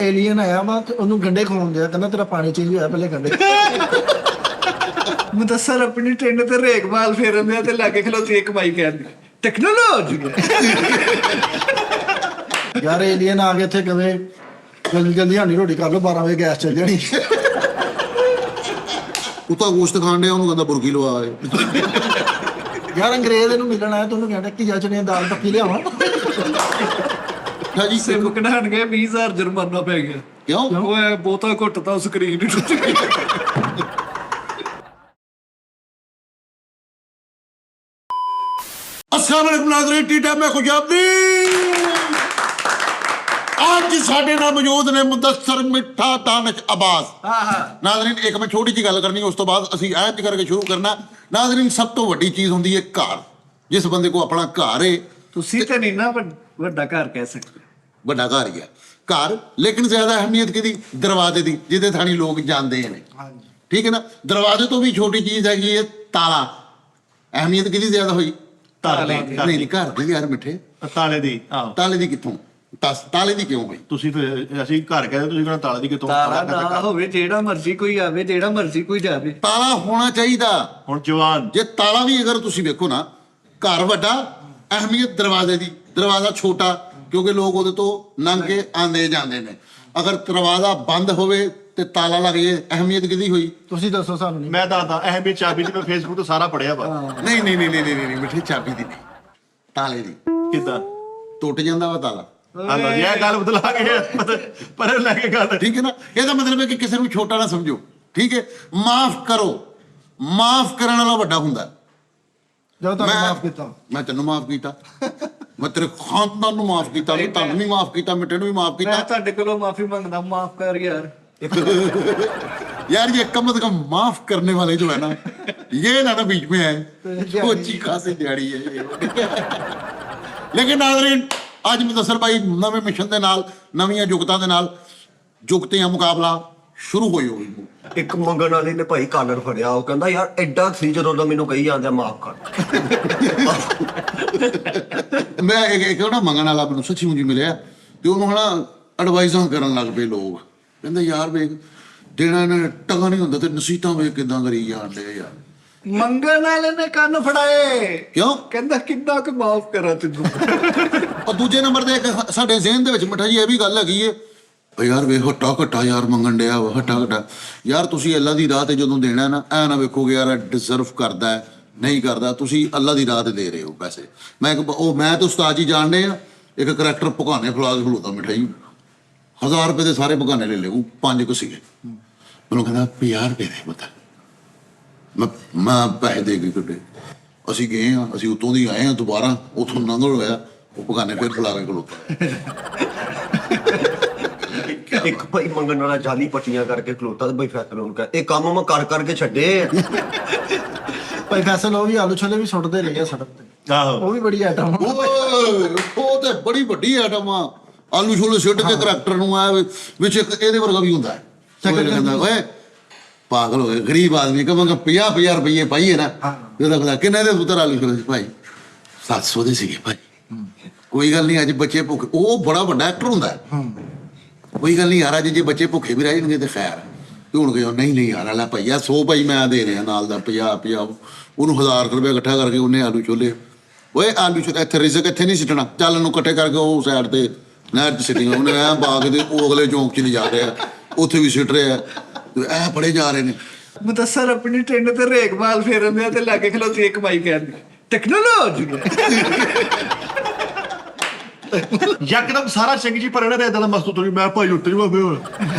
Alien ਆਇਆ ਵਾ ਤੇ ਉਹਨੂੰ ਗੰਡੇ ਖਵਾਉਣ ਦਿਆ, ਕਹਿੰਦਾ ਤੇਰਾ ਪਾਣੀ ਚੇਂਜ ਹੋਇਆ, ਪਹਿਲੇ ਗੰਡੇ। ਮੁਦੱਸਰ ਆਪਣੀ ਟ੍ਰੇਨ ਤੇ ਰੇਕ ਮਾਲ ਫੇਰਨ ਦਿਆ ਤੇ ਲਾਗੇ ਖਲੋਤੀ ਇੱਕ ਮਾਈ ਕਹਿੰਦੀ ਟੈਕਨੋਲੋਜੀ। ਯਾਰ ਏਲੀਅਨ ਆ ਕੇ ਇੱਥੇ ਕਵੇ ਜਲਦੀ ਜਲਦੀ ਹਾਨੀ ਰੋਟੀ ਕਰ ਲਓ, 12 ਵਜੇ ਗੈਸ ਚੱਲ ਜਾਣੀ। ਕੁੱਤਾ ਗੋਸ਼ਤ ਖਾਣ ਡਿਆ, ਉਹਨੂੰ ਕਹਿੰਦਾ ਬੁਰਕੀ ਲਵਾ। ਯਾਰ ਅੰਗਰੇਜ਼ ਇਹਨੂੰ ਮਿਲਣ ਆਇਆ, ਤੁਹਾਨੂੰ ਕਹਿੰਦਾ ਕੀ ਜਚਨੇ ਦਾਲ ਪੱਕੀ ਲਿਆਵਾਂ। ਜੀ ਸਿਮ ਕਢਾਣ ਗਏ 20,000 ਜੁਰਮਾਨਾ ਪੈ ਗਿਆ। ਕਿਉਂ? ਉਹ ਬਹੁਤਾ ਘੁੱਟਦਾ ਸਕਰੀਨ ਹੀ ਟੁੱਟ ਗਈ। अस्सलाम वालेकुम नाज़रीन, टी टाइम में खुशामदीद। ਅੱਜ ਸਾਡੇ ਨਾਲ ਮੌਜੂਦ ਨੇ ਮੁਦੱਸਰ ਮਿੱਠਾ ਦਾਨਿਸ਼ ਅਬਾਸ। ਨਾਜ਼ਰੀਨ ਇੱਕ ਮੈਂ ਛੋਟੀ ਜਿਹੀ ਗੱਲ ਕਰਨੀ, ਉਸ ਤੋਂ ਬਾਅਦ ਅਸੀਂ ਐਂਜ ਕਰਕੇ ਸ਼ੁਰੂ ਕਰਨਾ। ਨਾਜ਼ਰੀਨ ਸਭ ਤੋਂ ਵੱਡੀ ਚੀਜ਼ ਹੁੰਦੀ ਹੈ ਘਰ। ਜਿਸ ਬੰਦੇ ਕੋ ਆਪਣਾ ਘਰ ਹੈ, ਤੁਸੀਂ ਤੇ ਨਹੀਂ ਨਾ ਵੱਡਾ ਘਰ ਕਹਿ ਸਕਦੇ, ਵੱਡਾ ਘਰ ਹੀ ਹੈ ਘਰ, ਲੇਕਿਨ ਜ਼ਿਆਦਾ ਅਹਿਮੀਅਤ ਕਿਹਦੀ? ਦਰਵਾਜ਼ੇ ਦੀ, ਜਿਹਦੇ ਥਾਣੀ ਲੋਕ ਜਾਂਦੇ ਨੇ। ਠੀਕ ਹੈ ਨਾ? ਦਰਵਾਜ਼ੇ ਤੋਂ ਵੀ ਛੋਟੀ ਚੀਜ਼ ਹੈਗੀ ਹੈ ਤਾਲਾ। ਅਹਿਮੀਅਤ ਕਿਹਦੀ ਜ਼ਿਆਦਾ ਹੋਈ? ਤਾਲੇ ਨਹੀਂ ਘਰ ਦੀ ਯਾਰ ਮਿੱਠੇ। ਤਾਲੇ ਦੀ। ਆਹੋ ਤਾਲੇ ਦੀ ਕਿੱਥੋਂ? ਤਾਲੇ ਦੀ ਕਿਉਂ ਹੋਈ? ਤੁਸੀਂ ਫਿਰ ਅਸੀਂ ਘਰ ਕਹਿੰਦੇ, ਤੁਸੀਂ ਕਹਿੰਦੇ ਤਾਲੇ ਦੀ ਕਿਤੋਂ? ਤਾਲਾ ਨਾ ਹੋਵੇ, ਜਿਹੜਾ ਮਰਜ਼ੀ ਕੋਈ ਆਵੇ, ਜਿਹੜਾ ਮਰਜ਼ੀ ਕੋਈ ਜਾਵੇ, ਤਾਲਾ ਹੋਣਾ ਚਾਹੀਦਾ। ਹੁਣ ਜਵਾਨ ਜੇ ਤਾਲਾ ਵੀ ਅਗਰ ਤੁਸੀਂ ਵੇਖੋ ਨਾ, ਘਰ ਵੱਡਾ, ਅਹਿਮੀਅਤ ਦਰਵਾਜ਼ੇ ਦੀ। ਦਰਵਾਜ਼ਾ ਛੋਟਾ ਕਿਉਂਕਿ ਲੋਕ ਉਹਦੇ ਤੋਂ ਲੰਘ ਕੇ ਆਉਂਦੇ ਜਾਂਦੇ ਨੇ। ਅਗਰ ਦਰਵਾਜ਼ਾ ਬੰਦ ਹੋਵੇ ਤੇ ਤਾਲਾ ਲੱਗ ਜੇ, ਅਹਿਮੀਅਤ ਕਿਹਦੀ ਹੋਈ? ਤੁਸੀਂ ਦੱਸੋ ਸਾਨੂੰ। ਨਹੀਂ ਮੈਂ ਦੱਸਦਾ ਅਹਿਮੀਅਤ ਚਾਬੀ ਦੀ। ਮੈਂ ਫੇਸਬੁੱਕ ਤੋਂ ਸਾਰਾ ਪੜਿਆ ਵਾ। ਨਹੀਂ ਨਹੀਂ ਨਹੀਂ ਨਹੀਂ ਨਹੀਂ ਮਿੱਠੇ, ਚਾਬੀ ਦੀ ਨਹੀਂ, ਤਾਲੇ ਦੀ। ਕਿੱਦਾਂ ਟੁੱਟ ਜਾਂਦਾ ਵਾ ਤਾਲਾ। ਆਲੋ ਜੀ ਇਹ ਗੱਲ ਬਦਲਾ ਕੇ ਪਰ ਲੈ ਕੇ ਗੱਲ। ਠੀਕ ਹੈ ਨਾ? ਇਹਦਾ ਮਤਲਬ ਹੈ ਕਿ ਕਿਸੇ ਨੂੰ ਛੋਟਾ ਨਾ ਸਮਝੋ। ਠੀਕ ਹੈ? ਮਾਫ ਕਰੋ। ਮਾਫ ਕਰਨ ਵਾਲਾ ਵੱਡਾ ਹੁੰਦਾ। ਜਦੋਂ ਤੁਹਾਨੂੰ ਮਾਫ ਕੀਤਾ, ਮੈਂ ਤੈਨੂੰ ਮਾਫ ਕੀਤਾ, ਮੈਂ ਤੇਰੇ ਖਾਨਦਾਨ ਨੂੰ ਮਾਫ ਕੀਤਾ, ਤੁਹਾਨੂੰ ਵੀ ਮਾਫ ਕੀਤਾ, ਮਿੱਠੇ ਨੂੰ ਵੀ ਮਾਫ ਮੈਂ ਕੀਤਾ। ਤੁਹਾਡੇ ਕੋਲੋਂ ਮਾਫੀ ਮੰਗਦਾ, ਮਾਫ ਕਰ ਯਾਰ। यार ये कम से कम माफ करने वाले जो है ना, ये ना बीच में है, वो अच्छी खासी दिहाड़ी है ये। लेकिन नाज़रीन आज मुदस्सर भाई नवे मिशन ਦੇ ਨਾਲ, ਨਵੀਆਂ ਜੁਗਤਾਂ ਦੇ ਨਾਲ ਜੁਗਤੀਆਂ ਮੁਕਾਬਲਾ ਸ਼ੁਰੂ ਹੋਈ ਹੋਈ। ਇੱਕ ਮੰਗਣ ਵਾਲੇ ਨੇ ਭਾਈ ਕਾਲਰ ਫੜਿਆ, ਉਹ ਕਹਿੰਦਾ ਯਾਰ ਐਡਾ ਸੀ ਜਦੋਂ ਦਾ ਮੈਨੂੰ ਕਹੀ ਜਾਂਦੇ ਮਾਫ ਕਰ। ਮੈਂ ਇੱਕ ਨਾ ਮੰਗਣ ਵਾਲਾ ਮੈਨੂੰ ਸੱਚੀ ਮੁੰਜੀ ਮਿਲਿਆ ਤੇ ਉਹਨੂੰ ਹਨਾ ਐਡਵਾਈਜ਼ਾਂ ਕਰਨ ਲੱਗ ਪਏ ਲੋਕ। ਕਹਿੰਦੇ ਯਾਰ ਵੇਖ ਦੇਣਾ ਨੇ ਟਗਾ ਨਹੀਂ ਹੁੰਦਾ ਤੇ ਨਸੀਤਾਂ ਵੇਖ ਕਿਦਾਂ ਕਰੀ ਜਾਂਦੇ ਯਾਰ। ਮੰਗਣ ਵਾਲੇ ਨੇ ਕੰਨ ਫੜਾਏ। ਕਿਉਂ? ਕਹਿੰਦਾ ਕਿੰਨਾ ਕੁ ਮਾਫ ਕਰਾਂ ਤੈਨੂੰ। ਔਰ ਦੂਜੇ ਨੰਬਰ ਤੇ ਇੱਕ ਸਾਡੇ ਜ਼ਿਹਨ ਦੇ ਵਿੱਚ ਮਿੱਠਾ ਜੀ ਇਹ ਵੀ ਗੱਲ ਹੈਗੀ ਏ, ਯਾਰ ਵੇਖ ਹੱਟਾ ਘੱਟਾ ਯਾਰ ਮੰਗਣ ਡਿਆ ਵਾ, ਹੱਟਾ ਘੱਟਾ। ਯਾਰ ਤੁਸੀਂ ਅੱਲਾ ਦੀ ਰਾਹ ਤੇ ਜਦੋਂ ਦੇਣਾ ਨਾ, ਐ ਨਾ ਵੇਖੋਗੇ ਯਾਰ ਡਿਜ਼ਰਵ ਕਰਦਾ ਨਹੀਂ ਕਰਦਾ। ਤੁਸੀਂ ਅੱਲਾ ਦੀ ਰਾਹ ਤੇ ਦੇ ਰਹੇ ਹੋ ਪੈਸੇ। ਮੈਂ ਮੈਂ ਤੇ ਉਸਤਾਦ ਜੀ ਜਾਣਦੇ ਆ, ਇੱਕ ਕਰੈਕਟਰ ਭਗਾਨੇ ਫਲਾ ਕੇ ਖਲੋਤਾ ਮਿੱਠਾ ਜੀ, 1000 ਰੁਪਏ ਦੇ ਸਾਰੇ ਭਗਾਨੇ ਲੈ ਲਏ, 5 ਕੁ ਸੀਗੇ। ਮੈਨੂੰ ਕਹਿੰਦਾ 50 ਰੁਪਏ ਦੇ ਪਤਾ। ਮੈਂ ਪੈਸੇ ਦੇ ਕੇ ਕੱਢੇ। ਅਸੀਂ ਗਏ ਹਾਂ, ਅਸੀਂ ਉਤੋਂ ਦੀ ਆਏ ਹਾਂ, ਦੁਬਾਰਾ ਉੱਥੋਂ ਲੰਘ ਹੋਇਆ, ਉਹ ਭਗਾਨੇ ਫਿਰ ਫਲਾ ਕੇ ਖਲੋਤਾ। ਇੱਕ ਭਾਈ ਮੰਗਣ ਵਾਲਾ ਜਾਲੀ ਪੱਟੀਆਂ ਕਰਕੇ ਖਲੋਤਾ ਤੇ ਭਾਈ ਫੈਸਲ ਉਹਨੂੰ ਕਹੇ ਇਹ ਕੰਮ ਮੈਂ ਕਰ ਕਰਕੇ ਛੱਡੇ ਆ। ਭਾਈ ਫੈਸਲ ਉਹ ਵੀ ਆਲੂ ਛੋਲੇ ਵੀ ਸੁੱਟਦੇ ਰਹੇ ਆ ਸੜਕ ਤੇ। ਆਹੋ ਉਹ ਵੀ ਬੜੀ ਆਈਟਮ। ਉਹ ਤੇ ਬੜੀ ਵੱਡੀ ਆਈਟਮ ਆ। ਆਲੂ ਛੋਲੇ ਸਿੱਟ ਕੇ ਕਰੈਕਟਰ ਨੂੰ ਆ ਵਿੱਚ ਇੱਕ ਇਹਦੇ ਵਰਗਾ ਵੀ ਹੁੰਦਾ ਹੈ। ਕਹਿੰਦਾ ਓਏ ਪਾਗਲ ਹੋ ਗਏ, ਗਰੀਬ ਆਦਮੀ ਕਹਾਂਗਾ 50 ਰੁਪਏ ਪਾਈਏ ਨਾ। ਕਹਿੰਦਾ ਕਿੰਨੇ ਦੇ ਪੁੱਤਰ ਆਲੂ ਛੋਲੇ? ਭਾਈ 700 ਦੇ ਸੀਗੇ ਭਾਈ। ਕੋਈ ਗੱਲ ਨਹੀਂ, ਅੱਜ ਬੱਚੇ ਭੁੱਖੇ। ਉਹ ਬੜਾ ਵੱਡਾ ਐਕਟਰ ਹੁੰਦਾ ਹੈ। ਕੋਈ ਗੱਲ ਨਹੀਂ ਯਾਰ, ਅੱਜ ਜੇ ਬੱਚੇ ਭੁੱਖੇ ਵੀ ਰਹਿ ਜਾਣਗੇ ਤੇ ਖੈਰ। ਤੇ ਹੁਣ ਕਿਹਾ ਨਹੀਂ ਨਹੀਂ ਯਾਰ ਲੈ ਭਾਈਆ 100 ਭਾਈ ਮੈਂ ਦੇ ਰਿਹਾ ਨਾਲ ਦਾ 50 ਉਹਨੂੰ 1000 ਰੁਪਏ ਇਕੱਠਾ ਕਰਕੇ ਉਹਨੇ ਆਲੂ ਛੋਲੇ। ਓਏ ਆਲੂ ਛੋਲੇ ਇੱਥੇ ਰਿਜ਼ਕ ਇੱਥੇ ਨਹੀਂ ਸਿੱਟਣਾ, ਚੱਲ ਇਹਨੂੰ ਇਕੱਠੇ ਕਰਕੇ ਉਹ ਸਾਈਡ ਤੇ ਨਹਿਰ 'ਚ ਸਿੱਟੀਆਂ। ਉਹਨੇ ਐਂ ਬਾਗ ਦੇ ਉਹ ਅਗਲੇ ਚੌਂਕ 'ਚ ਨਹੀਂ ਜਾ ਰਿਹਾ, ਉੱਥੇ ਵੀ ਸਿੱਟ ਰਿਹਾ, ਐ ਪੜੇ ਜਾ ਰਹੇ ਨੇ। ਮੁਦੱਸਰ ਆਪਣੀ ਟ੍ਰੇਨ ਤੇ ਰੇਕ ਮਾਲ ਫੇਰਨ ਦਿਆ ਤੇ ਲਾਗੇ ਖਲੋਤੀ ਇੱਕ ਮਾਈ ਕਹਿੰਦੀ ਟੈਕਨੋਲੋਜੀ। ਯਕਦਮ ਸਾਰਾ ਸਿੰਘ ਜੀ ਭਰਣਾ ਤੇ ਇਦਾਂ ਦਾ ਮਸਤ ਉਤਰੀ। ਮੈਂ ਭਾਈ ਉੱਤਰੀ ਬਾਬੇ ਹੁਣ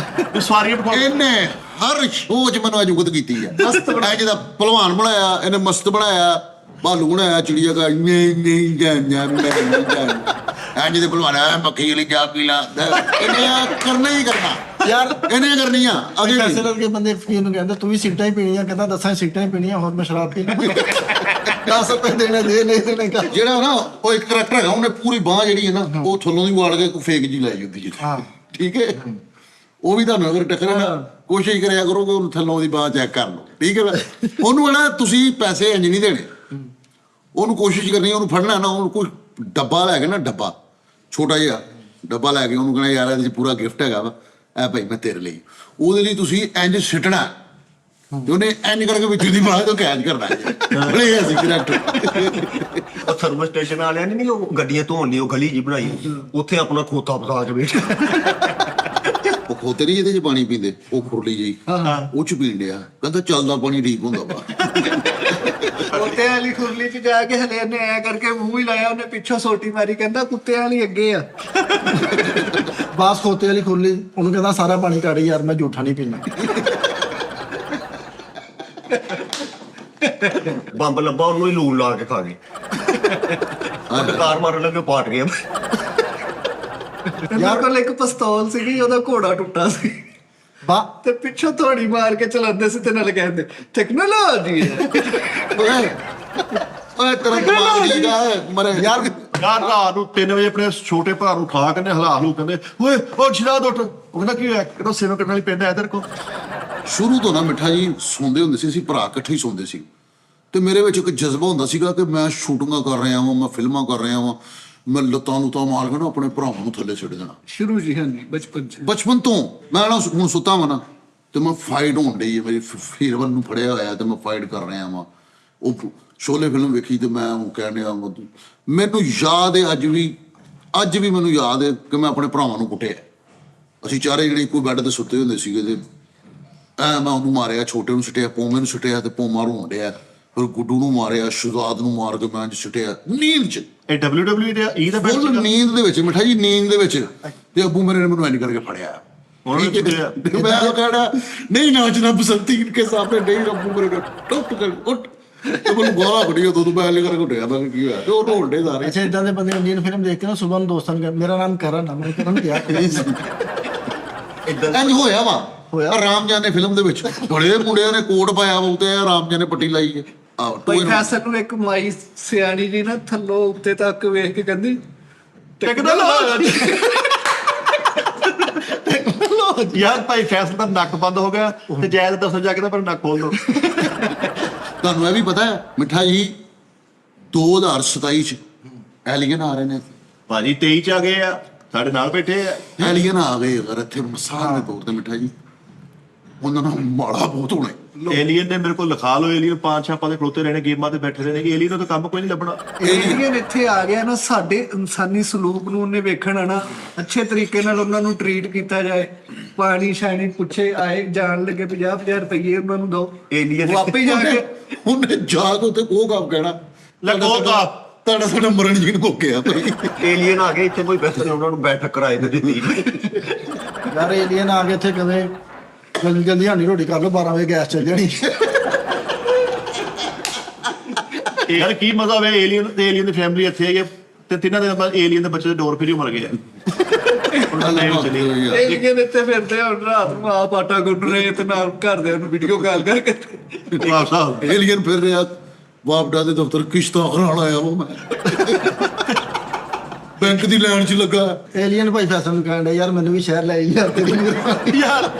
ਸਵਾਰੀਆਂ ਪਕਾ। ਇਹਨੇ ਹਰ ਸ਼ੋਅ 'ਚ ਮੈਨੂੰ ਅਜੁਗਤ ਕੀਤੀ ਹੈ। ਮਸਤ ਬਣਾਇਆ, ਜਿਹਦਾ ਭਲਵਾਨ ਬਣਾਇਆ ਇਹਨੇ, ਮਸਤ ਬਣਾਇਆ, ਭਾਲੂ ਬਣਾਇਆ, ਚਿੜੀਆ ਘਰ ਨਹੀਂ ਜਾਣਾ ਮੈਂ ਨਹੀਂ ਜਾਣਾ। ਐਂ ਜਿਹਦੇ ਭਲਵਾਨ ਆ ਮੱਖੀ ਵਾਲੀ ਚਾਹ ਪੀ ਲਾ, ਇਹਨੇ ਕਰਨਾ ਹੀ ਕਰਨਾ ਯਾਰ, ਇਹਨੇ ਕਰਨੀ ਆ। ਅਗੇ ਫੈਸਲ ਵਰਗੇ ਬੰਦੇ ਫਕੀਰ ਨੂੰ ਕਹਿੰਦੇ ਤੂੰ ਵੀ ਸਿਗਰਟਾਂ ਹੀ ਪੀਣੀਆਂ, ਕਹਿੰਦਾ ਦੱਸਾਂ ਸਿਗਰਟਾਂ ਹੀ ਪੀਣੀਆਂ, ਹੋਰ ਮੈਂ ਸ਼ਰਾਬ ਪੀਣੀ। 10 ਰੁਪਏ ਦੇਣੇ ਦੇ, ਨਹੀਂ ਦੇਣੇ ਕਰ। ਜਿਹੜਾ ਨਾ ਉਹ ਇੱਕ ਕਰੈਕਟਰ ਹੈਗਾ, ਉਹਨੇ ਪੂਰੀ ਬਾਂਹ ਜਿਹੜੀ ਹੈ ਨਾ ਉਹ ਥੱਲੋਂ ਦੀ ਵਾੜ ਕੇ ਫੇਕ ਜੀ ਲਾਈ ਹੁੰਦੀ ਜੀ। ਠੀਕ ਹੈ? ਉਹ ਵੀ ਤੁਹਾਨੂੰ ਅਗਰ ਟੱਕਰੇ ਨਾ ਕੋਸ਼ਿਸ਼ ਕਰਿਆ ਕਰੋਗੇ ਉਹਨੂੰ ਥੱਲੋਂ ਦੀ ਬਾਂਹ ਚੈੱਕ ਕਰ ਲਓ। ਠੀਕ ਹੈ? ਉਹਨੂੰ ਨਾ ਤੁਸੀਂ ਪੈਸੇ ਇੰਜ ਨਹੀਂ ਦੇਣੇ, ਉਹਨੂੰ ਕੋਸ਼ਿਸ਼ ਕਰਨੀ, ਉਹਨੂੰ ਫੜਨਾ ਨਾ, ਉਹਨੂੰ ਕੋਈ ਡੱਬਾ ਲੈ ਕੇ ਨਾ, ਡੱਬਾ ਛੋਟਾ ਜਿਹਾ ਡੱਬਾ ਲੈ ਕੇ ਉਹਨੂੰ ਕਹਿਣਾ ਯਾਰ ਇਹਦੇ 'ਚ ਪੂਰਾ ਗਿਫਟ ਹੈਗਾ ਵਾ, ਐ ਭਾਈ ਮੈਂ ਤੇਰੇ ਲਈ, ਉਹਦੇ ਲਈ ਤੁਸੀਂ ਇੰਜ ਸਿੱਟਣਾ ਤੇ ਉਹਨੇ ਇੰਜ ਕਰਕੇ ਵਿੱਚ ਦੀ ਬਾਹਰ ਤੋਂ ਕੈਚ ਕਰਨਾ ਬੜੇ ਅਸੀਂ ਕਰੈਕਟਰ। ਉਹ ਸਰਵਿਸ ਸਟੇਸ਼ਨ ਵਾਲਿਆਂ ਨੇ ਨਹੀਂ ਉਹ ਗੱਡੀਆਂ ਧੋਣ ਲਈ ਉਹ ਗਲੀ ਜੀ ਬਣਾਈ, ਉੱਥੇ ਆਪਣਾ ਖੋਤਾ ਫਸਾ ਕੇ ਬੈਠ। ਉਹ ਖੋਤੇ ਨਹੀਂ ਜਿਹਦੇ ਚ ਪਾਣੀ ਪੀਂਦੇ, ਉਹ ਖੁਰਲੀ ਜਿਹੀ ਉਹ ਚ ਪੀਣ ਡਿਆ, ਕਹਿੰਦਾ ਚੱਲਦਾ ਪਾਣੀ ਠੀਕ ਹੁੰਦਾ ਵਾ। ਕੁੱਤੇ ਵਾਲੀ ਖੁਰਲੀ 'ਚ ਜਾ ਕੇ ਹਲੇ ਨੇ ਐ ਕਰਕੇ ਮੂੰਹ ਹੀ ਲਾਇਆ, ਉਹਨੇ ਪਿੱਛੋਂ ਸੋਟੀ ਮਾਰੀ, ਕਹਿੰਦਾ ਕੁੱਤੇ ਵਾਲੀ ਅੱਗੇ ਆ। ਬਾਸ ਖੋਤੇ ਵਾਲੀ ਖੁਰਲੀ, ਉਹਨੂੰ ਕਹਿੰਦਾ ਸਾਰਾ ਪਾਣੀ ਕੱਢ ਯਾਰ, ਮੈਂ ਜੂਠਾ ਨਹੀਂ ਪੀਣਾ। ਬੰਬ ਲੱਭਾ, ਉਹਨੂੰ ਹੀ ਲੂਣ ਲਾ ਕੇ ਖਾ ਗਏ। ਕਾਰ ਮਾਰਨ ਲੱਗੇ ਪਾਟ ਗਿਆ। ਯਾਰ ਕੋਲ ਇੱਕ ਪਿਸਤੌਲ ਸੀਗੀ, ਉਹਦਾ ਘੋੜਾ ਟੁੱਟਾ ਸੀ ਬਾ ਤੇ ਪਿੱਛੋਂ ਥੋੜੀ ਮਾਰ ਕੇ ਚਲਾਉਂਦੇ ਸੀ ਤੇ ਨਾਲ ਕਹਿੰਦੇ ਟੈਕਨੋਲੋਜੀ ਹੈ। ਓਏ ਤੇਰਾ ਦਿਮਾਗ ਠੀਕ ਆ ਮਰੇ ਯਾਰ ਯਾਰ ਰਾਤ ਨੂੰ 3 ਵਜੇ ਆਪਣੇ ਛੋਟੇ ਭਰਾ ਨੂੰ ਉਠਾ ਕੇ ਹਲਾ ਹਲੂ, ਕਹਿੰਦੇ ਓਏ ਉਹ ਸ਼ਰਾਦ ਉੱਠ। ਉਹ ਕਹਿੰਦਾ ਕੀ ਹੋਇਆ? ਕਹਿੰਦਾ ਸੇਵਾ ਕਰਨ ਵਾਲੀ ਪਿੰਡ ਆਇਆ ਤੇਰੇ ਕੋਲ। ਸ਼ੁਰੂ ਤੋਂ ਨਾ ਮਿੱਠਾ ਜੀ ਸੌਂਦੇ ਹੁੰਦੇ ਸੀ, ਅਸੀਂ ਭਰਾ ਇਕੱਠੇ ਹੀ ਸੌਂਦੇ ਸੀ, ਤੇ ਮੇਰੇ ਵਿੱਚ ਇੱਕ ਜਜ਼ਬਾ ਹੁੰਦਾ ਸੀਗਾ ਕਿ ਮੈਂ ਸ਼ੂਟਿੰਗਾਂ ਕਰ ਰਿਹਾ ਵਾਂ, ਮੈਂ ਫਿਲਮਾਂ ਕਰ ਰਿਹਾ ਵਾਂ, ਮੈਂ ਲੱਤਾਂ ਲੁੱਤਾਂ ਮਾਰ ਕੇ ਨਾ ਆਪਣੇ ਭਰਾਵਾਂ ਨੂੰ ਥੱਲੇ ਸੁੱਟ ਦੇਣਾ। ਸ਼ੁਰੂ ਜੀ ਹਾਂਜੀ ਬਚਪਨ 'ਚ। ਬਚਪਨ ਤੋਂ ਮੈਂ ਨਾ ਹੁਣ ਸੁੱਤਾ ਵਾਂ ਨਾ ਤੇ ਮੈਂ ਫਾਈਟ ਹੋਣ ਡਈ ਹੈ ਮੇਰੀ, ਫੀਰਵਨ ਨੂੰ ਫੜਿਆ ਹੋਇਆ ਤੇ ਮੈਂ ਫਾਈਟ ਕਰ ਰਿਹਾ ਵਾਂ। ਉਹ ਸ਼ੋਲੇ ਫਿਲਮ ਵੇਖੀ ਤੇ ਮੈਂ ਉਹ ਕਹਿਣ ਡਿਆ ਮੈਨੂੰ ਯਾਦ ਹੈ ਅੱਜ ਵੀ ਮੈਨੂੰ ਯਾਦ ਹੈ ਕਿ ਮੈਂ ਆਪਣੇ ਭਰਾਵਾਂ ਨੂੰ ਕੁੱਟਿਆ। ਅਸੀਂ ਚਾਰੇ ਜਿਹੜੇ ਇੱਕੋ ਬੈੱਡ ਤੇ ਸੁੱਤੇ ਹੁੰਦੇ ਸੀਗੇ ਤੇ ਮੈਂ ਉਹਨੂੰ ਮਾਰਿਆ, ਛੋਟੇ ਨੂੰ ਸੁੱਟਿਆ, ਪੌਮੇ ਨੂੰ ਸੁੱਟਿਆ ਤੇ ਪੌਮਾ ਰੋਣ ਡਿਆ, ਫਿਰ ਗੁੱਡੂ ਨੂੰ ਮਾਰਿਆ, ਸ਼ੁਜ਼ਾਦ ਨੂੰ ਮਾਰ ਕੇ ਮੈਂ ਸੁੱਟਿਆ ਨੀਂਦ 'ਚ। ਇਹ WWE ਦਾ ਈ ਦਾ ਬੈਠ ਫੁੱਲ ਨੀਂਦ ਦੇ ਵਿੱਚ ਮਿੱਠਾ ਜੀ, ਨੀਂਦ ਦੇ ਵਿੱਚ। ਤੇ ਅੱਬੂ ਮੇਰੇ ਨੇ ਮੈਨੂੰ ਇੰਜ ਕਰਕੇ ਫੜਿਆ। ਉਹਨਾਂ ਨੇ ਕਿਹਾ ਮੈਂ ਉਹ ਕਹਿਣਾ ਨਹੀਂ ਨਾਚਣਾ ਬਸੰਤੀ ਕੇ ਸਾਹਮਣੇ ਨਹੀਂ, ਅੱਬੂ ਮੇਰੇ ਕੋਲ ਟੁੱਟ ਕੇ ਉੱਠ ਤੇ ਮੈਨੂੰ ਗਾਲਾਂ ਕੱਢੀਆਂ ਤੋਂ ਮੈਂ ਲੈ ਕਰਕੇ ਉੱਠਿਆ। ਮੈਂ ਕੀ ਹੋਇਆ ਤੇ ਉਹ ਢੋਲਦੇ ਸਾਰੇ। ਅੱਛਾ, ਇਦਾਂ ਦੇ ਬੰਦੇ ਇੰਡੀਅਨ ਫਿਲਮ ਦੇਖ ਕੇ ਨਾ ਸੁਬਹ ਨੂੰ ਦੋਸਤਾਂ ਨੂੰ ਮੇਰਾ ਨਾਮ ਕਰਨ ਆ, ਮੈਂ ਕਰਨ ਕਿਹਾ ਇੰਜ ਹੋਇਆ ਵਾ ਹੋਇਆ। ਰਾਮ ਜਾਨ ਨੇ ਫਿਲਮ ਦੇ ਵਿੱਚ ਬੜੇ ਮੁੰਡਿਆਂ ਨੇ ਕੋਟ ਪਾਇਆ ਵਾ ਤੇ ਰਾਮ ਜਾਨ ਨੇ ਪੱਟੀ ਲਾਈ ਹੈ। ਆਹ ਭਾਈ ਫੈਸਲ ਨੂੰ ਇੱਕ ਮਾਈ ਸਿਆਣੀ ਜੀ ਨਾ ਥੱਲੋਂ ਉੱਤੇ ਤੱਕ ਵੇਖ ਕੇ ਕਹਿੰਦੀ ਟੈਕਨੋਲੋਜੀ। ਯਾਰ ਭਾਈ ਫੈਸਲ ਦਾ ਨੱਕ ਬੰਦ ਹੋ ਗਿਆ ਤੇ ਜਾਇਦ ਦੱਸੋ ਜਾ ਕੇ ਤਾਂ ਪਰ ਨੱਕ ਖੋਲ ਦੋ। ਤੁਹਾਨੂੰ ਇਹ ਵੀ ਪਤਾ ਹੈ ਮਿੱਠਾ ਜੀ 2027 ਚ ਐਲੀਅਨ ਆ ਰਹੇ ਨੇ। ਭਾਜੀ 23 ਚ ਆ ਗਏ ਆ, ਸਾਡੇ ਨਾਲ ਬੈਠੇ ਆ। ਐਲੀਅਨ ਆ ਗਏ ਅਗਰ ਇੱਥੇ ਮਿਸਾਲ ਦੇ ਤੌਰ ਤੇ ਮਿੱਠਾ ਜੀ, ਉਹਨਾਂ ਨਾਲ ਮਾੜਾ ਬਹੁਤ ਹੋਣਾ। ਏਲੀਅਨ ਨੇ ਮੇਰੇ ਕੋਲ ਲਿਖਾ ਲਓ, ਏਲੀਅਨ 5 ਛਾਪਾਂ ਦੇ ਖਲੋਤੇ ਰਹਿਣੇ, ਗੇਮਾਂ ਤੇ ਬੈਠੇ ਰਹਿਣੇ। ਏਲੀਅਨ ਨੂੰ ਤਾਂ ਕੰਮ ਕੋਈ ਨਹੀਂ ਲੱਭਣਾ। ਏਲੀਅਨ ਇੱਥੇ ਆ ਗਿਆ ਨਾ, ਸਾਡੇ ਇਨਸਾਨੀ ਸਲੂਕ ਨੂੰ ਉਹਨੇ ਵੇਖਣਾ ਨਾ, ਅੱਛੇ ਤਰੀਕੇ ਨਾਲ ਉਹਨਾਂ ਨੂੰ ਟਰੀਟ ਕੀਤਾ ਜਾਏ, ਪਾਣੀ ਸ਼ਾਣੀ ਪੁੱਛੇ, ਆਏ ਜਾਣ ਲੱਗੇ 50,000 ਰੁਪਏ ਉਹਨਾਂ ਨੂੰ ਦੋ, ਏਲੀਅਨ ਵਾਪਸ ਜਾ ਕੇ ਉਹਨੇ ਜਾ ਕੇ ਉੱਥੇ ਉਹ ਕੰਮ ਕਹਿਣਾ ਲਗੋਗਾ ਤੁਹਾਡਾ ਸਾਡਾ ਮਰਨ ਜੀਨ ਕੋਕਿਆ ਭਾਈ। ਏਲੀਅਨ ਆ ਗਏ ਇੱਥੇ, ਕੋਈ ਵੈਸੇ ਉਹਨਾਂ ਨੂੰ ਬੈਠਕ ਕਰਾਏ ਤੇ ਦਿੱਤੀ। ਯਾਰ ਏਲੀਅਨ ਆ ਗਏ ਇੱਥੇ, ਕਦੇ ਜਲਦੀ ਜਲਦੀ ਹਾਨੀ ਰੋਟੀ ਕਰ ਲਓ, 12 ਵਜੇ ਗੈਸ ਚੱਲ ਜਾਣੀ। ਯਾਰ ਕੀ ਮਜ਼ਾ ਵੇ ਏਲੀਅਨ ਤੇ ਏਲੀਅਨ ਦੀ ਫੈਮਿਲੀ ਇੱਥੇ ਆਈ ਹੈ ਤੇ ਤਿੰਨਾਂ ਦੇ ਬਾਅਦ ਏਲੀਅਨ ਦੇ ਬੱਚੇ ਦੇ ਡੋਰ ਫਿਰੀ ਮਰ ਗਏ ਆ। ਏਲੀਅਨ ਇੱਥੇ ਫਿਰਦੇ ਆ, ਹੁਣ ਰਾਤ ਨੂੰ ਆਪ ਆਟਾ ਗੁੰਨ ਰਹੇ ਤੇ ਨਾਲ ਘਰਦਿਆਂ ਨੂੰ ਵੀਡੀਓ ਕਾਲ ਕਰਕੇ। ਵਾਹ ਸਾਹਿਬ ਏਲੀਅਨ ਫਿਰ ਰਿਹਾ ਵਾਪਡਾ ਦੇ ਦਫ਼ਤਰ ਕਿਸ਼ਤਾਂ ਕਰਾਉਣ ਆਇਆ ਉਹ ਮੈਂ ਬੈਂਕ ਦੀ ਲਾਈਨ 'ਚ ਲੱਗਾ। ਏਲੀਅਨ ਭਾਈ ਫੈਸਲ ਨੂੰ ਕਹਿਣ ਡਿਆ ਯਾਰ ਮੈਨੂੰ ਵੀ ਸ਼ਹਿਰ ਲੈ ਆਈ ਯਾਰ ਤੇਰੀ। ਯਾਰ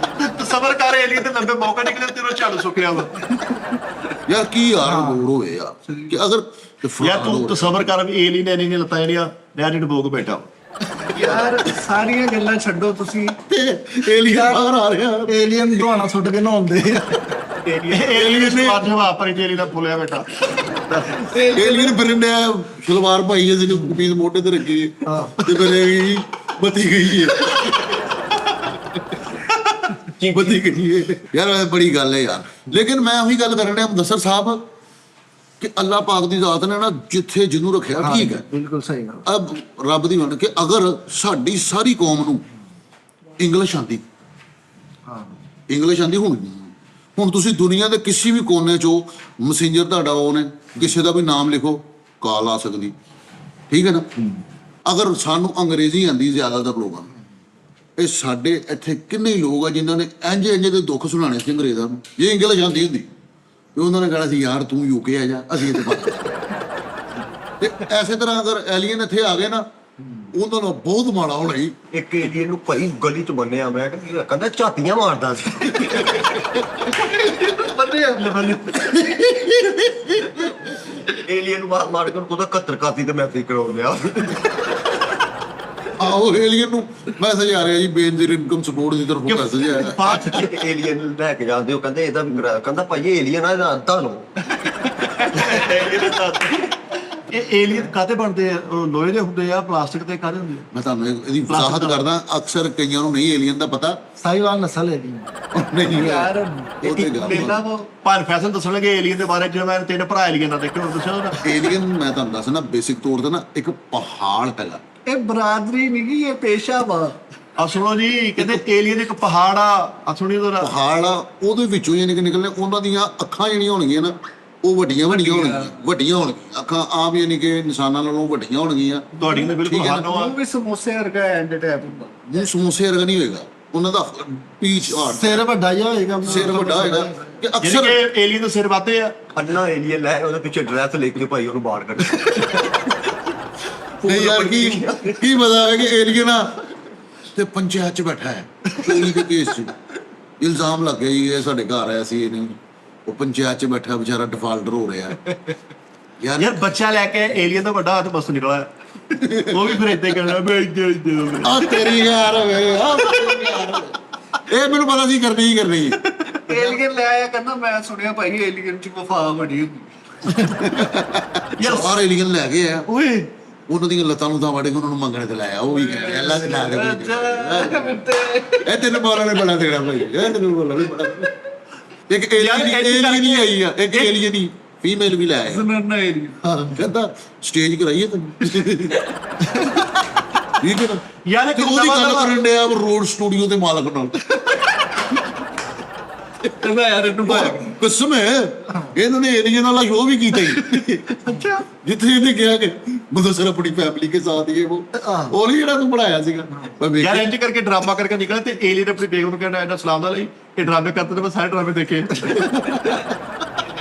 ਸਬਰ ਕਰ, ਏਲੀਅਨ ਤੇ ਲੰਬੇ ਮੌਕਾ ਨਿਕਲੇ ਤੇਰਾ ਝਾੜੂ ਸੁੱਕਿਆ ਵਾ। ਯਾਰ ਕੀ ਯਾਰ ਹੋਰ ਹੋਏ ਯਾਰ ਕਿ ਅਗਰ ਯਾਰ ਤੂੰ ਸਬਰ ਕਰ, ਵੀ ਏਲੀਅਨ ਨੇ ਨਹੀਂ ਲੱਤਾਂ ਜਿਹੜੀਆਂ ਡੈਡੀ ਨੂੰ ਬੋਗ ਬੈਠਾ। ਯਾਰ ਸਾਰੀਆਂ ਗੱਲਾਂ ਛੱਡੋ ਤੁਸੀਂ, ਏਲੀਅਨ ਬਾਹਰ ਆ ਰਿਹਾ। ਏਲੀਅਨ ਦੁਆਣਾ ਸੁੱਟ ਕੇ ਨਹਾਉਂਦੇ ਆ। ਏਲੀਅਨ ਨੇ ਅੱਜ ਹਵਾ ਪਰ ਏਲੀਅਨ ਦਾ ਫੁੱਲਿਆ ਬੈਠਾ। ਏਲੀਅਨ ਫਿਰ ਨੇ ਸਲਵਾਰ ਪਾਈ ਹੈ ਜਿਹਨੂੰ ਕਮੀਜ਼ ਮੋਢੇ ਤੇ ਰੱਖੀ ਹੈ ਤੇ ਫਿਰ ਇਹ ਬਤੀ ਗਈ ਹੈ। ਬਤੀ ਗਈ ਹੈ ਯਾਰ, ਇਹ ਬੜੀ ਗੱਲ ਹੈ ਯਾਰ। ਲੇਕਿਨ ਮੈਂ ਉਹੀ ਗੱਲ ਕਰਨ ਡਿਆ ਮੁਦੱਸਰ ਸਾਹਿਬ ਕਿ ਅੱਲਾਹ ਪਾਕ ਦੀ ਜ਼ਾਤ ਨੇ ਨਾ ਜਿੱਥੇ ਜਿਹਨੂੰ ਰੱਖਿਆ ਠੀਕ ਹੈ, ਬਿਲਕੁਲ ਸਹੀ ਗੱਲ। ਅਬ ਰੱਬ ਦੀ ਮੰਨ ਕੇ ਅਗਰ ਸਾਡੀ ਸਾਰੀ ਕੌਮ ਨੂੰ ਇੰਗਲਿਸ਼ ਆਂਦੀ, ਇੰਗਲਿਸ਼ ਆਂਦੀ, ਹੁਣ ਤੁਸੀਂ ਦੁਨੀਆ ਦੇ ਕਿਸੇ ਵੀ ਕੋਨੇ 'ਚੋਂ ਮੈਸੇਂਜਰ ਤੁਹਾਡਾ ਉਹ ਨੇ ਕਿਸੇ ਦਾ ਵੀ ਨਾਮ ਲਿਖੋ, ਕਾਲ ਆ ਸਕਦੀ, ਠੀਕ ਹੈ ਨਾ। ਅਗਰ ਸਾਨੂੰ ਅੰਗਰੇਜ਼ੀ ਆਂਦੀ ਜ਼ਿਆਦਾਤਰ ਲੋਕਾਂ ਨੂੰ, ਇਹ ਸਾਡੇ ਇੱਥੇ ਕਿੰਨੇ ਲੋਕ ਆ ਜਿਨ੍ਹਾਂ ਨੇ ਇੰਝ ਦੇ ਦੁੱਖ ਸੁਣਾਣੇ ਸੀ ਅੰਗਰੇਜ਼ਾਂ ਨੂੰ। ਜੇ ਇੰਗਲਿਸ਼ ਆਂਦੀ ਹੁੰਦੀ ਤੇ ਉਹਨਾਂ ਨੇ ਕਹਿਣਾ ਸੀ ਯਾਰ ਤੂੰ ਯੂਕੇ ਆ ਜਾ, ਅਸੀਂ ਇੱਥੇ ਫਸ। ਤੇ ਐਸੇ ਤਰ੍ਹਾਂ ਅਗਰ ਐਲੀਅਨ ਇੱਥੇ ਆ ਗਏ ਨਾ, ਉਹਨਾਂ ਨੂੰ ਬਹੁਤ ਮਾੜਾ ਹੋਣਾ ਸੀ। ਇੱਕ ਏਲੀਅਨ ਨੂੰ ਭਾਈ ਗਲੀ 'ਚ ਬੰਨਿਆ, ਮੈਂ ਕਹਿੰਦਾ ਝਾਤੀਆਂ ਮਾਰਦਾ ਸੀ। ਏਲੀਅਨ ਨੂੰ ਮਾਰ ਕੇ ਉਹਦਾ 71 ਕਾਤੀ ਤੇ ਮੈਸੇਜ ਕਰਾਉਣ ਲਿਆ। ਆਹੋ ਏਲੀਅਨ ਨੂੰ ਮੈਸੇਜ ਆ ਰਿਹਾ ਜੀ ਬੇਨਜ਼ੀਰ ਇਨਕਮ ਸਪੋਰਟ ਦੀ ਤਰਫੋਂ ਮੈਸੇਜ ਆਇਆ। ਬਾਅਦ ਚ ਏਲੀਅਨ ਲੈ ਕੇ ਜਾਂਦੇ ਹੋ, ਕਹਿੰਦੇ ਇਹਦਾ ਵੀ ਕਹਿੰਦਾ ਭਾਈ ਏਲੀਅਨ ਆ, ਇਹਦਾ ਅੱਧਾ ਲਓ। ਇਹ ਏਲੀਅਨ ਕਾਤੇ ਬਣਦੇ ਆ? ਉਹ ਲੋਹੇ ਦੇ ਹੁੰਦੇ ਆ, ਪਲਾਸਟਿਕ ਦੇ ਕਾਹਦੇ ਹੁੰਦੇ ਆ? ਮੈਂ ਤੁਹਾਨੂੰ ਇਹਦੀ ਵਜ਼ਾਹਤ ਕਰਦਾ, ਅਕਸਰ ਕਈਆਂ ਨੂੰ ਨਹੀਂ ਏਲੀਅਨ ਦਾ ਪਤਾ। ਸਾਈਵਾਲ ਨਸਲ ਹੈ ਜੀ। ਨਹੀਂ ਯਾਰ ਉਹ ਤੇ ਗੱਲ ਪਹਿਲਾਂ ਉਹ ਪਰ ਫੈਸਲ ਦੱਸਣ ਲੱਗੇ ਏਲੀਅਨ ਦੇ ਬਾਰੇ, ਜਿਵੇਂ ਮੈਂ 3 ਭਰਾ ਏਲੀਅਨ ਦਾ ਦੇਖਿਆ ਦੱਸਿਆ ਉਹਦਾ। ਏਲੀਅਨ ਮੈਂ ਤੁਹਾਨੂੰ ਦੱਸਣਾ ਬੇਸਿਕ ਤੌਰ ਤੇ ਨਾ ਇੱਕ ਪਹਾੜ ਹੈਗਾ। ਇਹ ਬਰਾਦਰੀ ਨਹੀਂ ਗੀ, ਇਹ ਪੇਸ਼ਾ ਵਾ। ਆ ਸੁਣੋ ਜੀ, ਕਹਿੰਦੇ ਏਲੀਅਨ ਇੱਕ ਪਹਾੜ ਆ ਸੁਣੀ ਉਹਦਾ ਪਹਾੜ ਆ, ਉਹਦੇ ਵਿੱਚੋਂ ਯਾਨੀ ਕਿ ਨਿਕਲਣੇ ਉਹਨਾਂ ਦੀਆਂ ਅੱਖਾਂ ਜਿਹੜੀਆਂ ਹੋਣਗੀਆਂ ਨਾ ਉਹ ਵੱਡੀਆਂ ਹੋਣਗੀਆਂ ਅੱਖਾਂ ਆਮ ਯਾਨੀ ਕਿ ਇਨਸਾਨਾਂ ਨਾਲੋਂ ਵੱਡੀਆਂ ਹੋਣਗੀਆਂ। ਤੁਹਾਡੀ ਨੇ ਬਿਲਕੁਲ ਠੀਕ ਹੈ ਨਾ? ਹਾਨੋ ਆ। ਉਹ ਵੀ ਸਮੋਸੇ ਵਰਗਾ ਐਂਡ ਟੈਪ ਹੁੰਦਾ। ਮੂੰਹ ਸਮੋਸੇ ਵਰਗਾ ਨਹੀਂ ਹੋਏਗਾ ਉਹਨਾਂ ਦਾ, ਪੀਚ ਹਾਰਟ ਸਿਰ ਵੱਡਾ ਜਿਹਾ ਹੋਏਗਾ। ਸਿਰ ਵੱਡਾ ਹੋਏਗਾ ਕਿ ਜਿਹੜੀ ਅਕਸਰ ਕਿ ਏਲੀਅਨ ਦੇ ਸਿਰ ਵਾਤੇ ਆ। ਅੰਨਾ ਏਲੀਅਨ ਲੈ ਉਹਦੇ ਪਿੱਛੇ ਡਰੈਸ ਲੈ ਕੇ ਭਾਈ ਉਹਨੂੰ ਬਾਹਰ ਕੱਢ। ਨਹੀਂ ਯਾਰ ਕੀ ਮਜ਼ਾ ਹੈ ਕਿ ਏਲੀਅਨ ਆ ਤੇ ਪੰਚਾਇਤ ਚ ਬੈਠਾ ਹੈ ਚੋਰੀ ਦੇ ਕੇਸ ਚ ਇਲਜ਼ਾਮ ਲੱਗ ਗਿਆ ਜੀ ਇਹ ਸਾਡੇ ਘਰ ਆਇਆ ਸੀ ਇਹਨੇ, ਉਹ ਪੰਚਾਇਤ ਚ ਬੈਠਾ ਵਿਚਾਰਾ ਡਿਫਾਲਟਰ ਹੋ ਰਿਹਾ ਯਾਰ ਬੱਚਾ ਲੈ ਕੇ ਏਲੀਅਨ ਦਾ ਵੱਡਾ ਹੱਥ ਬਸ ਨਿਕਲਿਆ, ਉਹ ਵੀ ਫਿਰ ਏਦਾਂ ਹੀ ਕਰਨਾ ਬਈ ਆ ਤੇਰੀ ਯਾਰ ਹੋਵੇ ਇਹ ਮੈਨੂੰ ਪਤਾ ਸੀ ਕਰਨੀ ਹੀ ਕਰਨੀ। ਏਲੀਅਨ ਲੈ ਆਇਆ, ਕਹਿੰਦਾ ਮੈਂ ਸੁਣਿਆ ਭਾਈ ਏਲੀਅਨ ਚ ਵਫਾ ਬੜੀ ਹੁੰਦੀ। ਯਾਰ ਸਾਰੇ ਏਲੀਅਨ ਲੈ ਗਏ ਆ, ਓਏ ਉਹਨਾਂ ਦੀਆਂ ਲੱਤਾਂ ਨੂੰ ਤਾਂ ਵੜੇ ਉਹਨਾਂ ਨੂੰ ਮੰਗਣੇ ਤੇ ਲਾਇਆ, ਉਹ ਵੀ ਕਹਿੰਦੇ ਅੱਲਾ ਦੇ ਲਾ ਦੇ ਇਹ ਤੈਨੂੰ ਬੋਲਣ ਨੇ ਬੜਾ ਦੇਣਾ ਭਾਈ, ਇਹ ਤੈਨੂੰ ਬੋਲਣ ਨੇ ਬੜਾ। ਇੱਕ ਏਲੀਅਨ ਹੀ ਆਈ ਆ, ਇੱਕ ਏਲੀਅਨ ਹੀ ਫੀਮੇਲ ਵੀ ਲੈ ਆਇਆ। ਜ਼ਨਾਨਾ ਏਲੀਅਨ ਹਾਂ ਕਹਿੰਦਾ ਸਟੇਜ ਕਰਾਈਏ ਤੈਨੂੰ ਠੀਕ ਹੈ ਨਾ ਯਾਰ ਤੇ ਉਹਦੀ ਗੱਲ ਕਰਨ ਡਿਆ ਰੋਡ ਸਟੂਡੀਓ ਦੇ ਮਾਲਕ ਨਾਲ। ਕਹਿੰਦਾ ਯਾਰ ਇਹਨੂੰ ਕਸਮ ਹੈ ਇਹਨਾਂ ਨੇ ਏਲੀਅਨ ਵਾਲਾ ਸ਼ੋਅ ਵੀ ਕੀਤਾ ਹੀ। ਅੱਛਾ ਜਿੱਥੇ ਇਹਨੇ ਕਿਹਾ ਕਿ ਮੁਦੱਸਰ ਆਪਣੀ ਫੈਮਿਲੀ ਕੇ ਸਾਥ ਹੀ ਉਹ ਨਹੀਂ ਜਿਹੜਾ ਤੂੰ ਬਣਾਇਆ ਸੀਗਾ। ਮੈਂ ਯਾਰ ਵੇਖਿਆ ਇੰਜ ਕਰਕੇ ਡਰਾਮਾ ਕਰਕੇ ਨਿਕਲਿਆ ਤੇ ਏਲੀਅਨ ਆਪਣੀ ਬੇਗਮ ਨੂੰ ਕਹਿੰਦਾ ਇਹਨਾਂ ਸਲਾਮ ਦਾ ਲਈ ਇਹ ਡਰਾਮੇ ਕਰਦੇ ਨੇ, ਮੈਂ ਸਾਰੇ ਡਰਾਮੇ ਦੇਖੇ।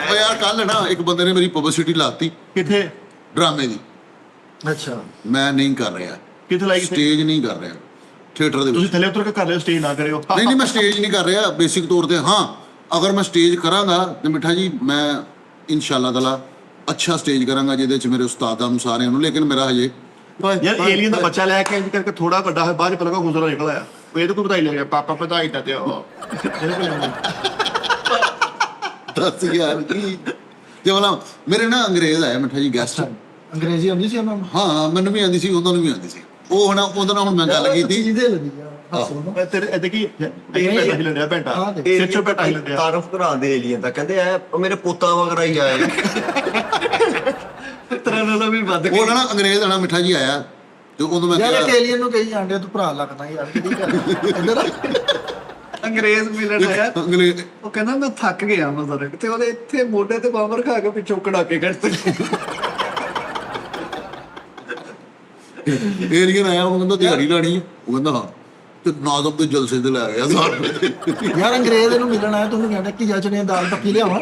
ਉਹ ਯਾਰ ਕੱਲ ਨਾ ਇੱਕ ਬੰਦੇ ਨੇ ਮੇਰੀ ਪਬਲਿਸਿਟੀ ਲਾਤੀ ਕਿੱਥੇ ਡਰਾਮੇ ਦੀ, ਅੱਛਾ ਮੈਂ ਨਹੀਂ ਕਰ ਰਿਹਾ, ਕਿੱਥੇ ਲਾਈ ਕਿੱਥੇ? ਸਟੇਜ ਨਹੀਂ ਕਰ ਰਿਹਾ ਥੀਏਟਰ ਦੇ ਤੁਸੀਂ ਵਿੱਚ। ਥੱਲੇ ਉਤਰ ਕੇ ਕਰ ਲਿਓ, ਸਟੇਜ ਨਾ ਕਰਿਓ। ਨਹੀਂ ਮੈਂ ਸਟੇਜ ਨਹੀਂ ਕਰ ਰਿਹਾ ਬੇਸਿਕ ਤੌਰ ਤੇ। ਹਾਂ ਅਗਰ ਮੈਂ ਸਟੇਜ ਕਰਾਂਗਾ ਤੇ ਮਿੱਠਾ ਜੀ ਮੈਂ ਇਨਸ਼ਾਅੱਲਾ ਤਾਲਾ ਅੱਛਾ ਸਟੇਜ ਕਰਾਂਗਾ ਜਿਹਦੇ ਚ ਮੇਰੇ ਉਸਤਾਦਾਂ ਨੂੰ ਸਾਰਿਆਂ ਨੂੰ, ਲੇਕਿਨ ਮੇਰਾ ਹਜੇ ਯਾਰ ਏਲੀਅਨ ਦਾ ਬੱਚਾ ਲੈ ਕੇ ਇੰਜ ਕਰਕੇ ਥੋੜਾ ਵੱਡਾ ਹੈ, ਬਾਅਦ ਚ ਪਲਕਾ ਗੁਜ਼ਰਾ ਨਿਕਲ ਆਇਆ, ਉਹ ਇਹਦੇ ਕੋਲ ਵਧਾਈ ਲੈ ਗਿਆ, ਪਾਪਾ ਵਧਾਈ ਤਾਂ ਦਿਓ। ਦੱਸ ਯਾਰ ਕੀ ਤੇ ਉਹਨਾਂ ਮੇਰੇ ਨਾ ਅੰਗਰੇਜ਼ ਆਇਆ ਮਿੱਠਾ ਜੀ ਗੈਸਟ। ਅੰਗਰੇਜ਼ੀ ਆਉਂਦੀ ਸੀ ਉਹਨਾਂ ਨੂੰ? ਹਾਂ ਮੈਨੂੰ ਵੀ ਆਉਂਦੀ ਸੀ, ਉਹਨਾਂ ਨੂੰ ਵੀ ਆਉਂਦੀ ਸੀ। ਉਹ ਹੁਣ ਉਹਦੇ ਨਾਲ ਹੁਣ ਮੈਂ ਗੱਲ ਕੀਤੀ। ਜਿਹਦੇ ਲੱਗੀ ਆ ਹੱਸੋ ਨਾ। ਮੈਂ ਤੇਰੇ ਇਹਦੇ ਕੀ ਇਹ ਪੈਂਟਾ ਹੀ ਲੈਂਦਾ ਪੈਂਟਾ ਹਾਂ ਦੇਖ। ਸਿਰ ਚੋਂ ਪੈਂਟਾ ਹੀ ਲੈਂਦਾ। ਤਾਰਫ ਕਰਾਉਂਦੇ ਏਲੀਅਨ ਦਾ, ਕਹਿੰਦੇ ਆ ਮੇਰੇ ਪੋਤਾ ਵਗਰਾ ਹੀ ਆਏ। ਤਰ੍ਹਾਂ ਨਾਲ ਵੀ ਵੱਧ ਉਹ ਨਾ ਅੰਗਰੇਜ਼ ਆਣਾ ਮਿੱਠਾ ਜੀ ਆਇਆ ਤੇ ਉਦੋਂ ਮੈਂ ਯਾਰ ਕਿਹਾ ਏਲੀਅਨ ਨੂੰ ਕਹੀ ਜਾਂਦੇ ਤੂੰ ਭਰਾ ਲੱਗਦਾ ਯਾਰ, ਕਿਹੜੀ ਗੱਲ ਇੱਧਰ ਅੰਗਰੇਜ਼ ਮਿਲਣ ਆਇਆ। ਅੰਗਰੇਜ਼ ਉਹ ਕਹਿੰਦਾ ਮੈਂ ਥੱਕ ਗਿਆ ਮਜ਼ਰਕ, ਤੇ ਉਹਦੇ ਇੱਥੇ ਮੋਢੇ ਤੇ ਬਾਂਬਰ ਖਾ ਕੇ ਪਿੱਛੋਂ ਕੜਾਕੇ ਕੱਢਤੇ। ਏਲੀਅਨ ਆਇਆ, ਉਹ ਕਹਿੰਦਾ ਦਿਹਾੜੀ ਲਾਣੀ ਹੈ, ਉਹ ਕਹਿੰਦਾ ਹਾਂ ਤੇ ਨਾਜ਼ਮ ਦੇ ਜਲਸੇ ਤੇ ਲੈ ਗਿਆ ਸਾਰੇ। ਯਾਰ ਅੰਗਰੇਜ਼ ਨੂੰ ਮਿਲਣ ਆਇਆ, ਤੂੰ ਕਹਿੰਦਾ ਕੀ ਜਚਨੇ ਦਾਲ ਪੱਕੀ ਲਿਆਵਾਂ।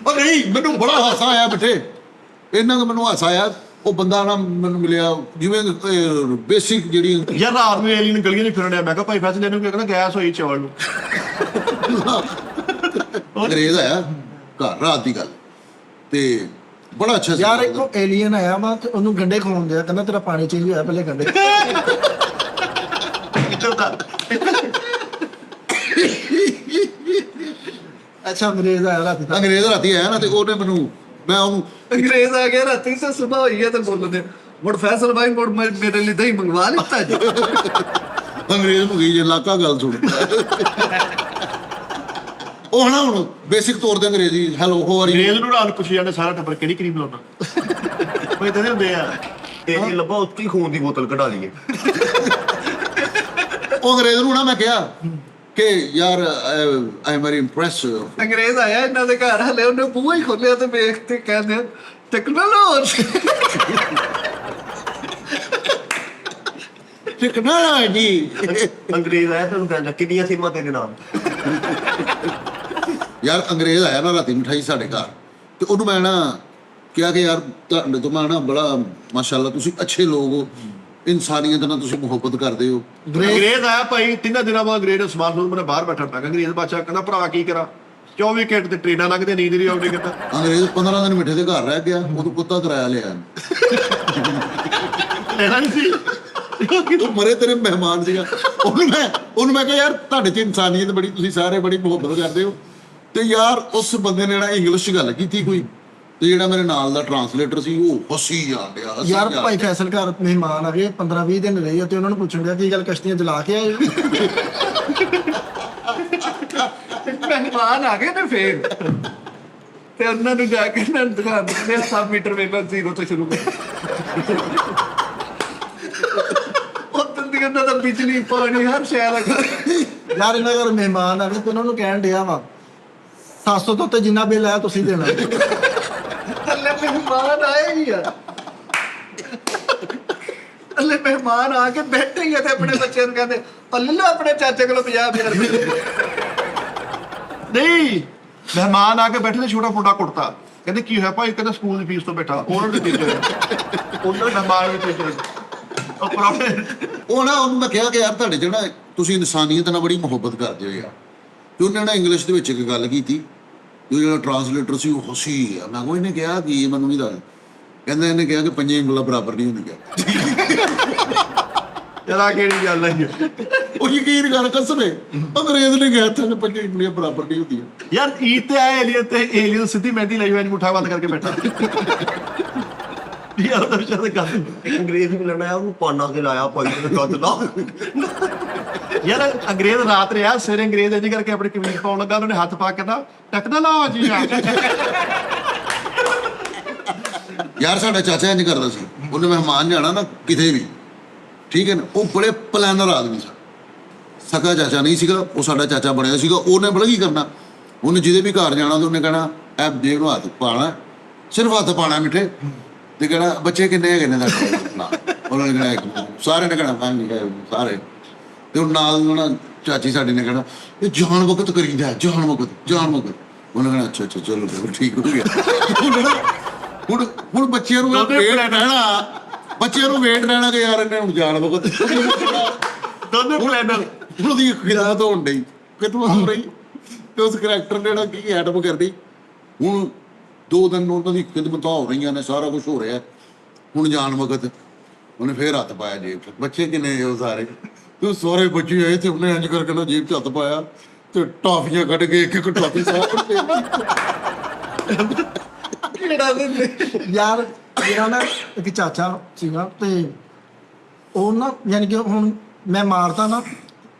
ਉਹ ਨਹੀਂ ਮੈਨੂੰ ਬੜਾ ਹਾਸਾ ਆਇਆ ਬਿਠੇ, ਇਹਨਾਂ ਦਾ ਮੈਨੂੰ ਹਾਸਾ ਆਇਆ। ਉਹ ਬੰਦਾ ਨਾ ਮੈਨੂੰ ਮਿਲਿਆ ਜਿਵੇਂ ਬੇਸਿਕ ਜਿਹੜੀ ਯਾਰ ਰਾਤ ਨੂੰ ਏਲੀਅਨ ਗਲੀਆਂ 'ਚ ਫਿਰਨ ਡਿਆ, ਮੈਂ ਕਿਹਾ ਭਾਈ ਫੈਸਲੇ ਨੂੰ ਕਹਿੰਦਾ ਗੈਸ ਹੋਈ ਚੌਲ ਨੂੰ। ਅੰਗਰੇਜ਼ ਆਇਆ ਘਰ ਰਾਤ ਦੀ ਗੱਲ ਤੇ ਬੜਾ ਅੱਛਾ ਸੀ। ਯਾਰ ਇੱਕੋ ਏਲੀਅਨ ਆਇਆ ਵਾ ਤੇ ਉਹਨੂੰ ਗੰਡੇ ਖਵਾਉਂਦੇ ਆ, ਕਹਿੰਦਾ ਤੇਰਾ ਪਾਣੀ ਚੇਂਜ ਹੋਇਆ, ਪਹਿਲੇ ਗੰਡੇ। ਅੱਛਾ ਅੰਗਰੇਜ਼ ਆਇਆ ਰਾਤੀ ਤਾਂ। ਅੰਗਰੇਜ਼ ਰਾਤੀ ਆਇਆ ਨਾ ਤੇ ਉਹਨੇ ਮੈਨੂੰ ਮੈਂ ਉਹਨੂੰ ਅੰਗਰੇਜ਼ ਆ ਗਿਆ ਰਾਤੀ ਤੇ ਸੁਬਾਹ ਹੋਈ ਹੈ ਤੇ ਬੋਲਦੇ ਮੁੜ ਫੈਸਲ ਭਾਈ ਮੁੜ ਮੇਰੇ ਲਈ ਦਹੀਂ ਮੰਗਵਾ ਲਿੱਤਾ ਜੀ। ਅੰਗਰੇਜ਼ ਨੂੰ ਗਈ ਜੇ ਇਲਾਕਾ ਗੱਲ ਸੁਣ। ਉਹ ਨਾ ਹੁਣ ਬੇਸਿਕ ਤੌਰ ਤੇ ਅੰਗਰੇਜ਼ੀ ਹੈਲੋ ਹੋ ਆਰ ਅੰਗਰੇਜ਼ ਨੂੰ ਰਾਤ ਨੂੰ ਪੁੱਛੀ ਜਾਂਦੇ ਸਾਰਾ ਟੱਬਰ ਕਿਹੜੀ ਕਰੀਮ ਲਾਉਣਾ। ਕੋਈ ਤਾਂ ਹੁੰਦੇ ਆ ਏਲੀਅਨ ਲੱਭਾ ਉੱਤੇ ਹੀ ਖੂਨ ਦੀ ਬੋਤਲ ਕਢਾ ਲਈਏ। ਉਹ ਅੰਗਰੇਜ਼ ਨੂੰ ਨਾ ਮੈਂ ਕਿਹਾ ਕਿ ਯਾਰ ਆਈ ਐਮ ਵੈਰੀ ਇੰਪ੍ਰੈਸ। ਅੰਗਰੇਜ਼ ਆਇਆ ਇਹਨਾਂ ਦੇ ਘਰ, ਹਲੇ ਉਹਨੇ ਬੂਹਾ ਹੀ ਖੋਲਿਆ ਤੇ ਵੇਖ ਤੇ ਕਹਿੰਦੇ ਟੈਕਨੋਲੋਜੀ। ਟੈਕਨੋਲੋਜੀ। ਅੰਗਰੇਜ਼ ਆਇਆ ਤੈਨੂੰ ਕਹਿੰਦਾ ਕਿੰਨੀਆਂ ਸੀਮਾਂ ਤੇਰੇ ਨਾਮ। ਯਾਰ ਅੰਗਰੇਜ਼ ਆਇਆ ਨਾ ਰਾਤੀ ਮਿਠਾਈ ਸਾਡੇ ਘਰ ਤੇ ਉਹਨੂੰ ਮੈਂ ਨਾ ਕਿਹਾ ਕਿ ਯਾਰ ਤੁਹਾਡੇ ਤੋਂ ਮੈਂ ਨਾ ਬੜਾ ਮਾਸ਼ਾਅੱਲਾ ਤੁਸੀਂ ਅੱਛੇ ਲੋਕ ਹੋ, ਇਨਸਾਨੀਅਤ ਨਾਲ ਤੁਸੀਂ ਮੁਹੱਬਤ ਕਰਦੇ ਹੋ। ਅੰਗਰੇਜ਼ ਆਇਆ ਭਾਈ 3 ਦਿਨਾਂ ਬਾਅਦ ਅੰਗਰੇਜ਼ ਸਮਾਨ ਨੂੰ ਮੈਂ ਬਾਹਰ ਬੈਠਾ ਪਿਆ। ਅੰਗਰੇਜ਼ ਬਾਦਸ਼ਾਹ ਕਹਿੰਦਾ ਭਰਾ ਕੀ ਕਰਾਂ, 24 ਘੰਟੇ ਤੇ ਟ੍ਰੇਨਾਂ ਲੰਘਦੇ ਨੀਂਦ ਨਹੀਂ ਆਉਂਦੀ। ਕਹਿੰਦਾ ਅੰਗਰੇਜ਼ 15 ਦਿਨ ਮਿੱਠੇ ਦੇ ਘਰ ਰਹਿ ਗਿਆ, ਉਹਨੂੰ ਕੁੱਤਾ ਕਿਰਾਇਆ ਲਿਆ। ਲੈਣਾ ਨਹੀਂ ਸੀ ਉਹ ਮਰੇ ਤੇਰੇ ਮਹਿਮਾਨ ਸੀਗਾ। ਉਹਨੂੰ ਮੈਂ ਕਿਹਾ ਯਾਰ ਤੁਹਾਡੇ 'ਚ ਇਨਸਾਨੀਅਤ ਬੜੀ, ਤੁਸੀਂ ਸਾਰੇ ਬੜੀ ਮੁਹੱਬਤ ਕਰਦੇ ਹੋ, ਤੇ ਯਾਰ ਉਸ ਬੰਦੇ ਨੇ ਨਾ ਇੰਗਲਿਸ਼ 'ਚ ਗੱਲ ਕੀਤੀ ਕੋਈ, ਤੇ ਜਿਹੜਾ ਮੇਰੇ ਨਾਲ ਦਾ ਟਰਾਂਸਲੇਟਰ ਸੀ ਉਹ ਹੱਸੀ ਜਾਣ ਡਿਆ, ਹੱਸੀ ਯਾਰ ਜਾਣ ਭਾਈ ਫੈਸਲ ਘਰ ਮਹਿਮਾਨ ਆ ਗਏ 15-20 ਦਿਨ ਰਹੇ ਆ ਤੇ ਉਹਨਾਂ ਨੂੰ ਪੁੱਛਣ ਗਿਆ ਕੀ ਗੱਲ ਕਸ਼ਤੀਆਂ ਜਲਾ ਕੇ ਆਏ ਮਹਿਮਾਨ ਆ ਗਏ ਨੇ ਫੇਰ ਤੇ ਉਹਨਾਂ ਨੂੰ ਜਾ ਕੇ ਨਾ ਦੁਕਾਨ ਤੇ 7 ਮੀਟਰ ਵੇਲਾ 0 ਤੋਂ ਸ਼ੁਰੂ ਕਰ ਉਹ ਤੰਦੀਆਂ ਦਾ ਬਿਜਲੀ ਪਾਣੀ ਹਰ ਸ਼ੈ ਦਾ ਯਾਰ ਇਹਨਾਂ ਘਰ ਮਹਿਮਾਨ ਆ ਗਏ ਤੇ ਉਹਨਾਂ ਨੂੰ ਕਹਿਣ ਡਿਆ ਵਾ 700 ਤੋਂ ਉੱਤੇ ਜਿੰਨਾ ਬਿੱਲ ਆਇਆ ਤੁਸੀਂ ਦੇਣਾ। ਥੱਲੇ ਮਹਿਮਾਨ ਆਏ ਹੀ ਆ, ਥੱਲੇ ਮਹਿਮਾਨ ਆ ਕੇ ਬੈਠੇ ਹੀ ਆ ਤੇ ਆਪਣੇ ਬੱਚਿਆਂ ਨੂੰ ਕਹਿੰਦੇ ਲੈ ਲਓ ਆਪਣੇ ਚਾਚੇ ਕੋਲੋਂ 50,000 ਰੁਪਏ। ਨਹੀਂ ਮਹਿਮਾਨ ਆ ਕੇ ਬੈਠੇ ਤੇ ਛੋਟਾ ਫੋਟਾ ਕੁੜਤਾ, ਕਹਿੰਦੇ ਕੀ ਹੋਇਆ ਭਾਈ, ਕਹਿੰਦਾ ਸਕੂਲ ਦੀ ਫੀਸ ਤੋਂ ਬੈਠਾ ਉਹਨਾਂ ਨੇ ਟੀਚਰ ਉਹਨਾਂ ਦੇ ਮਹਿਮਾਨ ਵੀ ਟੀਚਰ ਉਹ ਪ੍ਰੋਫੈਸਰ। ਉਹ ਨਾ ਉਹਨੂੰ ਮੈਂ ਕਿਹਾ ਕਿ ਯਾਰ ਤੁਹਾਡੇ 'ਚ ਨਾ ਤੁਸੀਂ ਇਨਸਾਨੀਅਤ ਨਾਲ ਬੜੀ ਮੁਹੱਬਤ ਕਰਦੇ ਹੋ ਯਾਰ। ਤੇ ਉਹਨੇ ਨਾ ਇੰਗਲਿਸ਼ ਦੇ ਵਿੱਚ ਇੱਕ ਗੱਲ ਕੀਤੀ, ਤੇ ਜਿਹੜਾ ਟਰਾਂਸਲੇਟਰ ਸੀ ਉਹ ਹੱਸੀ ਆ। ਮੈਂ ਕਿਹਾ ਇਹਨੇ ਕਿਹਾ ਕੀ, ਮੈਨੂੰ ਨਹੀਂ ਦੱਸ। ਕਹਿੰਦਾ ਇਹਨੇ ਕਿਹਾ ਕਿ 5 ਉਂਗਲਾਂ ਬਰਾਬਰ ਨਹੀਂ ਹੁੰਦੀਆਂ। ਜਰਾ ਕਿਹੜੀ ਗੱਲ ਹੈ ਉਹ ਯਕੀਨ ਕਰ ਕਸਮੇ, ਅੰਗਰੇਜ਼ ਨੇ ਕਿਹਾ ਤਾਂ 5 ਉਂਗਲੀਆਂ ਬਰਾਬਰ ਨਹੀਂ ਹੁੰਦੀਆਂ। ਯਾਰ ਈਦ ਤੇ ਆਏ ਏਲੀਅਨ ਤੇ ਏਲੀਅਨ ਸਿੱਧੀ ਮਹਿੰਦੀ ਲਈ ਹੋਈ ਮੁੱਠਾ ਬੰਦ ਕਰਕੇ ਬੈਠਾ ਯਾਰ ਤਾਂ ਵਿਚਾਰੇ ਗੱਲ ਇੱਕ ਅੰਗਰੇਜ਼ ਵੀ ਲੈਣਾ ਉਹਨੂੰ ਪਾਣਾ ਕੇ ਲਾਇਆ ਭਾਈ ਨੇ ਕੱਦ ਲਾ। ਯਾਰ ਅੰਗਰੇਜ਼ ਰਾਤ ਰਿਹਾ, ਸਵੇਰੇ ਅੰਗਰੇਜ਼ ਇੰਜ ਕਰਕੇ ਆਪਣੀ ਕਮੀਜ਼ ਪਾਉਣ ਲੱਗਾ, ਉਹਨੇ ਹੱਥ ਪਾ ਕੇ ਨਾ ਟੈਕਨੋਲੋਜੀ ਆ ਯਾਰ ਸਾਡਾ ਚਾਚਾ ਇੰਜ ਕਰਦਾ ਸੀ, ਉਹਨੇ ਮਹਿਮਾਨ ਜਾਣਾ ਨਾ ਕਿਤੇ ਵੀ, ਠੀਕ ਹੈ ਨਾ, ਉਹ ਬੜੇ ਪਲੈਨਰ ਆਦਮੀ ਸੀ। ਸਕਾ ਚਾਚਾ ਨਹੀਂ ਸੀਗਾ, ਉਹ ਸਾਡਾ ਚਾਚਾ ਬਣਿਆ ਸੀਗਾ। ਉਹਨੇ ਬੜਾ ਕੀ ਕਰਨਾ, ਉਹਨੇ ਜਿਹਦੇ ਵੀ ਘਰ ਜਾਣਾ ਤੇ ਉਹਨੇ ਕਹਿਣਾ ਐ ਜੇਬ ਨੂੰ ਹੱਥ ਪਾਣਾ, ਸਿਰਫ ਹੱਥ ਪਾਣਾ ਮਿੱਠੇ, ਤੇ ਕਹਿਣਾ ਬੱਚੇ ਕਿੰਨੇ ਹੈਗੇ ਨੇ ਦਾ ਨਾ, ਉਹਨਾਂ ਨੇ ਕਹਿਣਾ ਇੱਕ, ਸਾਰੇ ਨੇ ਕਹਿਣਾ ਪੰਜ ਸਾਰੇ, ਤੇ ਉਹ ਨਾਲ ਉਹਨਾਂ ਚਾਚੀ ਸਾਡੀ ਨੇ ਕਹਿਣਾ ਇਹ ਜਾਣ ਵਕਤ ਕਰੀਦਾ, ਜਾਣ ਵਕਤ। ਉਹਨੇ ਕਹਿਣਾ ਅੱਛਾ ਚਲੋ ਠੀਕ ਹੋ ਗਿਆ। ਹੁਣ ਬੱਚਿਆਂ ਨੂੰ ਵੇਟ ਰਹਿਣਾ ਕਿ ਯਾਰ ਇਹਨੇ ਹੁਣ ਜਾਣ ਵਕਤ ਦੋਨੇ ਪਲੈਨਰ। ਉਹਦੀ ਖਿਲਾਤ ਹੋਣ ਡਈ, ਕਿਤੋਂ ਹੋ ਰਹੀ, ਤੇ ਉਸ ਕਰੈਕਟਰ ਨੇ ਜਿਹੜਾ ਕੀ ਐਟਮ ਕਰਦੀ। ਹੁਣ 2 ਦਿਨ ਉਹਨਾਂ ਦੀ ਖਿਦਮਤਾਂ ਹੋ ਰਹੀਆਂ ਨੇ, ਸਾਰਾ ਕੁਝ ਹੋ ਰਿਹਾ, ਹੁਣ ਜਾਣ ਵਕਤ ਉਹਨੇ ਫੇਰ ਹੱਥ ਪਾਇਆ ਜੇਬ 'ਚ। ਬੱਚੇ ਕਿੰਨੇ ਉਹ ਸਾਰੇ, ਤੇ ਸਾਰੇ ਬੱਚੇ ਆਏ ਤੇ ਉਹਨੇ ਇੰਜ ਕਰਕੇ ਨਾ ਜੇਬ 'ਚ ਹੱਥ ਪਾਇਆ ਤੇ ਟਾਫੀਆਂ ਕੱਢ ਕੇ ਇੱਕ ਟਾਫੀ ਸਾਹ ਯਾਰ ਮੇਰਾ ਨਾ ਇੱਕ ਚਾਚਾ ਸੀਗਾ ਤੇ ਉਹ ਨਾ ਯਾਨੀ ਕਿ ਹੁਣ ਮੈਂ ਮਾਰਤਾ ਨਾ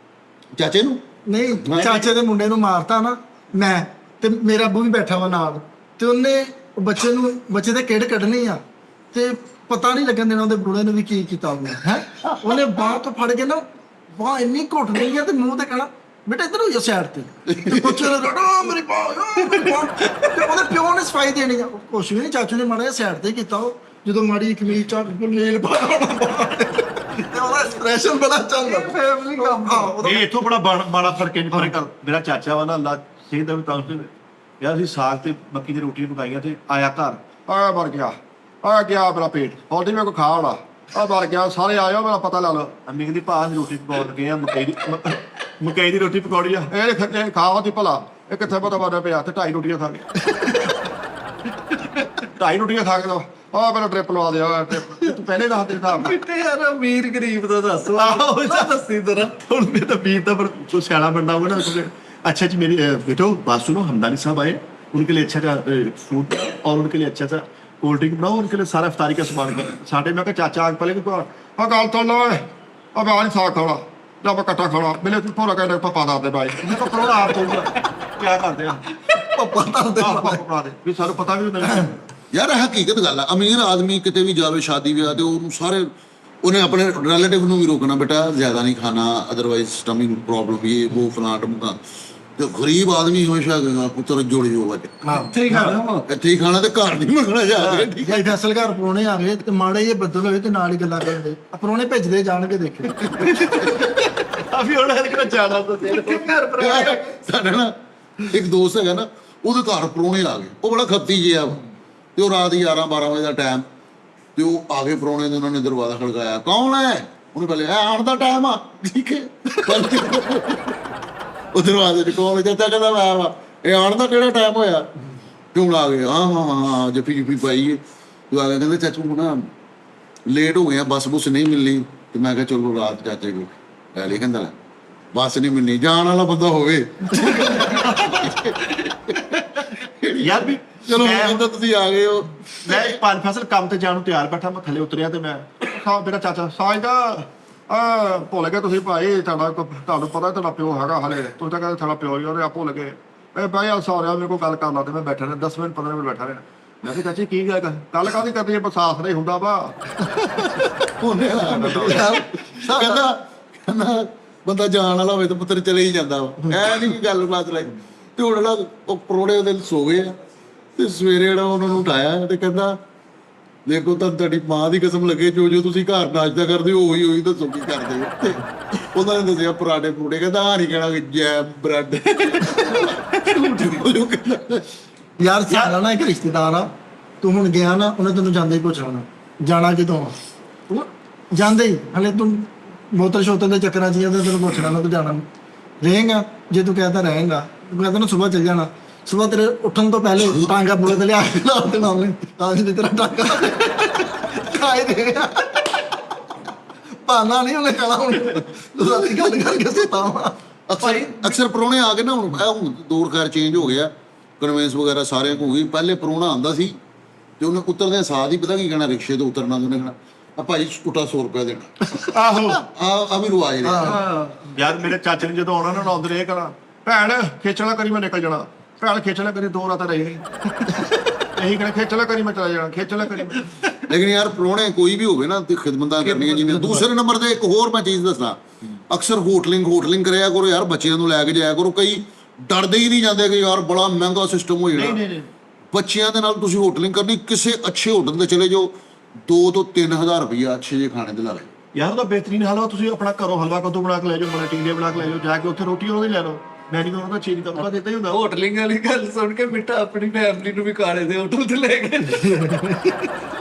ਚਾਚੇ ਨੂੰ, ਨਹੀਂ ਚਾਚੇ ਦੇ ਮੁੰਡੇ ਨੂੰ ਮਾਰਤਾ ਨਾ ਮੈਂ, ਤੇ ਮੇਰਾ ਅੱਬੂ ਵੀ ਬੈਠਾ ਵਾ ਨਾਲ, ਤੇ ਉਹਨੇ ਬੱਚੇ ਦੇ ਕਿਹੜ ਕੱਢਣੀ ਆ ਤੇ ਪਤਾ ਨਹੀਂ ਲੱਗਣ ਦੇਣਾ ਉਹਦੇ ਬੁੜੇ ਨੂੰ ਵੀ ਕੀ ਕੀਤਾ ਉਹਨੇ ਹੈ। ਉਹਨੇ ਬਾਹ ਤੋਂ ਫੜ ਕੇ ਨਾ ਬਾਹ ਇੰਨੀ ਘੁੱਟ ਲਈ ਆ ਤੇ ਮੂੰਹ ਤੇ ਕਹਿਣਾ ਬੇਟਾ ਇੱਧਰ ਹੋ ਜਾ ਸਾਈਡ ਤੇ ਬੱਚੇ ਨੇ ਕਹਿਣਾ ਮੇਰੀ ਬਾਹ ਤੇ ਉਹਦੇ ਪਿਓ ਨੇ ਸਫਾਈ ਦੇਣੀ ਆ, ਕੁਛ ਵੀ ਨਹੀਂ, ਚਾਚੂ ਨੇ ਮਾੜਾ ਜਿਹਾ ਸਾਈਡ ਤੇ ਕੀਤਾ। ਉਹ ਜਦੋਂ ਮਾੜੀ ਕਮੀਜ਼ ਚਾਹ ਨੇਲ ਪਾਇਆ ਤੇ ਉਹਦਾ ਐਕਸਪ੍ਰੈਸ਼ਨ ਬੜਾ ਚੱਲਦਾ ਫੈਮਿਲੀ ਕੰਮ। ਇਹ ਇੱਥੋਂ ਬੜਾ ਮਾੜਾ ਫਰਕ ਹੈ। ਮੇਰਾ ਚਾਚਾ ਵਾ ਨਾ, ਅੱਲਾ ਸਿਹਤ ਦਾ ਵੀ ਤੰਦਰੁਸਤ ਯਾਰ, ਅਸੀਂ ਸਾਗ ਤੇ ਮੱਕੀ ਦੀ ਰੋਟੀ ਪਕਾਈਆਂ ਤੇ ਆਇਆ ਘਰ, ਆ ਮਰ ਗਿਆ, ਆ ਗਿਆ ਮੇਰਾ ਪੇਟ, ਹੋਰ ਨਹੀਂ ਮੈਂ ਕੋਈ ਖਾ ਹੋਣਾ, ਆ ਮਰ ਗਿਆ, ਸਾਰੇ ਆਇਓ ਮੇਰਾ ਪਤਾ ਲਾ ਲਓ। ਅੰਮੀ ਕਹਿੰਦੀ ਭਾਅ ਦੀ ਰੋਟੀ ਪਕਾਉਣ ਲੱਗੇ ਆ, ਮਕਈ ਦੀ ਰੋਟੀ ਪਕੌੜੀ ਆ, ਇਹ ਖਾਵਾ ਦੀ ਭਲਾ, ਇਹ ਕਿੱਥੇ ਪਤਾ ਵਾਦਾ ਪਿਆ, ਤੇ 2.5 ਰੋਟੀਆਂ ਖਾ ਕੇ 2.5 ਰੋਟੀਆਂ ਖਾ ਕੇ ਆ ਮੇਰਾ ਟ੍ਰਿਪ ਲਵਾ ਦਿਆ। ਤੂੰ ਪਹਿਲੇ ਦੱਸ ਦੇ ਹਿਸਾਬ ਨਾਲ ਤੇ ਯਾਰ ਅਮੀਰ ਗਰੀਬ ਦਾ ਦੱਸ ਦੱਸੀ ਜ਼ਰਾ। ਹੁਣ ਮੈਂ ਤਾਂ ਵੀਰ ਤਾਂ पर तो सियाना बनना होगा ना। अच्छा जी मेरी बेटो बात सुनो, हमदानी साहब आए, उनके लिए अच्छा फूड और उनके लिए अच्छा सा कोल्ड ड्रिंक बनाओ, उनके लिए सारा इफ्तारी का सामान करो। साढ़े में चाचा आग पहले गल तो लो, अब आज साग खाना जब कट्ठा खाना मेरे थोड़ा कहने पापा दादे भाई तो परोड़ा आप क्या करते हैं पापा दादे भी सारा पता भी नहीं। ਯਾਰ ਹਕੀਕਤ ਗੱਲ ਆ, ਅਮੀਰ ਆਦਮੀ ਕਿਤੇ ਵੀ ਜਾਵੇ ਸ਼ਾਦੀ ਵਿਆਹ ਤੇ ਉਹਨੂੰ ਸਾਰੇ ਉਹਨੇ ਆਪਣੇ ਰਿਲੇਟਿਵ ਨੂੰ ਵੀ ਰੋਕਣਾ, ਬੇਟਾ ਜ਼ਿਆਦਾ ਨਹੀਂ ਖਾਣਾ ਅਦਰਵਾਈਜ਼ ਸਟਮਿੰਗ ਪ੍ਰੋਬਲਮ ਇਹ ਉਹ ਫਲਾਣਾ ਟਮਕਾ। ਤੇ ਗਰੀਬ ਆਦਮੀ ਹਮੇਸ਼ਾ ਕਹੇਗਾ ਪੁੱਤਰ ਜੋੜੀ ਹੋਵੇ ਇੱਥੇ ਹੀ ਖਾਣਾ, ਇੱਥੇ ਹੀ ਖਾਣਾ ਤੇ ਘਰ ਨਹੀਂ ਮੰਗਣਾ ਜਾ ਕੇ। ਠੀਕ ਭਾਈ ਫੈਸਲ ਘਰ ਪਰੋਣੇ ਆ ਗਏ ਤੇ ਮਾੜੇ ਜਿਹੇ ਬੱਦਲ ਹੋਏ ਤੇ ਨਾਲ ਹੀ ਗੱਲਾਂ ਕਰਦੇ, ਪਰੋਣੇ ਭੇਜਦੇ ਜਾਣਗੇ ਦੇਖੇ ਅਭੀ ਉਹਨਾਂ ਨੇ ਜਾਣਾ ਤਾਂ ਘਰ ਪਰ ਹੈ। ਸਾਡਾ ਨਾ ਇੱਕ ਦੋਸਤ ਹੈਗਾ ਨਾ, ਉਹਦੇ ਘਰ ਪਰੋਣੇ ਆ ਗਏ, ਉਹ ਬੜਾ ਖੱਤੀ ਜਿਹਾ, ਤੇ ਉਹ ਰਾਤ 11-12 ਵਜੇ ਦਾ ਟਾਈਮ, ਤੇ ਉਹ ਆ ਗਏ ਪਰੋਣੇ ਤੇ ਉਹਨਾਂ ਨੇ ਦਰਵਾਜ਼ਾ ਖੜਕਾਇਆ, ਕੌਣ ਹੈ? ਉਹਨੇ ਪਹਿਲੇ ਆਉਣ ਦਾ ਟਾਈਮ ਆ, ਠੀਕ ਹੈ। ਉਹ ਦਰਵਾਜ਼ੇ 'ਚ ਕੌਣ ਚਾਚਾ ਕਹਿੰਦਾ ਮੈਂ ਵਾ, ਇਹ ਆਉਣ ਦਾ ਕਿਹੜਾ ਟਾਈਮ ਹੋਇਆ? ਕਿਉਂ ਆ ਗਏ? ਹਾਂ ਜੱਫੀ ਪਾਈਏ। ਤੂੰ ਆ ਗਿਆ, ਕਹਿੰਦੇ ਚਾਚੂ ਹੁਣ ਲੇਟ ਹੋ ਗਿਆ, ਬੱਸ ਬੁੱਸ ਨਹੀਂ ਮਿਲਣੀ, ਤੇ ਮੈਂ ਕਿਹਾ ਚਲੋ ਰਾਤ ਚਾਚੇ ਕੋਲ ਲੈ ਲਈ। ਕਹਿੰਦਾ ਲੈ ਬੱਸ ਨਹੀਂ ਮਿਲਣੀ, ਜਾਣ ਵਾਲਾ ਬੰਦਾ ਹੋਵੇ। ਯਾਰ ਵੀ ਚਲੋ ਮੈਂ ਕਹਿੰਦਾ ਤੁਸੀਂ ਆ ਗਏ ਹੋ। ਮੈਂ ਪੰਜ ਫਸਲ ਕੰਮ ਤੇ ਜਾਣ ਨੂੰ ਤਿਆਰ ਬੈਠਾ, ਮੈਂ ਥੱਲੇ ਉਤਰਿਆ ਤੇ ਮੈਂ ਮੇਰਾ ਚਾਚਾ ਸਾਜਦਾ ਭੁੱਲ ਗਏ ਤੁਸੀਂ ਭਾਈ, ਤੁਹਾਨੂੰ ਪਤਾ ਤੁਹਾਡਾ ਪਿਓ ਹੈਗਾ ਹਲੇ, ਤੁਸੀਂ ਤਾਂ ਕਹਿੰਦੇ ਤੁਹਾਡਾ ਪਿਓ ਹੀ ਉਹਦੇ ਆਪ ਭੁੱਲ ਗਏ। ਇਹ ਬਾਈ ਆ ਸਾਰਿਆ ਮੇਰੇ ਕੋਲ ਗੱਲ ਕਰ ਲਾ, ਤੇ ਮੈਂ ਬੈਠਾ ਰਿਹਾ 10 ਮਿੰਟ 15 ਮਿੰਟ ਬੈਠਾ ਰਿਹਾ। ਮੈਂ ਕਿਹਾ ਚਾਚੀ ਕੀ ਗੱਲ ਕਾਹਦੀ ਕਰਦੀ ਹੈ, ਬਸਾਸ ਨਹੀਂ ਹੁੰਦਾ ਵਾ। ਕਹਿੰਦਾ ਬੰਦਾ ਜਾਣ ਵਾਲਾ ਹੋਵੇ ਤਾਂ ਪੁੱਤਰ ਚਲੇ ਹੀ ਜਾਂਦਾ ਵਾ, ਐ ਨਹੀਂ ਕੀ ਗੱਲ ਬਾਤ ਰਹੀ। ਤੇ ਹੁਣ ਜਿਹੜਾ ਉਹ ਪਰੋੜੇ ਉਹਦੇ ਸੋ ਗਏ ਆ, ਤੇ ਸਵੇਰੇ ਜਿਹੜਾ ਉਹਨਾਂ ਨੂੰ ਉਠਾਇਆ ਤੇ ਕਹਿੰਦਾ ਦੇਖੋ ਤਾਂ ਤੁਹਾਡੀ ਮਾਂ ਦੀ ਕਸਮ ਲੱਗੇ, ਜੋ ਜੋ ਤੁਸੀਂ ਘਰ ਨਾਸ਼ਤਾ ਕਰਦੇ ਹੋ ਉਹੀ ਦੱਸੋ ਕੀ ਕਰਦੇ ਹੋ। ਤੇ ਉਹਨਾਂ ਨੇ ਦੱਸਿਆ ਪਰਾਂਠੇ ਪਰੂੜੇ। ਕਹਿੰਦਾ ਆ ਨਹੀਂ ਕਹਿਣਾ ਕਿ ਜੈਮ ਬ੍ਰੈਡ। ਯਾਰ ਸਾਡਾ ਨਾ ਇੱਕ ਰਿਸ਼ਤੇਦਾਰ ਆ, ਤੂੰ ਹੁਣ ਗਿਆ ਨਾ, ਉਹਨੇ ਤੈਨੂੰ ਜਾਂਦੇ ਹੀ ਪੁੱਛਣਾ ਜਾਣਾ ਕਿਦੋਂ ਆ। ਜਾਂਦੇ ਹੀ ਹਲੇ ਤੂੰ ਬੋਤਲ ਸ਼ੋਤਲ ਦੇ ਚੱਕਰਾਂ 'ਚ ਜਾਂਦਾ, ਤੈਨੂੰ ਪੁੱਛਣਾ ਨਾ ਤੂੰ ਜਾਣਾ ਰਹੇਗਾ। ਜੇ ਤੂੰ ਕਹਿੰਦਾ ਰਹੇਗਾ, ਤੂੰ ਕਹਿੰਦਾ ਨਾ ਸੁਬਾਹ ਚੱਲ ਜਾਣਾ, ਸੁਬਾਹ ਤੇਰੇ ਉੱਠਣ ਤੋਂ ਪਹਿਲੇ ਟਾਂਗਾ ਪੂਰੇ ਤੇ ਲਿਆ ਕੇ ਲਾ ਦੇਣਾ ਉਹਨੇ, ਤਾਂ ਜੇ ਤੇਰਾ ਟਾਂਗਾ ਖਾਏ ਦੇਗਾ। ਪਾਣਾ ਨਹੀਂ ਉਹਨੇ ਕਹਿਣਾ ਹੁਣ ਤੂੰ ਸਾਡੀ ਗੱਲ ਕਰਕੇ ਸੁੱਤਾ ਵਾ। ਅਕਸਰ ਪਰੋਣੇ ਆ ਕੇ ਨਾ ਹੁਣ ਦੌਰ ਖੈਰ ਚੇਂਜ ਹੋ ਗਿਆ, ਕਨਵੈਂਸ ਵਗੈਰਾ ਸਾਰਿਆਂ ਕੋਲ ਹੋ ਗਈ। ਪਹਿਲੇ ਪਰੋਣਾ ਆਉਂਦਾ ਸੀ ਤੇ ਉਹਨੇ ਉਤਰਦੇ ਸਾਥ ਹੀ ਪਤਾ ਕੀ ਕਹਿਣਾ, ਰਿਕਸ਼ੇ ਤੋਂ ਉਤਰਨਾ ਉਹਨੇ ਕਹਿਣਾ ਆ ਭਾਈ ਟੁੱਟਾ 100 ਰੁਪਇਆ ਦੇਣਾ। ਆਹੋ ਆ ਵੀ ਰਵਾਜ ਨੇ। ਯਾਰ ਮੇਰੇ ਚਾਚੇ ਨੇ ਜਦੋਂ ਆਉਣਾ ਨਾ ਆਉਂਦੇ ਇਹ ਕਹਣਾ ਭੈਣ ਖੇਚਲਾ ਕਰੀ, ਮੈਂ ਨਿਕਲ ਜਾਣਾ। ਭੈਣ ਖੇਚਲਾ ਕਰੀ 2 ਰਾਤਾਂ ਰਹੀ ਇਹੀ ਕਹਿਣਾ, ਖੇਚਲਾ ਕਰੀ ਮੈਂ ਚਲਾ ਜਾਣਾ, ਖੇਚਲਾ ਕਰੀ। ਲੇਕਿਨ ਯਾਰ ਪਰੋਣੇ ਕੋਈ ਵੀ ਹੋਵੇ ਨਾ ਤੇ ਖਿਦਮਤਾਂ ਕਰਨੀਆਂ ਜਿਵੇਂ। ਦੂਸਰੇ ਨੰਬਰ ਤੇ ਇੱਕ ਹੋਰ ਮੈਂ ਚੀਜ਼ ਦੱਸਣਾ, ਅਕਸਰ ਹੋਟਲਿੰਗ ਕਰਿਆ ਕਰੋ ਯਾਰ, ਬੱਚਿਆਂ ਨੂੰ ਲੈ ਕੇ ਜਾਇਆ ਕਰੋ। ਕਈ ਡਰਦੇ ਹੀ ਨਹੀਂ ਜਾਂਦੇ ਕਿ ਯਾਰ ਬੜਾ ਮਹਿੰਗਾ ਸਿਸਟਮ ਹੋ ਜਾਣਾ। ਬੱਚਿਆਂ ਦੇ ਨਾਲ ਤੁਸੀਂ ਹੋਟਲਿੰਗ ਕਰਨੀ, ਕਿਸੇ ਅੱਛੇ ਹੋਟਲ ਤੇ ਚਲੇ ਜਾਓ, 2 ਤੋਂ 3000 ਰੁਪਇਆ ਅੱਛੇ ਜਿਹੇ ਖਾਣੇ ਦੇ ਲਾ ਲਓ। ਯਾਰ ਉਹਦਾ ਬਿਹਤਰੀਨ ਹਲਵਾ ਤੁਸੀਂ ਆਪਣਾ ਘਰੋਂ ਹਲਵਾ ਕਦੋਂ ਬਣਾ ਕੇ ਲੈ ਜਾਓ, ਮਲੇ ਟਿੰਡੇ ਬਣਾ ਕੇ ਲੈ ਜਾਓ, ਜਾ ਕੇ ਉੱਥੇ ਰੋਟੀ ਉਹਦੀ ਲੈ ਲਓ। ਮੈਂ ਨਹੀਂ ਉਹਦਾ ਚੀਜ਼ ਦਾ ਦਿੱਤਾ ਹੀ ਹੁੰਦਾ। ਹੋਟਲਿੰਗ ਵਾਲੀ ਗੱਲ ਸੁਣ ਕੇ ਮਿੱਠਾ ਆਪਣੀ ਫੈਮਿਲੀ ਨੂੰ ਵੀ ਕਾਲੇ ਦੇ ਹੋਟਲ ਤੇ ਲੈ ਗਏ।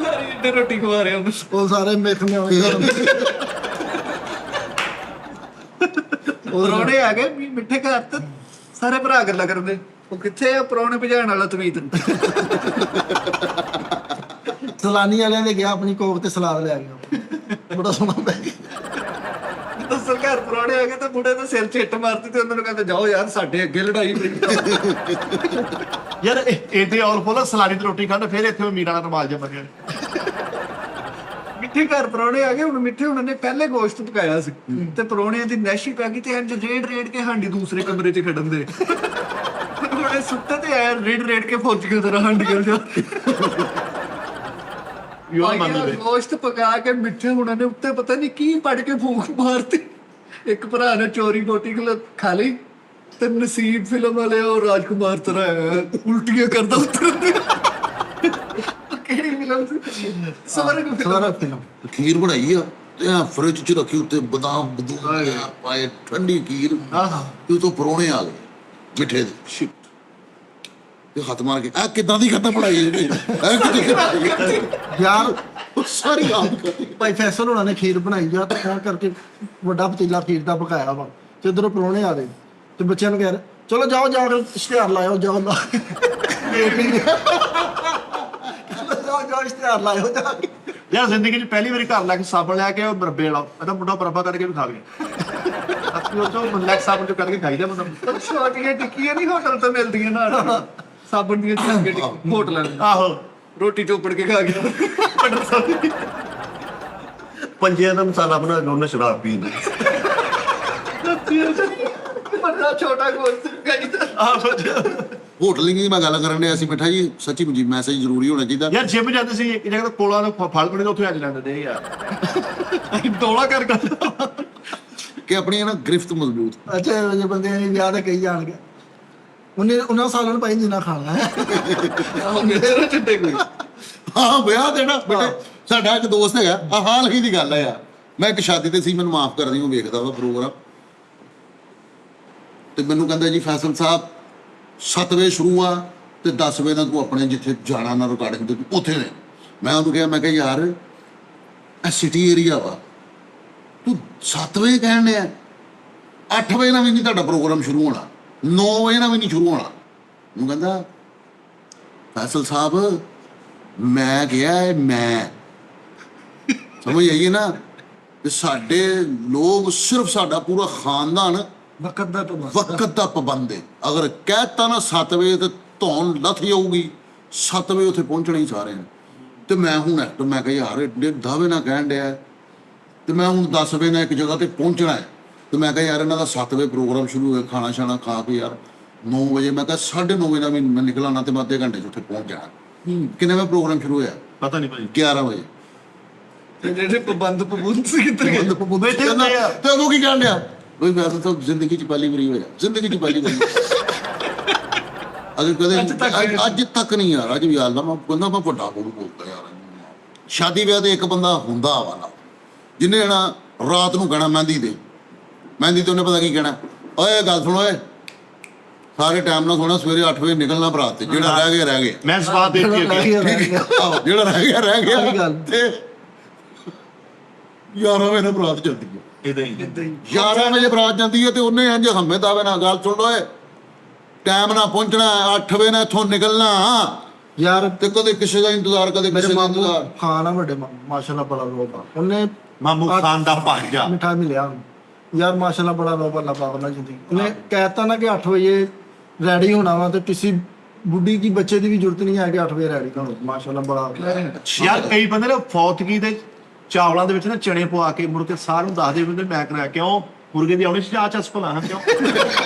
ਲਾਰੀ ਇੱਡੇ ਰੋਟੀ ਖਵਾ ਰਿਹਾ ਉਹਨੂੰ। ਉਹ ਸਾਰੇ ਮਿੱਠ ਨੇ ਪਰੌਣੇ ਆ ਗਏ ਵੀ ਮਿੱਠੇ ਘਰ ਤੇ ਸਾਰੇ ਭਰਾ ਗੱਲਾਂ ਕਰਦੇ, ਉਹ ਕਿੱਥੇ ਆ ਪਰੌਣੇ ਭਜਾਣ ਵਾਲਾ ਤਵੀਤ। ਸਲਾਨੀ ਵਾਲਿਆਂ ਦੇ ਗਿਆ, ਆਪਣੀ ਕੋਕ ਤੇ ਸਲਾਦ ਲੈ ਗਿਆ, ਬੜਾ ਸੋਹਣਾ ਪੈ ਗਿਆ। ਦੱਸੋ ਘਰ ਪਰੌਣੇ ਆ ਗਏ ਤਾਂ ਮੁੰਡੇ ਦੇ ਸਿਰ 'ਚ ਇੱਟ ਮਾਰਤੀ ਤੇ ਉਹਨਾਂ ਨੂੰ ਕਹਿੰਦੇ ਜਾਓ ਯਾਰ ਸਾਡੇ ਅੱਗੇ ਲੜਾਈ ਪਈ। ਯਾਰ ਇਹਦੇ ਔਰ ਫੋਲਾ ਸਲਾਨੀ ਦੀ ਰੋਟੀ ਖਾਣ, ਫਿਰ ਇੱਥੇ ਮੀਰਾਂ ਦਾ ਰਮਾਲ ਜੰਮ ਗਿਆ। ਮਿੱਠੇ ਘਰ ਪਰੌਣੇ ਆ ਗਏ, ਹੁਣ ਮਿੱਠੇ ਉਹਨਾਂ ਨੇ ਪਹਿਲੇ ਗੋਸ਼ਤ ਪਕਾਇਆ ਸੀ ਤੇ ਪਰੌਣਿਆਂ ਦੀ ਨੈਸ਼ੀ ਪੈ ਗਈ ਤੇ ਇੰਜ ਰੇੜ ਕੇ ਹਾਂਡੀ ਦੂਸਰੇ ਕਮਰੇ 'ਚ ਖੜਨ ਦੇ। ਉਹਨੇ ਸੁੱਤੇ ਤੇ ਆਇਆ ਰੇੜ ਕੇ ਫੌਜ ਕੇ ਤਰ੍ਹਾਂ ਹਾਂਡੀਆਂ ਜਾ ਗੋਸ਼ਤ ਪਕਾ ਕੇ ਮਿੱਠੇ ਉਹਨਾਂ ਨੇ ਉੱਤੇ ਪਤਾ ਨਹੀਂ ਕੀ ਪੜ ਕੇ ਫੂਕ ਮਾਰਤੀ। ਇੱਕ ਭਰਾ ਨੇ ਚੋਰੀ ਬੋਟੀ ਖਾ ਲਈ ਤੇ ਨਸੀਬ ਫਿਲਮ ਵਾਲੇ ਉਹ ਰਾਜਕੁਮਾਰ ਤਰ੍ਹਾਂ ਉਲਟੀਆਂ ਕਰਦਾ ਉਤਰਦੇ। ਕਿਹੜੀ ਫਿਲਮ ਸੀ? ਸਵਰਗ ਫਿਲਮ। ਖੀਰ ਬਣਾਈ ਆ ਤੇ ਆ ਫਰਿੱਜ 'ਚ ਰੱਖੀ, ਉੱਤੇ ਬਦਾਮ ਪਾਏ, ਠੰਡੀ ਖੀਰ। ਤੇ ਉਤੋਂ ਪਰੋਣੇ ਆ ਗਏ ਮਿੱਠੇ ਦੇ, ਤੇ ਹੱਥ ਮਾਰ ਕੇ ਆ ਕਿੱਦਾਂ ਦੀ ਖਤਮ ਬਣਾਈ ਯਾਰ ਸਾਰੀ ਆਪ ਕਰਤੀ। ਭਾਈ ਫੈਸਲ ਹੋਣਾ ਨੇ ਖੀਰ ਬਣਾਈ ਆ, ਤੇ ਤਾਂ ਕਰਕੇ ਵੱਡਾ ਪਤੀਲਾ ਖੀਰ ਦਾ ਪਕਾਇਆ ਵਾ, ਤੇ ਉਧਰੋਂ ਪਰੋਣੇ ਆ ਗਏ ਤੇ ਬੱਚਿਆਂ ਨੂੰ ਕਹਿ ਰਹੇ ਚਲੋ ਜਾਓ ਜਾ ਕੇ ਇਸ਼ਤਿਹਾਰ ਲਾਇਓ, ਜਾਓ ਜਾਓ ਇਸ਼ਤਿਹਾਰ ਲਾਇਓ ਜਾ ਕੇ। ਯਾਰ ਜ਼ਿੰਦਗੀ 'ਚ ਪਹਿਲੀ ਵਾਰੀ ਘਰ ਲੈ ਕੇ ਸਾਬਣ ਲੈ ਕੇ ਉਹ ਮੁਰੱਬੇ ਵਾਲਾ, ਇਹਦਾ ਮੁੰਡਾ ਮੁਰੱਬਾ ਕਰਕੇ ਵੀ ਖਾ ਗਿਆ। ਅਸੀਂ ਉਹ ਤੋਂ ਲੈਕ ਸਾਬਣ ਚੋਂ ਕਰਕੇ ਖਾਈਦਾ ਬੰਦਾ। ਛੋਟੀਆਂ ਟਿੱਕੀਆਂ ਨਹੀਂ ਹੋਟਲ ਤੋਂ ਮਿਲਦੀਆਂ ਨਾਲ ਸਾਬਣ ਦੀਆਂ ਛੋਟੀਆਂ ਟਿੱਕੀਆਂ ਹੋਟਲਾਂ ਦੀਆਂ। ਆਹੋ ਰੋਟੀ ਚੋਪੜ ਕੇ ਖਾ ਗਿਆ। ਪੰਜਿਆਂ ਦਾ ਮਸਾਲਾ ਬਣਾ ਕੇ ਉਹਨੇ ਸ਼ਰਾਬ ਪੀਂਦਾ। ਬੰਦਾ ਛੋਟਾ ਗੋਸ਼ਤ ਖਾਈਦਾ। ਹੋਟਲਿੰਗ ਦੀ ਮੈਂ ਗੱਲ ਕਰਨ ਡਿਆ ਸੀ ਮਿੱਠਾ ਜੀ, ਸੱਚੀ ਮੁੱਚੀ ਮੈਸੇਜ ਜ਼ਰੂਰੀ ਹੋਣਾ ਚਾਹੀਦਾ। ਯਾਰ ਜਿਮ ਜਾਂਦੇ ਸੀ, ਇੱਕ ਜਗ੍ਹਾ ਕੋਲਾਂ ਨੂੰ ਫਲ ਬਣੇ ਉੱਥੇ ਅੱਜ ਲੈਂਦੇ ਨੇ ਯਾਰ। ਦੋਲਾ ਕਰ ਕਿ ਆਪਣੀ ਨਾ ਗ੍ਰਿਫਤ ਮਜ਼ਬੂਤ। ਅੱਛਾ ਇਹੋ ਜਿਹੇ ਬੰਦੇ ਨੇ ਵਿਆਹ ਤਾਂ ਕਈ ਜਾਣਗੇ, ਉਹਨਾਂ ਸਾਲਾਂ ਨੂੰ ਭਾਈ ਜਿੰਨਾ ਖਾਣਾ ਹੈ। ਮੇਰੇ ਛੱਡੇ ਕੋਈ ਹਾਂ ਵਿਆਹ ਦੇਣਾ ਬੇਟੇ। ਸਾਡਾ ਇੱਕ ਦੋਸਤ ਹੈਗਾ, ਆ ਹਾਲ ਹੀ ਦੀ ਗੱਲ ਹੈ ਯਾਰ, ਮੈਂ ਇੱਕ ਸ਼ਾਦੀ ਤੇ ਸੀ, ਮੈਨੂੰ ਮਾਫ ਕਰਦੀ, ਉਹ ਵੇਖਦਾ ਵਾ ਪ੍ਰੋਗਰਾਮ, ਤੇ ਮੈਨੂੰ ਕਹਿੰਦਾ ਜੀ ਫੈਸਲ ਸਾਹਿਬ 7 ਵਜੇ ਸ਼ੁਰੂ ਆ ਤੇ 10 ਵਜੇ ਨਾਲ ਤੂੰ ਆਪਣੇ ਜਿੱਥੇ ਜਾਣਾ ਨਾ ਰਿਕਾਰਡਿੰਗ ਤੇ ਉੱਥੇ ਨੇ। ਮੈਂ ਉਹਨੂੰ ਕਿਹਾ, ਮੈਂ ਕਿਹਾ ਯਾਰ ਇਹ ਸਿਟੀ ਏਰੀਆ ਵਾ, ਤੂੰ 7 ਵਜੇ ਕਹਿਣ ਡਿਆ, 8 ਵਜੇ ਨਾਲ ਵੀ ਨਹੀਂ ਤੁਹਾਡਾ ਪ੍ਰੋਗਰਾਮ ਸ਼ੁਰੂ ਹੋਣਾ, 9 ਵਜੇ ਨਾਲ ਵੀ ਨਹੀਂ ਸ਼ੁਰੂ ਹੋਣਾ। ਉਹਨੂੰ ਕਹਿੰਦਾ ਫੈਸਲ ਸਾਹਿਬ ਮੈਂ ਕਿਹਾ ਮੈਂ ਸਮਝ ਆਈਏ ਨਾ ਕਿ ਸਾਡੇ ਲੋਕ ਸਿਰਫ ਸਾਡਾ ਪੂਰਾ ਖਾਨਦਾਨ ਵਕਤ ਦਾ ਪਾਬੰਦ ਵਕਤ ਦਾ ਪਾਬੰਦ ਹੈ। ਅਗਰ ਕਹਿਤਾ ਨਾ 7 ਵਜੇ ਤੇ ਧੌਣ ਲੱਥ ਜਾਊਗੀ, 7 ਵਜੇ ਉੱਥੇ ਪਹੁੰਚਣਾ ਹੀ ਸਾਰੇ ਨੇ। ਤੇ ਮੈਂ ਹੁਣ ਐਕਟਰ ਮੈਂ ਕਿਹਾ ਯਾਰ ਏਡੇ ਦਾਅਵੇ ਨਾਲ ਕਹਿਣ ਡਿਆ ਹੈ, ਤੇ ਮੈਂ ਹੁਣ 10 ਵਜੇ ਨਾਲ ਇੱਕ ਜਗ੍ਹਾ ਤੇ ਪਹੁੰਚਣਾ ਹੈ। ਤੇ ਮੈਂ ਕਿਹਾ ਯਾਰ ਇਹਨਾਂ ਦਾ 7 ਵਜੇ ਪ੍ਰੋਗਰਾਮ ਸ਼ੁਰੂ ਹੋਇਆ, ਖਾਣਾ ਛਾਣਾ ਖਾ ਕੇ ਯਾਰ 9 ਵਜੇ ਮੈਂ ਕਿਹਾ 9:30 ਵਜੇ ਦਾ ਮੈਂ ਨਿਕਲਣਾ ਤੇ ਮੈਂ ਅੱਧੇ ਘੰਟੇ 'ਚ ਉੱਥੇ ਪਹੁੰਚ ਜਾਣਾ। ਕਿੰਨੇ ਵਜੇ ਪ੍ਰੋਗਰਾਮ ਸ਼ੁਰੂ ਹੋਇਆ? ਪਤਾ ਨਹੀਂ ਭਾਈ 11 ਵਜੇ। ਤੇ ਜਿਹੜੇ ਪਾਬੰਦ ਸੀ ਕਿੱਧਰ ਗਏ? ਤੇ ਉਹ ਕੀ ਕਹਿਣ ਡਿਆ? ਬਈ ਮੈਂ ਤਾਂ ਜ਼ਿੰਦਗੀ 'ਚ ਪਹਿਲੀ ਵਾਰੀ ਹੋਇਆ, ਜ਼ਿੰਦਗੀ 'ਚ ਪਹਿਲੀ ਵਾਰੀ। ਅਗਰ ਕਦੇ ਅੱਜ ਤੱਕ ਨਹੀਂ ਯਾਰ, ਅੱਜ ਵੀ ਯਾਰ ਮੈਂ ਕਹਿੰਦਾ ਮੈਂ ਵੱਡਾ ਬੋਲਦਾ ਯਾਰ। ਸ਼ਾਦੀ ਵਿਆਹ ਤੇ ਇੱਕ ਬੰਦਾ ਹੁੰਦਾ ਵਾ ਜਿਹਨੇ ਨਾ ਰਾਤ ਨੂੰ ਕਹਿਣਾ ਮਹਿੰਦੀ ਤੇ ਉਹਨੇ ਪਤਾ ਕੀ ਕਹਿਣਾ, ਓਏ ਗੱਲ ਸੁਣੋ ਓਏ, ਸਾਰੇ ਟਾਈਮ ਨਾਲ ਸੋਣਾ, ਸਵੇਰੇ 8 ਵਜੇ ਨਿਕਲਣਾ ਬਰਾਤ ਤੇ, ਜਿਹੜਾ ਰਹਿ ਗਿਆ ਰਹਿ ਗਿਆ। ਮੈਂ ਸਵਾਦ ਦੇਖ ਕੇ ਜਿਹੜਾ ਰਹਿ ਗਿਆ ਤੇ 11 ਵਜੇ ਬਰਾਤ ਚੱਲਦੀ ਹੈ। ਇਦਾਂ ਹੀ 11 ਵਜੇ ਬਰਾਤ ਜਾਂਦੀ ਹੈ ਤੇ ਉਹਨੇ ਇੰਜ ਹੰਮੇ ਦਾਵੇ ਨਾਲ ਗੱਲ ਸੁਣ ਲੋ, ਏ ਟਾਈਮ ਨਾਲ ਪਹੁੰਚਣਾ, 8 ਵਜੇ ਨਾਲ ਇੱਥੋਂ ਨਿਕਲਣਾ ਯਾਰ। ਤੇ ਕਦੇ ਕਿਸੇ ਦਾ ਇੰਤਜ਼ਾਰ, ਕਦੇ ਕਿਸੇ ਦਾ ਇੰਤਜ਼ਾਰ। ਖਾਨ ਆ ਵੱਡੇ ਮਾਸ਼ਾਅੱਲਾ ਬੜਾ ਰੋਬਾ, ਉਹਨੇ ਮਾਮੂ ਖਾਨ ਦਾ ਭਾਂਜਾ ਮਿਠਾ ਮਿਲਿਆ ਉਹਨੂੰ। ਯਾਰ ਮਾਸ਼ਾਅੱਲਾ ਬੜਾ ਰੋਬਾ ਅੱਲਾ ਪਾਕ ਨਾਲ ਜ਼ਿੰਦਗੀ। ਉਹਨੇ ਕਹਿਤਾ ਨਾ ਕਿ 8 ਵਜੇ ਰੈਡੀ ਹੋਣਾ ਵਾ, ਤੇ ਕਿਸੇ ਬੁੱਢੀ ਕੀ ਬੱਚੇ ਦੀ ਵੀ ਜ਼ਰੂਰਤ ਨਹੀਂ ਹੈ ਕਿ 8 ਵਜੇ ਰੈਡੀ ਹੋਣਾ। ਮਾਸ਼ਾਅੱਲਾ ਬੜਾ ਯਾਰ ਕਈ ਬੰਦੇ ਨਾ ਫੌਤਗੀ ਦੇ ਚਾਵਲਾਂ ਦੇ ਵਿੱਚ ਨਾ ਚਣੇ ਪਵਾ ਕੇ ਮੁੜ ਕੇ ਸਾਰਿਆਂ ਨੂੰ ਦੱਸਦੇ ਵੀ ਮੈਂ ਕਰਾਇਆ। ਕਿਉਂ? ਮੁਰਗੇ ਦੀ ਆਉਣੀ ਸੀ ਚਾਹ ਚਸ ਭਲਾ, ਕਿਉਂ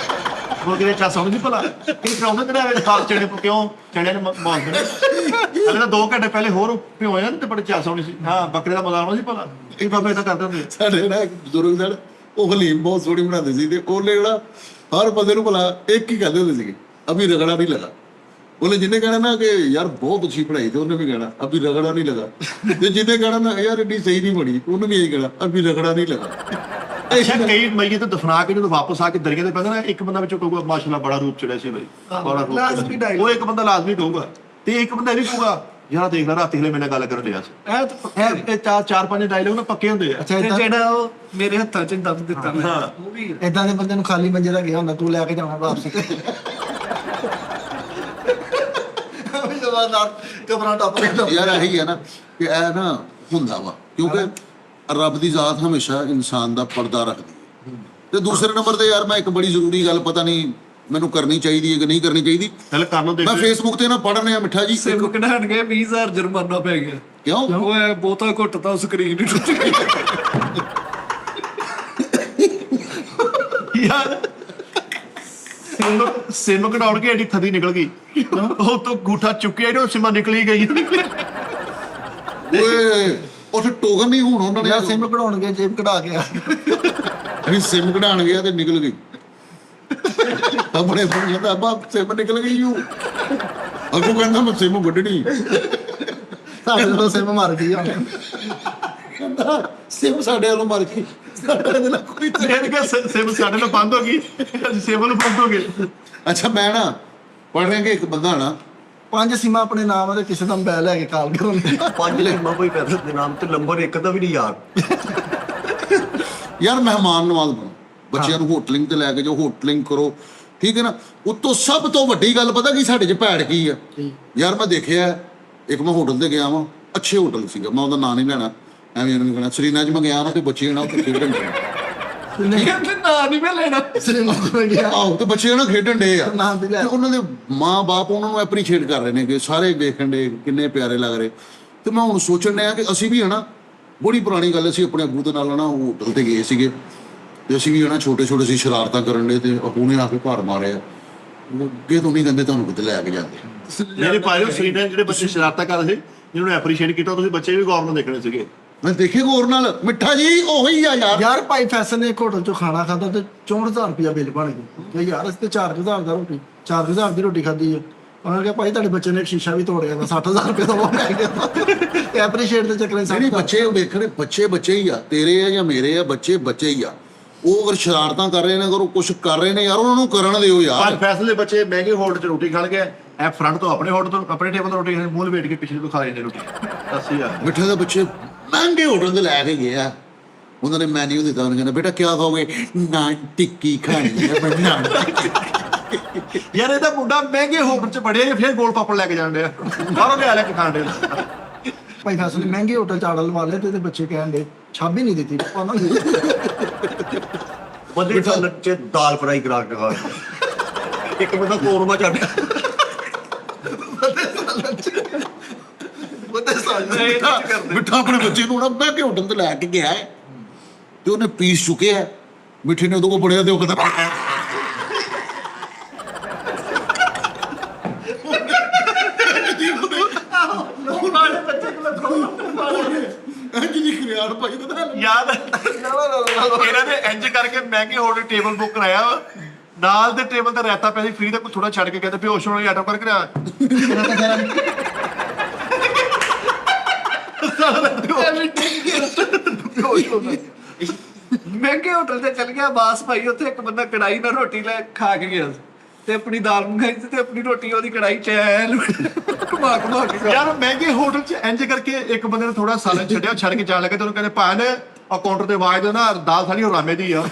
ਮੁਰਗੇ ਦੇ ਚਾਹ ਆਉਣੀ ਸੀ ਭਲਾ, ਕੀ ਕਰਾਉਂਦੇ ਕਿਹੜਾ ਖਾਸ ਚਣੇ ਕਿਉਂ ਚਣਿਆਂ ਨੂੰ ਮਾਰਦੇ ਨੇ। ਅਗਲੇ ਤਾਂ 2 ਘੰਟੇ ਪਹਿਲੇ ਹੋਰ ਭਿਓਇਆ ਤੇ ਬੜੇ ਚਾਹ ਆਉਣੀ ਸੀ। ਹਾਂ, ਬੱਕਰੇ ਦਾ ਮਜ਼ਾ ਆਉਣਾ ਸੀ ਭਲਾ। ਇਹ ਬਾਬੇ ਤਾਂ ਕਰਦੇ ਹੁੰਦੇ। ਸਾਡੇ ਨਾ ਇੱਕ ਬਜ਼ੁਰਗ ਸਨ, ਉਹ ਹਲੀਮ ਬਹੁਤ ਸੋਹਣੀ ਬਣਾਉਂਦੇ ਸੀ, ਤੇ ਉਹਨੇ ਜਿਹੜਾ ਹਰ ਬੰਦੇ ਨੂੰ ਭਲਾ ਇੱਕ ਹੀ ਕਹਿੰਦੇ ਹੁੰਦੇ ਸੀਗੇ, ਅਭੀ ਰਗੜਾ ਨਹੀਂ ਲਗਾ। ਉਹਨੇ ਜਿਹਨੇ ਕਹਿਣਾ ਨਾ ਕਿ ਯਾਰ ਬਹੁਤ ਅੱਛੀ ਪੜ੍ਹਾਈ, ਤੇ ਉਹਨੇ ਵੀ ਕਹਿਣਾ ਅਭੀ ਰਗੜਾ ਨਹੀਂ ਲਗਾ। ਤੇ ਜਿਹਨੇ ਕਹਿਣਾ ਨਾ ਯਾਰ ਐਡੀ ਸਹੀ ਨਹੀਂ ਬਣੀ, ਉਹਨੇ ਵੀ ਇਹੀ ਕਹਿਣਾ ਅਭੀ ਰਗੜਾ ਨਹੀਂ ਲਗਾ। ਅੱਛਾ, ਕਈ ਮਈਏ ਤੇ ਦਫਨਾ ਕੇ ਜਦੋਂ ਵਾਪਸ ਆ ਕੇ ਦਰਿਆ ਦੇ ਪੈਂਦਾ ਨਾ, ਇੱਕ ਬੰਦਾ ਵਿੱਚੋਂ ਕਹੂਗਾ ਮਾਸ਼ਾਅੱਲਾ ਬੜਾ ਰੂਪ ਚੜਿਆ ਸੀ ਬਈ, ਬੜਾ ਰੂਪ ਲਾਜ਼ਮੀ ਚੜਿਆ। dialogue। ਉਹ ਇੱਕ ਬੰਦਾ ਲਾਜ਼ਮੀ ਕਹੂਗਾ, ਤੇ ਇੱਕ ਬੰਦਾ ਇਹ ਵੀ ਕਹੂਗਾ ਯਾਰ ਦੇਖ ਲੈ ਰਾਤੀ ਹਲੇ ਮੇਰੇ ਨਾਲ ਗੱਲ ਕਰਨ ਡਿਆ ਸੀ। ਇਹ 4-5 ਡਾਇਲੋਗ ਨਾ ਪੱਕੇ ਹੁੰਦੇ ਆ। ਅੱਛਾ। ਤੇ ਏਦਾਂ ਜਿਹੜਾ ਉਹ ਮੇਰੇ ਹੱਥਾਂ 'ਚ ਦੱਬ ਦਿੱਤਾ ਮੈਂ, ਹਾਂ। ਉਹ ਵੀ ਏਦਾਂ ਦੇ ਬੰਦੇ ਨੂੰ ਖਾਲੀ ਮੰਜੇ ਦਾ ਗਿਆ ਹੁੰਦਾ, ਤੂੰ ਲੈ ਕੇ ਜਾਣਾ ਵਾਪਸ। ਕਬਰਾਂ ਟੱਪ ਯਾਰ ਇਹੀ ਹੈ ਨਾ ਕਿ ਇਹ ਨਾ ਹੁੰਦਾ ਵਾ, ਕਿਉਂਕਿ ਰੱਬ ਦੀ ਜ਼ਾਤ ਹਮੇਸ਼ਾ ਇਨਸਾਨ ਦਾ ਪਰਦਾ ਰੱਖਦੀ ਹੈ। ਤੇ ਦੂਸਰੇ ਨੰਬਰ ਤੇ ਯਾਰ ਮੈਂ ਇੱਕ ਬੜੀ ਜ਼ਰੂਰੀ ਗੱਲ, ਪਤਾ ਨਹੀਂ ਮੈਨੂੰ ਕਰਨੀ ਚਾਹੀਦੀ ਹੈ ਕਿ ਨਹੀਂ ਕਰਨੀ ਚਾਹੀਦੀ, ਹਲੇ ਕਰ ਲਓ ਦੇਖ। ਮੈਂ ਫੇਸਬੁੱਕ ਤੇ ਨਾ ਪੜ੍ਹ ਰਿਹਾ ਮਿੱਠਾ ਜੀ। ਸਿਮ ਕਢਾਣ ਗਏ 20,000 ਜੁਰਮਾਨਾ ਪੈ ਗਿਆ। ਕਿਉਂ? ਉਹ ਐ ਬਹੁਤਾ ਘੁੱਟਦਾ, ਉਹ ਸਕਰੀਨ ਹੀ ਟੁੱਟ ਗਈ। ਯਾਰ ਸਿਮ ਕਢਾਉਣ ਕੇ ਐਡੀ ਥਦੀ ਨਿਕਲ ਗਈ, ਉਹ ਤੋਂ ਗੂਠਾ ਚੁੱਕਿਆ ਇਹਨੂੰ ਸਿਮਾ ਨਿਕਲੀ ਗਈ। ਓਏ ਉੱਥੇ ਟੋਕਨ ਨਹੀਂ ਹੁਣ ਉਹਨਾਂ ਯਾਰ ਨੇ ਸਿਮ ਕਢਾਉਣਗੇ, ਜੇਬ ਕਢਾ ਕੇ ਆ। ਵੀ ਸਿਮ ਕਢਾਣ ਗਿਆ ਤੇ ਨਿਕਲ ਗਈ। ਆਪਣੇ ਫੋਨ ਕਹਿੰਦਾ ਬਾਪ ਸਿਮ ਨਿਕਲ ਗਈ ਯੂ, ਅੱਗੋਂ ਕਹਿੰਦਾ ਮੈਂ ਸਿਮ ਵੱਢਣੀ। ਸਾਡੇ ਤੋਂ ਸਿਮ ਮਰ ਗਈ ਆ। ਕਹਿੰਦਾ ਸਿਮ ਸਾਡੇ ਵੱਲੋਂ ਮਰ ਗਈ, ਸਾਡੇ ਨਾਲ ਕੋਈ ਇਹਨੇ ਕਿਹਾ ਸਿਮ ਸਾਡੇ ਨਾਲ ਬੰਦ ਹੋ ਗਈ, ਅਸੀਂ ਸਿਮ ਨੂੰ ਬੰਦ ਹੋ ਗਏ। ਅੱਛਾ ਮੈਂ ਨਾ ਪੜ੍ਹ ਰਿਹਾ ਕਿ ਇੱਕ ਬੰਦਾ ਨਾ 5 ਸੀਮਾਂ ਆਪਣੇ ਨਾਮ ਆ ਤੇ ਕਿਸੇ ਦਾ ਮੋਬਾਈਲ ਲੈ ਕੇ ਕਾਲ ਕਰਾਉਂਦੇ। 5 ਲਿਖਾਂ ਕੋਈ ਪੈਸੇ ਦੇ ਨਾਮ ਤੇ ਨੰਬਰ 1 ਦਾ ਵੀ ਨਹੀਂ ਯਾਰ। ਯਾਰ ਮਹਿਮਾਨ ਨਵਾਜ਼ ਬਣੋ, ਬੱਚਿਆਂ ਨੂੰ ਹੋਟਲਿੰਗ ਤੇ ਲੈ ਕੇ ਜਾਓ, ਹੋਟਲਿੰਗ ਕਰੋ, ਠੀਕ ਹੈ ਨਾ। ਉਤੋਂ ਸਭ ਤੋਂ ਵੱਡੀ ਗੱਲ ਪਤਾ ਕੀ ਸਾਡੇ 'ਚ ਭੈੜ ਕੀ ਆ ਯਾਰ, ਮੈਂ ਦੇਖਿਆ ਇੱਕ ਮੈਂ ਹੋਟਲ ਤੇ ਗਿਆ ਵਾਂ, ਅੱਛੇ ਹੋਟਲ ਸੀਗਾ, ਮੈਂ ਉਹਦਾ ਨਾਂ ਨਹੀਂ ਲੈਣਾ ਐਵੇਂ ਉਹਨੂੰ ਕਹਿਣਾ, ਸਰੀਨਾ 'ਚ ਮੈਂ ਗਿਆ ਨਾ ਤੇ ਬੱਚੇ ਨਾ ਉੱਥੇ ਖੇਡਣ ਡੇ। ਕਹਿੰਦੇ ਨਾ ਨਹੀਂ ਮੈਂ ਲੈਣਾ। ਆਹੋ, ਤੇ ਬੱਚੇ ਨਾ ਖੇਡਣ ਡੇ ਆ, ਨਾਂ ਵੀ ਲੈ। ਤੇ ਉਹਨਾਂ ਦੇ ਮਾਂ-ਬਾਪ ਉਹਨਾਂ ਨੂੰ ਐਪਰੀਸ਼ੀਏਟ ਕਰ ਰਹੇ ਨੇ ਕਿ ਸਾਰੇ ਵੇਖਣ ਡੇ ਕਿੰਨੇ ਪਿਆਰੇ ਲੱਗ ਰਹੇ। ਤੇ ਮੈਂ ਹੁਣ ਸੋਚਣ ਡਿਆ ਕਿ ਅਸੀਂ ਵੀ ਹਨਾ, ਬੜੀ ਪੁਰਾਣੀ ਗੱਲ, ਅਸੀਂ ਆਪਣੇ ਅੱਬੂ ਦੇ ਨਾਲ ਨਾ ਹੋਟਲ ਤੇ ਗਏ ਸੀਗੇ, ਤੇ ਅਸੀਂ ਵੀ ਹਨਾ ਛੋਟੇ ਸੀ ਸ਼ਰਾਰਤਾਂ ਕਰਨ ਡੇ, ਤੇ ਅੱਬੂ ਨੇ ਆ ਕੇ ਘਰ ਮਾਰਿਆ। ਅੱਗੇ ਤੋਂ ਨਹੀਂ ਕਹਿੰਦੇ ਤੁਹਾਨੂੰ ਕਿਤੇ ਲੈ ਕੇ ਜਾਂਦੇ। ਮੇਰੇ ਭਾਈਓ ਸਰੀਨੇ ਜਿਹੜੇ ਬੱਚੇ ਸ਼ਰਾਰਤਾਂ ਕਰਦੇ ਸੀ, ਜਿਹਨੂੰ ਐਪਰੀਸ਼ੀਏਟ ਕੀਤਾ, ਤੁਸੀਂ ਬੱਚੇ ਵੀ ਗੌਰ ਨਾਲ ਦੇਖਣੇ ਸੀਗੇ। ਮੈਂ ਦੇਖੇ ਗੌਰ ਨਾਲ, ਮਿੱਠਾ ਜੀ ਉਹੀ ਆ ਯਾਰ। ਯਾਰ ਭਾਈ ਫੈਸਲ ਨੇ ਇੱਕ ਹੋਟਲ ਚੋਂ ਖਾਣਾ ਖਾਦਾ ਤੇ 64,000 ਰੁਪਇਆ ਬਿੱਲ ਬਣ ਗਿਆ। ਤੇ ਯਾਰ ਅਸੀਂ ਤੇ 4,000 ਦਾ ਰੋਟੀ 4,000 ਦੀ ਰੋਟੀ ਖਾਧੀ ਹੈ। ਉਹਨਾਂ ਨੇ ਕਿਹਾ ਭਾਈ ਤੁਹਾਡੇ ਬੱਚੇ ਨੇ ਇੱਕ ਸ਼ੀਸ਼ਾ ਵੀ ਤੋੜਿਆ ਵਾ, 60,000 ਰੁਪਏ ਦਾ ਉਹ ਲੈ ਗਿਆ। ਐਪਰੀਸ਼ੀਏਟ ਦੇ ਚੱਕਰੇ ਨਹੀਂ ਬੱਚੇ ਵੇਖਣੇ, ਬੱਚੇ ਹੀ ਆ, ਤੇਰੇ ਆ ਜਾਂ ਮੇਰੇ ਆ, ਬੱਚੇ ਹੀ ਆ। ਉਹ ਅਗਰ ਸ਼ਰਾਰਤਾਂ ਕਰ ਰਹੇ ਨੇ, ਅਗਰ ਉਹ ਕੁਝ ਕਰ ਰਹੇ ਨੇ ਯਾਰ, ਉਹਨਾਂ ਨੂੰ ਕਰਨ ਦਿਓ ਯਾਰ। ਪਰ ਫੈਸਲੇ ਬੱਚੇ ਮਹਿੰਗੇ ਹੋਟਲ 'ਚ ਰੋਟੀ ਖਾਣ ਗਏ, ਐ ਫਰੰਟ ਤੋਂ ਆਪਣੇ ਹੋਟਲ ਤੋਂ ਆਪਣੇ ਟੇਬਲ ਤੋਂ ਰੋਟੀ ਖਾਣੀ, ਮੂੰਹ ਲਪੇਟ ਕੇ ਪਿਛਲੇ ਤੋਂ ਖਾ ਜਾਂਦੇ ਰੋਟੀ। ਅਸੀਂ ਯਾਰ ਮਿੱਠੇ ਦੇ ਬੱਚੇ ਮਹਿੰਗੇ ਹੋਟਲ ਤੇ ਲੈ ਕੇ ਗਏ ਆ, ਉਹਨਾਂ ਨੇ ਮੈਨੂ ਦਿੱਤਾ, ਉਹਨੇ ਕਹਿੰਦਾ ਬੇਟਾ ਕਿਆ ਖਾਓਗੇ? ਨਾਨ ਟਿੱਕੀ ਖਾਣੀ ਹੈ ਮੈਂ, ਨਾਨ ਟਿੱਕੀ। ਯਾਰ ਇਹਦਾ ਮੁੰਡਾ ਮਹਿੰਗੇ ਹੋਟਲ 'ਚ ਬੜਿਆ, ਫਿਰ ਗੋਲ ਪਾਪੜ ਲੈ ਕੇ ਜਾਣ ਡਿਆ, ਬਾਹਰੋਂ ਲਿਆ ਕੇ ਖਾਣ ਡਿਆ। ਭਾਈ ਫੈਸਲ ਨੇ ਮਹਿੰਗੇ ਹੋਟਲ ਚ ਆਰਡਰ ਲਵਾ ਲਿਆ ਤੇ ਇਹਦੇ ਬੱਚੇ ਕਹਿਣ ਦੇ ਛਾਬੀ ਨਹੀਂ ਦਿੱਤੀ ਪਾਪਾ ਨਾ ਬੰਦੇ ਸਾਲ ਚ ਦਾਲ ਫਰਾਈ ਕਰਾ ਕੇ ਖਾ ਇੱਕ ਬੰਦਾ ਕੋਰਮਾ ਛੱਡ ਮਿੱਠਾ ਆਪਣੇ ਬੱਚੇ ਨੂੰ ਨਾ ਮੈਂ ਕਿ ਹੋਟਲ ਤੇ ਲੈ ਕੇ ਗਿਆ ਹੈ ਤੇ ਉਹਨੇ ਪੀਸ ਚੁੱਕੇ ਆ ਮਿੱਠੇ ਨੇ ਉਹਦੇ ਕੋਲ ਬੜਿਆ ਤੇ ਉਹ ਕਹਿੰਦਾ ਜਿਹੜੀ ਖਿਆਲ ਭਾਈ ਦਾ ਯਾਦ ਇਹਨਾਂ ਨੇ ਇੰਜ ਕਰਕੇ ਮਹਿੰਗੇ ਹੋਟਲ ਟੇਬਲ ਬੁੱਕ ਕਰਾਇਆ ਵਾ। ਨਾਲ ਦੇ ਟੇਬਲ ਤੇ ਰਾਇਤਾ ਪਿਆ ਸੀ ਫ੍ਰੀ ਦਾ, ਕੋਈ ਥੋੜਾ ਛੱਡ ਕੇ ਕਹਿੰਦੇ ਬੇਹੋਸ਼ ਹੋਣ ਵਾਲੀ ਆਟਮ ਕਰਕੇ ਲਿਆ। ਮਹਿੰਗੇ ਹੋਟਲ ਤੇ ਚੱਲ ਗਿਆ ਬਾਸ ਭਾਈ, ਉੱਥੇ ਇੱਕ ਬੰਦਾ ਕੜਾਈ ਨਾਲ ਰੋਟੀ ਲੈ ਖਾ ਕੇ ਗਿਆ ਤੇ ਆਪਣੀ ਦਾਲ ਮੰਗਾਈ ਸੀ ਤੇ ਆਪਣੀ ਰੋਟੀ ਉਹਦੀ ਕੜਾਈ ਚ ਐਨ ਘੁਮਾ ਕੇ ਖਾ। ਯਾਰ ਮਹਿੰਗੇ ਹੋਟਲ 'ਚ ਇੰਜ ਕਰਕੇ ਇੱਕ ਬੰਦੇ ਨੇ ਥੋੜਾ ਸਾਲਨ ਛੱਡਿਆ, ਛੱਡ ਕੇ ਜਾਣ ਲੱਗੇ ਤੇ ਉਹਨੂੰ ਕਹਿੰਦੇ ਭਾਣ ਆ ਕਾਊਂਟਰ ਤੇ ਆਵਾਜ਼ ਦਿਓ ਨਾ, ਦਾਲ ਸਾਡੀ ਰਾਮੇ ਦੀ ਆ।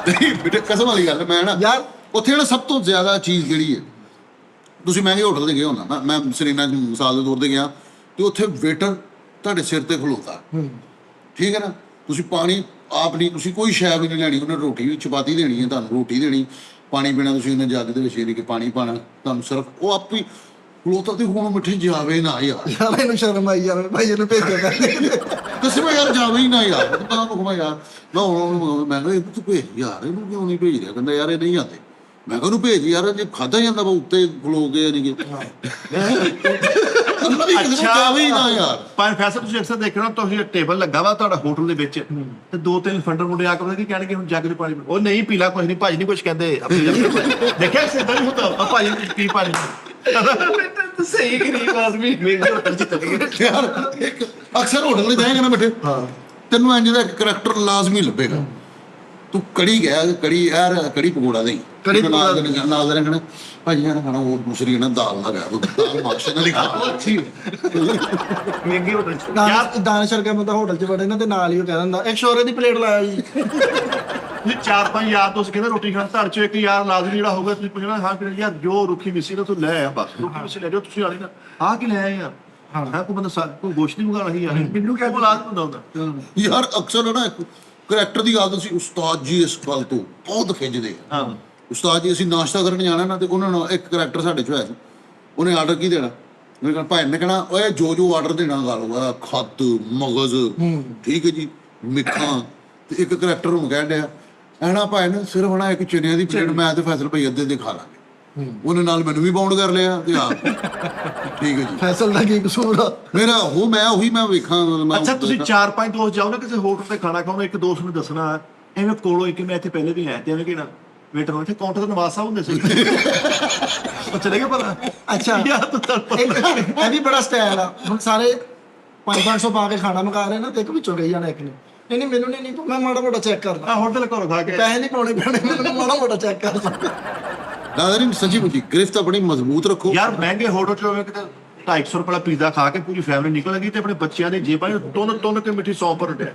ਨਹੀਂ ਬੇਟੇ ਕਸਮ ਵਾਲੀ ਗੱਲ ਮੈਂ ਨਾ ਯਾਰ ਉੱਥੇ ਨਾ ਸਭ ਤੋਂ ਜ਼ਿਆਦਾ ਚੀਜ਼ ਜਿਹੜੀ ਹੈ, ਤੁਸੀਂ ਮਹਿੰਗੇ ਹੋਟਲ ਤੇ ਗਏ ਹੋਣਾ ਨਾ, ਮੈਂ ਸਰੀਨਾ ਚ ਮਿਸਾਲ ਦੇ ਤੌਰ ਤੇ ਗਿਆ ਤੇ ਉੱਥੇ ਵੇਟਰ ਤੁਹਾਡੇ ਸਿਰ ਤੇ ਖਲੋਤਾ, ਠੀਕ ਹੈ ਨਾ, ਤੁਸੀਂ ਪਾਣੀ ਆਪ ਨਹੀਂ, ਤੁਸੀਂ ਕੋਈ ਸ਼ੈ ਵੀ ਨਹੀਂ ਲੈਣੀ, ਉਹਨੇ ਰੋਟੀ ਵੀ ਚਪਾਤੀ ਦੇਣੀ ਹੈ ਤੁਹਾਨੂੰ, ਰੋਟੀ ਦੇਣੀ, ਪਾਣੀ ਪੀਣਾ ਤੁਸੀਂ ਉਹਨੇ ਜੱਗ ਦੇ ਵਿੱਚ ਇਹ ਕਿ ਪਾਣੀ ਪਾਣਾ ਤੁਹਾਨੂੰ, ਸਿਰਫ ਉਹ ਆਪ ਹੀ ਖਲੋਤਾ। ਤੇ ਹੁਣ ਮਿੱਠੇ ਜਾਵੇ ਨਾ ਯਾਰ, ਯਾਰ ਇਹਨੂੰ ਸ਼ਰਮ ਆਈ ਯਾਰ ਭਾਈ ਇਹਨੂੰ ਭੇਜਿਆ ਕਰ ਦੱਸੇ ਮੈਂ ਯਾਰ ਜਾਵੇ ਹੀ ਨਾ ਯਾਰ, ਤਾਂ ਹੁਕਮਾ ਯਾਰ ਮੈਂ ਕਿਹਾ ਤੂੰ ਭੇਜ ਯਾਰ, ਇਹਨੂੰ ਕਿਉਂ ਨਹੀਂ ਭੇਜ ਰਿਹਾ? ਕਹਿੰਦਾ ਯਾਰ ਇਹ ਨਹੀਂ ਆਉਂਦੇ। ਮੈਂ ਕਿਹਾ ਉਹਨੂੰ ਭੇਜ ਯਾਰ, ਜੇ ਖਾਧਾ ਜਾਂਦਾ ਵਾ ਉੱਤੇ ਖਲੋ ਕੇ ਨਹੀਂ ਜਾਵੇ ਹੀ ਨਾ ਯਾਰ। ਪਰ ਫੈਸਲ ਤੁਸੀਂ ਅਕਸਰ ਦੇਖਣਾ, ਤੁਸੀਂ ਟੇਬਲ ਲੱਗਾ ਵਾ ਤੁਹਾਡਾ ਹੋਟਲ ਦੇ ਵਿੱਚ ਤੇ ਦੋ ਤਿੰਨ ਫੰਡਰ ਮੁੰਡੇ ਆ ਕੇ ਪਤਾ ਕੀ ਕਹਿਣਗੇ, ਹੁਣ ਜੱਗ ਦੇ ਪਾਣੀ ਪੀ। ਉਹ ਨਹੀਂ ਪੀਲਾ ਕੁਝ ਨਹੀਂ ਭਾਜੀ, ਨਹੀਂ ਕੁਝ ਕਹਿੰਦੇ ਦੇਖਿਆ ਸਿੱਧਾ ਨਹੀਂ ਹੁੰਦਾ, ਆ ਭਾਜੀ ਪੀ ਪਾਣੀ। ਸਹੀ ਗਰੀਬ ਆਦਮੀ ਮਹਿੰਗੇ ਹੋਟਲ ਚ ਚਲੇ ਗਏ। ਯਾਰ ਇੱਕ ਅਕਸਰ ਹੋਟਲ ਤੇ ਜਾਏਗਾ ਨਾ ਬੇਟੇ, ਤੈਨੂੰ ਇੰਜ ਦਾ ਕਰੈਕਟਰ ਲਾਜ਼ਮੀ ਲੱਭੇਗਾ। ਤੂੰ ਕੜੀ ਗਿਆ, ਕੜੀ ਯਾਰ ਕੜੀ ਪਕੌੜਾ ਦੇ ਕੜੀ ਨਾਲ ਦੇ ਰਹਿਣਾ ਭਾਜੀ ਯਾਰ ਖਾਣਾ ਉਹ ਦੂਸਰੀ ਨਾ ਦਾਲ ਨਾ ਗਿਆ, ਦਾਲ ਮਾਸ਼ੇ ਨਾਲ ਹੀ ਖਾ ਮਹਿੰਗੇ ਹੋਟਲ ਚ ਦਾਨਸ਼ ਵਰਗਾ ਬੰਦਾ ਹੋਟਲ ਚ ਵੜੇ ਨਾ ਤੇ ਨਾਲ ਹੀ ਉਹ ਕਹਿ ਦਿੰਦਾ 100 ਦੀ ਪਲੇਟ ਲਾਇਆ ਜੀ। ਜੇ ਚਾਰ ਪੰਜ ਯਾਰ ਤੁਸੀਂ ਕਹਿੰਦੇ ਰੋਟੀ ਖਾਣ, ਧੜ ਚੋਂ ਇੱਕ ਯਾਰ ਲਾਜ਼ਮੀ ਜਿਹੜਾ ਹੋਊਗਾ, ਤੁਸੀਂ ਪੁੱਛਣਾ ਹਾਂ ਕਿ ਯਾਰ ਜੋ ਰੁੱਖੀ ਮਿੱਸੀ ਨਾ ਤੂੰ ਲੈ ਆ, ਬਸ ਰੁੱਖੀ ਮਿੱਸੀ ਲੈ ਜਾਓ ਤੁਸੀਂ, ਆਲੀ ਨਾ ਆ ਕੀ ਲੈ ਆਏ ਯਾਰ, ਹਾਂ ਕੋਈ ਬੰਦਾ ਕੋਈ ਗੋਸ਼ਤ ਨਹੀਂ ਮੰਗਾ ਰਹੀ ਯਾਰ, ਮੈਨੂੰ ਕਿਹਾ ਲਾਜ਼ਮ ਹੁੰਦਾ। ਯਾਰ ਅਕਸਰ ਨਾ ਇੱਕ ਕਰੈਕਟਰ ਦੀ ਆਦਤ ਸੀ, ਉਸਤਾਦ ਜੀ ਇਸ ਗੱਲ ਤੋਂ ਬਹੁਤ ਖਿੱਚਦੇ ਆ। ਹਾਂ ਉਸਤਾਦ ਜੀ ਅਸੀਂ ਨਾਸ਼ਤਾ ਕਰਨ ਜਾਣਾ ਨਾ, ਤੇ ਉਹਨਾਂ ਨੂੰ ਇੱਕ ਕਰੈਕਟਰ ਸਾਡੇ ਚ ਹੋਇਆ ਸੀ, ਉਹਨੇ ਆਰਡਰ ਕੀ ਦੇਣਾ, ਉਹਨੇ ਕਹਿਣਾ ਭਾਈ ਨੇ ਕਹਿਣਾ ਓਏ ਜੋ ਆਰਡਰ ਦੇਣਾ ਗੱਲ ਹੋਇਆ, ਖੱਤ ਮਗਜ਼ ਠੀਕ ਹੈ ਜੀ, ਮਿੱਠਾ। ਤੇ ਇੱਕ ਕਰੈਕਟਰ ਨੂੰ ਕਹਿਣ ਡਿਆ ਐਨਾ ਭਾਈ ਨੇ ਸਿਰਫ ਨਾ ਇੱਕ ਚਨਿਆਂ ਦੀ ਪਲੇਟ, ਮੈਂ ਤੇ ਫੈਸਲ ਭਾਈ ਅੱਧੇ ਖਾ ਲਾਂਗੇ। ਉਹਨੇ ਨਾਲ ਮੈਨੂੰ ਵੀ ਬਾਉਂਡ ਕਰ ਲਿਆ ਤੇ ਆਪ ਠੀਕ ਹੈ ਜੀ। ਫੈਸਲ ਦਾ ਕੀ ਕਸੂਰ ਆ? ਮੇਰਾ ਉਹ ਮੈਂ ਵੇਖਾਂ ਅੱਛਾ ਤੁਸੀਂ ਚਾਰ ਪੰਜ ਦੋਸਤ ਜਾਓ ਨਾ ਕਿਸੇ ਹੋਟਲ ਤੇ ਖਾਣਾ ਖਾਣ, ਇੱਕ ਦੋਸਤ ਨੂੰ ਦੱਸਣਾ ਐਵੇਂ ਕੋਲੋਂ ਇੱਕ ਮੈਂ ਇੱਥੇ ਪਹਿਲੇ ਵੀ ਆਇਆ ਤੇ ਐਵੇਂ ਕਿਹੜਾ ਵੇਟਰ ਨੂੰ ਇੱਥੇ ਕਾਊਂਟਰ ਤੇ ਨਵਾਜ਼ ਸਾਹਿਬ ਹੁੰਦੇ ਸੀ ਉਹ ਚਲੇ ਗਏ ਪਰ ਅੱਛਾ ਯਾਰ ਤੂੰ ਇਹ ਵੀ ਬੜਾ ਸਟਾਈਲ ਆ। ਹੁਣ ਸਾਰੇ 500 ਪਾ ਕੇ ਖਾਣਾ ਮੰਗਾ ਰਹੇ ਨਾ, ਤੇ ਇੱਕ ਵਿੱਚੋਂ ਗਈ ਜਾਣਾ ਇੱਕ ਨੇ ਨਹੀਂ ਮੈਨੂੰ ਨਹੀਂ ਮੈਂ ਮਾੜਾ ਮੋਟਾ ਚੈੱਕ ਕਰਦਾ, ਹੋਟਲ ਘਰੋਂ ਖਾ ਕੇ ਪੈਸੇ ਨਹੀਂ ਪਾਉਣੇ ਪੈਣੇ, ਮੈਨੂੰ ਮਾੜਾ ਮੋਟਾ ਚੈੱਕ ਕਰਦਾ। ਨਾਜ਼ਰੀਨ ਸੱਚੀ ਮੁੱਚੀ ਗ੍ਰਿਫਤ ਆਪਣੀ ਮਜ਼ਬੂਤ ਰੱਖੋ ਯਾਰ ਮਹਿੰਗੇ ਹੋਟਲ ਚ ਹੋਵੇ ਕਿਤੇ 250 ਰੁਪਏ ਦਾ ਪੀਜ਼ਾ ਖਾ ਕੇ ਪੂਰੀ ਫੈਮਿਲੀ ਨਿਕਲ ਗਈ ਤੇ ਆਪਣੇ ਬੱਚਿਆਂ ਦੇ ਜੇਬਾਂ ਟੁੰਨ ਕੇ ਮਿੱਠੀ 100 ਪਰ ਉੱਡਿਆ।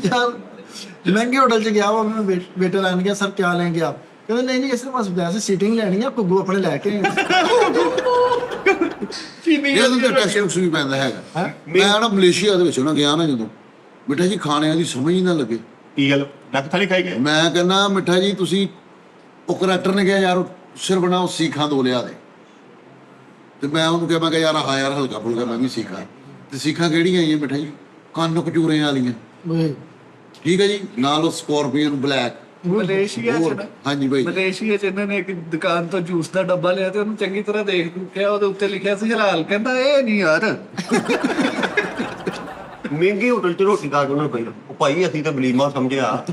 यार महंगे होटल च गया मैं वेटर लैन गया, सर क्या लेंगे आप? कहते नहीं नहीं सिर्फ बस वैसे सीटिंग लेनी है, घुग्गू अपने लैके ਇਹ ਤਾਂ ਟੈਕਸ ਟੁਕਸ ਵੀ ਪੈਂਦਾ ਹੈਗਾ। ਮੈਂ ਨਾ ਮਲੇਸ਼ੀਆ ਦੇ ਵਿੱਚ ਨਾ ਗਿਆ ਨਾ, ਜਦੋਂ ਮਿੱਠਾ ਜੀ ਖਾਣਿਆਂ ਦੀ ਸਮਝ ਹੀ ਨਾ ਲੱਗੇ। ਕੀ ਗੱਲ ਨੱਕ ਥਾਲੀ ਖਾਈ ਗਏ? ਮੈਂ ਕਹਿੰਦਾ ਮਿੱਠਾ ਜੀ ਤੁਸੀਂ, ਉਹ ਕਰੈਕਟਰ ਨੇ ਕਿਹਾ ਯਾਰ ਸਿਰਫ ਨਾ ਉਹ ਸੀਖਾਂ ਦੋ ਲਿਆ ਦੇ, ਤੇ ਮੈਂ ਉਹਨੂੰ ਕਿਹਾ, ਮੈਂ ਕਿਹਾ ਯਾਰ ਹਾਂ ਯਾਰ ਹਲਕਾ ਫੁਲਕਾ ਮੈਂ ਵੀ ਸੀਖਾਂ। ਤੇ ਸੀਖਾਂ ਕਿਹੜੀਆਂ ਆਈਆਂ ਮਿੱਠਾ ਜੀ? ਕੰਨ ਕਚੂਰੇ ਵਾਲੀਆਂ, ਠੀਕ ਹੈ ਜੀ, ਨਾਲ ਉਹ ਸਕੋਰਪੀਅਨ ਬਲੈਕ। ਮਲੇਸ਼ੀਆ ਚ ਨਾ, ਹਾਂਜੀ ਬਾਈ, ਮਲੇਸ਼ੀਆ ਚ ਇਹਨਾਂ ਨੇ ਇੱਕ ਦੁਕਾਨ ਤੋਂ ਜੂਸ ਦਾ ਡੱਬਾ ਲਿਆ ਤੇ ਉਹਨੂੰ ਚੰਗੀ ਤਰ੍ਹਾਂ ਦੇਖ ਕੇ ਉਹਦੇ ਉੱਤੇ ਲਿਖਿਆ ਸੀ ਹਲਾਲ, ਕਹਿੰਦਾ ਇਹ ਨਹੀਂ ਯਾਰ। ਮਹਿੰਗੇ ਹੋਟਲ ਚ ਰੋਟੀ ਖਾ ਕੇ ਉਹਨਾਂ ਨੂੰ ਉਹ ਭਾਈ ਅਸੀਂ ਤਾਂ ਬਲੀਮਾ ਸਮਝਿਆ।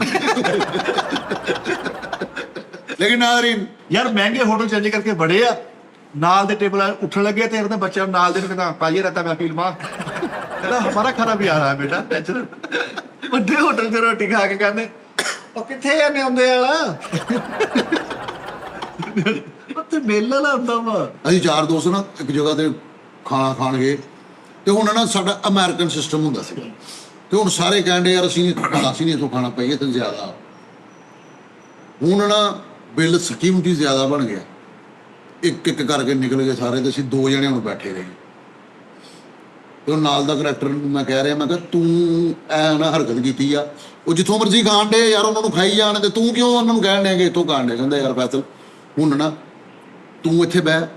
ਲੇਕਿਨ ਨਾਜ਼ਰੀਨ ਯਾਰ ਮਹਿੰਗੇ ਹੋਟਲ ਚੇਂਜ ਕਰਕੇ ਬੜੇ ਆ, ਨਾਲ ਦੇ ਟੇਬਲ ਉੱਠਣ ਲੱਗੇ ਤੇ ਇਹਨਾਂ ਬੱਚਿਆਂ ਨੂੰ ਨਾਲ ਦੇ ਨੂੰ ਕਹਿੰਦਾ ਪਾਈਏ ਰਹਤਾ ਮੈਂ ਫੀਲ ਮਾਂ, ਕਹਿੰਦਾ ਹਮਾਰਾ ਖਾਣਾ ਵੀ ਆ ਰਹਾ ਹੈ ਬੇਟਾ, ਟੈਨਸ਼ਨ। ਵੱਡੇ ਹੋਟਲ 'ਚ ਰੋਟੀ ਖਾ ਕੇ ਕਹਿੰਦੇ ਉਹ ਕਿੱਥੇ ਆ ਨਿਆਉਂਦੇ ਵਾਲਾ, ਉੱਥੇ ਮੇਲਾ ਲਾਉਂਦਾ ਵਾ। ਅਸੀਂ ਚਾਰ ਦੋਸਤ ਨਾ ਇੱਕ ਜਗ੍ਹਾ ਤੇ ਖਾਣਾ ਖਾਣ ਗਏ, ਤੇ ਹੁਣ ਨਾ ਸਾਡਾ ਅਮਰੀਕਨ ਸਿਸਟਮ ਹੁੰਦਾ ਸੀ, ਤੇ ਹੁਣ ਸਾਰੇ ਕਹਿੰਦੇ ਯਾਰ ਅਸੀਂ ਨਹੀਂ ਇੱਥੋਂ ਖਾਣਾ ਪਈਏ ਤੇ ਜ਼ਿਆਦਾ। ਹੁਣ ਨਾ ਬਿੱਲ ਸਕੀਮਟੀ ਜ਼ਿਆਦਾ ਬਣ ਗਿਆ, ਇੱਕ ਇੱਕ ਕਰਕੇ ਨਿਕਲ ਗਏ ਸਾਰੇ, ਤੇ ਅਸੀਂ 2 ਜਣੇ ਹੁਣ ਬੈਠੇ ਰਹੇ। ਤੇ ਉਹ ਨਾਲ ਦਾ ਕਰੈਕਟਰ ਨੂੰ ਮੈਂ ਕਹਿ ਰਿਹਾ, ਮੈਂ ਕਿਹਾ ਤੂੰ ਐ ਨਾ ਹਰਕਤ ਕੀਤੀ ਆ, ਉਹ ਜਿੱਥੋਂ ਮਰਜ਼ੀ ਖਾਣ ਡੇ ਯਾਰ, ਉਹਨਾਂ ਨੂੰ ਖਾਈ ਜਾਣ, ਤੇ ਤੂੰ ਕਿਉਂ ਉਹਨਾਂ ਨੂੰ ਕਹਿਣ ਡਿਆ ਕਿ ਇੱਥੋਂ ਖਾਣ ਡੇ? ਕਹਿੰਦਾ ਯਾਰ ਫੈਸਲ ਹੁਣ ਨਾ ਤੂੰ ਇੱਥੇ ਬਹਿ,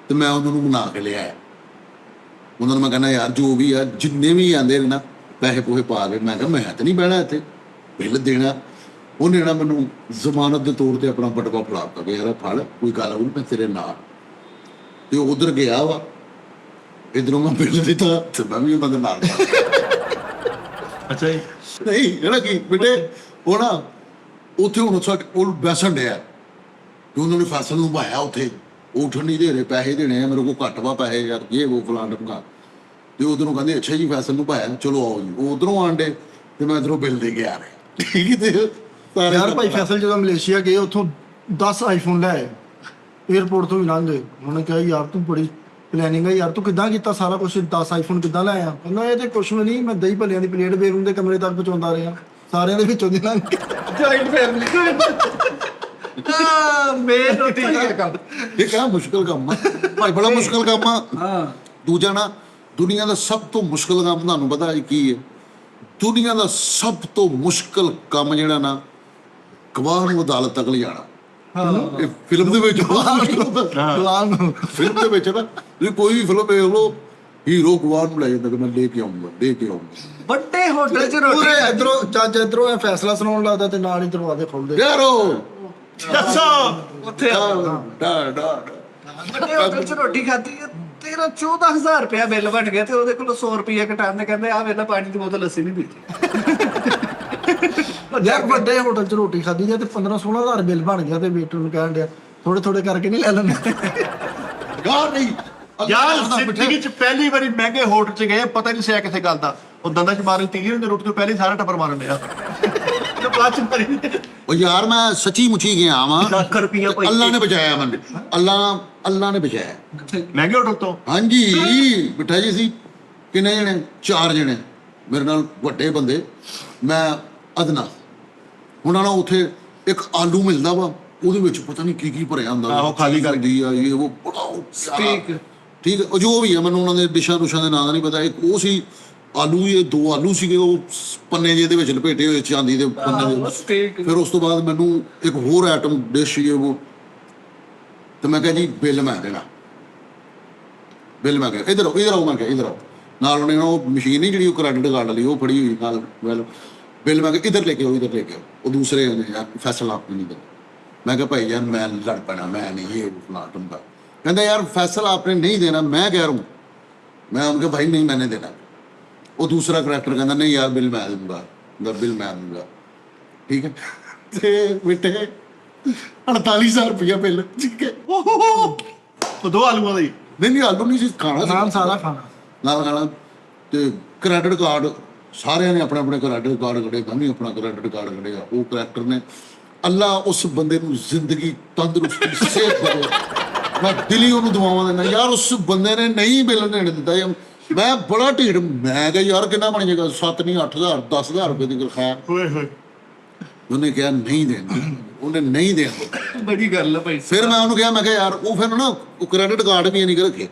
ਤੇ ਮੈਂ ਉਹਨਾਂ ਨੂੰ ਬਣਾ ਕੇ ਲਿਆਇਆ। ਉਹਨਾਂ ਨੂੰ ਮੈਂ ਕਹਿੰਦਾ ਯਾਰ ਜੋ ਵੀ ਆ, ਜਿੰਨੇ ਵੀ ਆਉਂਦੇ ਨੇ ਨਾ ਪੈਸੇ ਪੂਸੇ ਪਾ ਕੇ, ਮੈਂ ਕਿਹਾ ਮੈਂ ਤਾਂ ਨਹੀਂ ਬਹਿਣਾ ਇੱਥੇ, ਬਿੱਲ ਦੇਣਾ। ਉਹਨੇ ਨਾ ਮੈਨੂੰ ਜ਼ਮਾਨਤ ਦੇ ਤੌਰ ਤੇ ਆਪਣਾ ਬਟਵਾ ਫੜਾ ਦਿੱਤਾ ਕਿ ਯਾਰ ਫੜ, ਕੋਈ ਗੱਲ ਹੋਈ ਮੈਂ ਤੇਰੇ ਨਾਲ। ਤੇ ਉਹ ਉਧਰ ਗਿਆ ਵਾ, ਇਧਰੋਂ ਮੈਂ ਬਿੱਲ ਦਿੱਤਾ ਤੇ ਮੈਂ ਵੀ ਉਹਨਾਂ ਦੇ ਨਾਲ। ਅੱਛਾ ਜੀ। ਨਹੀਂ ਜਿਹੜਾ ਕੀ ਬੇਟੇ, ਉਹ ਨਾ ਉੱਥੇ ਹੁਣ ਸਾਡੇ ਕੋਲ ਬੈਸਣ ਡਿਆ ਕਿ ਉਹਨਾਂ ਨੇ ਫਸਲ ਨੂੰ ਭਾਇਆ ਉੱਥੇ, ਉਹ ਉੱਠਣ ਨਹੀਂ ਦੇ ਰਹੇ, ਪੈਸੇ ਦੇਣੇ ਆ ਮੇਰੇ ਕੋਲ, ਘੱਟ ਵਾ ਪੈਸੇ ਯਾਰ, ਇਹ ਉਹ ਫਲਾਣ ਢਮਕਾ। ਤੇ ਉਧਰੋਂ ਕਹਿੰਦੇ ਅੱਛਾ ਜੀ ਫਸਲ ਨੂੰ ਭਾਇਆ, ਚਲੋ ਆਓ ਜੀ। ਉਹ ਉਧਰੋਂ ਆਂਡੇ ਤੇ ਮੈਂ ਇਧਰੋਂ ਬਿੱਲ ਦੇ ਕੇ ਆ ਰਿਹਾ। ਠੀਕ ਤੇ ਸਾਰੇ ਯਾਰ ਭਾਈ ਫੈਸਲ ਜਦੋਂ ਮਲੇਸ਼ੀਆ ਗਏ, ਉੱਥੋਂ 10 ਆਈਫੋਨ ਲੈ ਆਏ, 에어ਪੋਰਟ ਤੋਂ ਵੀ ਲੰਘੇ। ਉਹਨੇ ਕਿਹਾ ਯਾਰ ਤੂੰ ਬੜੀ ਪਲੈਨਿੰਗ ਹੈ ਯਾਰ, ਤੂੰ ਕਿੱਦਾਂ ਕੀਤਾ ਸਾਰਾ ਕੁਝ, 10 ਆਈਫੋਨ ਕਿੱਦਾਂ ਲੈ ਆਇਆ? ਕਹਿੰਦਾ ਇਹ ਤੇ ਕੁਛ ਵੀ ਨਹੀਂ, ਮੈਂ ਦਹੀਂ ਭੱਲਿਆਂ ਦੀ ਪਲੇਟ ਬੇਗਮ ਦੇ ਕਮਰੇ ਤੱਕ ਪਹੁੰਚਾਉਂਦਾ ਰਿਹਾ, ਸਾਰਿਆਂ ਦੇ ਵਿੱਚੋਂ ਦੀ ਲੰਘ ਕੇ। ਜੁਆਇੰਟ ਫੈਮਿਲੀ ਮੇਨ ਰੋਟੀ ਦਾ ਕੰਮ। ਇਹ ਕਿਹਾ ਮੁਸ਼ਕਲ ਕੰਮ ਆ ਭਾਈ, ਬੜਾ ਮੁਸ਼ਕਲ ਕੰਮ ਆ। ਹਾਂ ਦੂਜਾ ਨਾ, ਦੁਨੀਆ ਦਾ ਸਭ ਤੋਂ ਮੁਸ਼ਕਲ ਕੰਮ ਤੁਹਾਨੂੰ ਪਤਾ ਹੈ ਕੀ ਹੈ? ਦੁਨੀਆ ਦਾ ਸਭ ਤੋਂ ਮੁਸ਼ਕਲ ਕੰਮ ਜਿਹੜਾ ਨਾ, ਗਵਾਹ ਨੂੰ ਅਦਾਲਤ ਤੱਕ ਲਿਜਾਣਾ। ਇਹ ਫਿਲਮ ਦੇ ਵਿੱਚ ਗਵਾਹ ਨੂੰ ਫਿਲਮ ਦੇ ਵਿੱਚ ਨਾ, ਤੁਸੀਂ ਕੋਈ ਵੀ ਫਿਲਮ ਵੇਖ ਲਓ, ਹੀਰੋ ਗਵਾਹ ਨੂੰ ਲੈ ਜਾਂਦਾ ਕਿ ਮੈਂ ਲੈ ਕੇ ਆਉਂਗਾ, ਲੈ ਕੇ ਆਉਂਗਾ। ਵੱਡੇ ਹੋਟਲ 'ਚ ਰੋਟੀ ਪੂਰੇ ਇਧਰੋਂ ਜੱਜ ਇਧਰੋਂ ਇਹ ਫੈਸਲਾ ਸੁਣਾਉਣ ਲੱਗਦਾ ਤੇ ਨਾਲ ਹੀ ਦਰਵਾਜ਼ੇ ਖੁੱਲਦੇ। ਯਾਰੋ ਦੱਸੋ ਉੱਥੇ ਵੱਡੇ ਹੋਟਲ 'ਚ ਰੋਟੀ ਖਾਧੀ ਹੈ, ਤੇਰਾ 14,000 ਰੁਪਇਆ ਬਿੱਲ ਬਣ ਗਿਆ, ਤੇ ਉਹਦੇ ਕੋਲੋਂ 100 ਰੁਪਇਆ ਕਟਾਉਂਦੇ, ਕਹਿੰਦੇ ਆ ਵੇਲਾ ਪਾਣੀ ਦੀ ਬੋਤਲ ਅਸੀਂ ਨਹੀਂ ਪੀਤੀ। ਯਾਰ ਵੱਡੇ ਹੋਟਲ 'ਚ ਰੋਟੀ ਖਾਧੀ ਜਾਂ ਤੇ 15-16 ਹਜ਼ਾਰ ਬਿੱਲ ਬਣ ਗਿਆ, ਤੇ ਵੇਟਰ ਨੂੰ ਕਹਿਣ ਡਿਆ ਥੋੜੇ ਥੋੜੇ ਕਰਕੇ ਨਹੀਂ ਲੈ ਲੈਂਦੇ। ਯਾਰ ਨਹੀਂ ਯਾਰ ਜ਼ਿੰਦਗੀ 'ਚ ਪਹਿਲੀ ਵਾਰੀ ਮਹਿੰਗੇ ਹੋਟਲ 'ਚ ਗਏ, ਪਤਾ ਨਹੀਂ ਸਿਆ ਕਿਸੇ ਗੱਲ ਦਾ, ਉਹ ਦੰਦਾਂ 'ਚ ਮਾਰਨ ਤੀਰ ਹੁੰਦੇ, ਰੋਟੀ ਤੋਂ ਪਹਿਲੇ ਸਾਰਾ ਟੱਬਰ ਮਾਰਨ ਡਿਆ ਤੇ ਬਾਅਦ 'ਚ ਮਾਰੀ। ਉਹ ਯਾਰ ਮੈਂ ਸੱਚੀ ਮੁੱਚੀ ਗਿਆ ਵਾਂ, ਲੱਖ ਰੁਪਇਆ ਭਾਈ ਅੱਲਾ ਨੇ ਬਚਾਇਆ ਮੈਨੂੰ, ਅੱਲਾ ਨੇ ਬਚਾਇਆ। ਮਹਿੰਗੇ ਹੋਟਲ ਤੋਂ ਹਾਂਜੀ ਬਿਠਾ ਜੀ ਸੀ ਕਿੰਨੇ ਜਣੇ? 4 ਜਣੇ ਮੇਰੇ ਨਾਲ, ਵੱਡੇ ਬੰਦੇ, ਮੈਂ ਅਦਨਾ। ਉਹਨਾਂ ਨਾਲ ਉੱਥੇ ਇੱਕ ਆਲੂ ਮਿਲਦਾ ਵਾ, ਉਹਦੇ ਵਿੱਚ ਪਤਾ ਨਹੀਂ ਕੀ ਭਰਿਆ ਹੁੰਦਾ, ਆਹੋ, ਖਾਲੀ ਕਰਦੀ ਆ ਇਹ ਉਹ, ਬੜਾ ਠੀਕ ਠੀਕ ਉਹ ਜੋ ਵੀ ਆ, ਮੈਨੂੰ ਉਹਨਾਂ ਦੇ ਡਿਸ਼ਾਂ ਡੁਸ਼ਾਂ ਦੇ ਨਾਂ ਦਾ ਨਹੀਂ ਪਤਾ। ਇੱਕ ਉਹ ਸੀ ਆਲੂ, ਇਹ 2 ਆਲੂ ਸੀਗੇ, ਉਹ ਪੰਨੇ ਜਿਹੇ ਦੇ ਵਿੱਚ ਲਪੇਟੇ ਹੋਏ, ਚਾਂਦੀ ਦੇ ਪੰਨੇ ਦੇ। ਫਿਰ ਉਸ ਤੋਂ ਬਾਅਦ ਮੈਨੂੰ ਇੱਕ ਹੋਰ ਆਈਟਮ ਡਿਸ਼ ਸੀ ਉਹ, ਤੇ ਮੈਂ ਕਿਹਾ ਜੀ ਬਿੱਲ ਮੈਂ ਦੇਣਾ, ਬਿੱਲ ਮੈਂ ਕਿਹਾ ਇਧਰ ਆਓ, ਮੈਂ ਕਿਹਾ ਇਧਰ ਆਓ। ਨਾਲ ਉਹਨੇ ਉਹ ਮਸ਼ੀਨ ਨਹੀਂ ਜਿਹੜੀ ਉਹ ਕ੍ਰੈਡਿਟ ਕਾਰਡ ਵਾਲੀ, ਉਹ ਫੜੀ ਹੋਈ ਨਾਲ, ਬਿੱਲ ਮੈਂ ਕਿਹਾ ਇਧਰ ਲੈ ਕੇ ਆਓ, ਇਧਰ ਲੈ ਕੇ ਆਓ। ਉਹ ਦੂਸਰੇ ਯਾਰ ਫੈਸਲਾ ਆਪ ਨਹੀਂ ਦਿੰਦਾ। मैं कहा भाई यार मैं लड़ पड़ा, मैं नहीं ये फला टुमका। कहता यार फैसला आपने नहीं देना, मैं कह रहा हूँ। मैं उनके भाई नहीं मैंने देना। वो दूसरा करैक्टर कहता नहीं यार बिल मैं दूंगा, बिल मैं दूंगा। ठीक है ते बेटे 48,000 रुपया बिल। ठीक है ਉਹ 2 ਆਲੂਆਂ ਦਾ ਹੀ नहीं आलू नहीं सी खाना सी। ਨਾਮ ਸਾਰਾ ਖਾਣਾ ਨਾਲ ਖਾਣਾ ਤੇ ਕ੍ਰੈਡਿਟ ਕਾਰਡ ਸਾਰਿਆਂ ਨੇ ਆਪਣੇ ਆਪਣੇ ਕ੍ਰੈਡਿਟ ਕਾਰਡ ਕੱਢੇ, ਮੈਂ ਵੀ ਆਪਣਾ ਕ੍ਰੈਡਿਟ ਕਾਰਡ ਕੱਢਿਆ। ਉਹ ਕਰੈਕਟਰ ਨੇ, ਅੱਲਾ ਉਸ ਬੰਦੇ ਨੂੰ ਜ਼ਿੰਦਗੀ ਤੰਦਰੁਸਤੀ ਸਿਹਤ ਦੇਵੇ, ਮੈਂ ਦਿਲੀ ਉਹਨੂੰ ਦੁਆਵਾਂ ਦਿੰਦਾ। ਯਾਰ ਉਸ ਬੰਦੇ ਨੇ ਨਹੀਂ ਬਿੱਲ ਦੇਣ ਦਿੱਤਾ, ਮੈਂ ਬੜਾ ਢੀੜ, ਮੈਂ ਕਿਹਾ ਯਾਰ ਕਿੰਨਾ ਬਣ ਜਾਏਗਾ? 7 ਨਹੀਂ 8,000 10,000 ਰੁਪਏ ਦੀ ਖੈਰ। ਹੋਏ ਹੋਏ ਉਹਨੇ ਕਿਹਾ ਨਹੀਂ ਦੇਣਾ, ਉਹਨੇ ਨਹੀਂ ਦੇਣਾ। ਬੜੀ ਗੱਲ ਹੈ ਭਾਈ। ਫਿਰ ਮੈਂ ਉਹਨੂੰ ਕਿਹਾ, ਮੈਂ ਕਿਹਾ ਯਾਰ ਉਹ ਫਿਰ ਨਾ ਉਹ ਕ੍ਰੈਡਿਟ ਕਾਰਡ ਵੀ ਨਹੀਂ ਰੱਖੇ।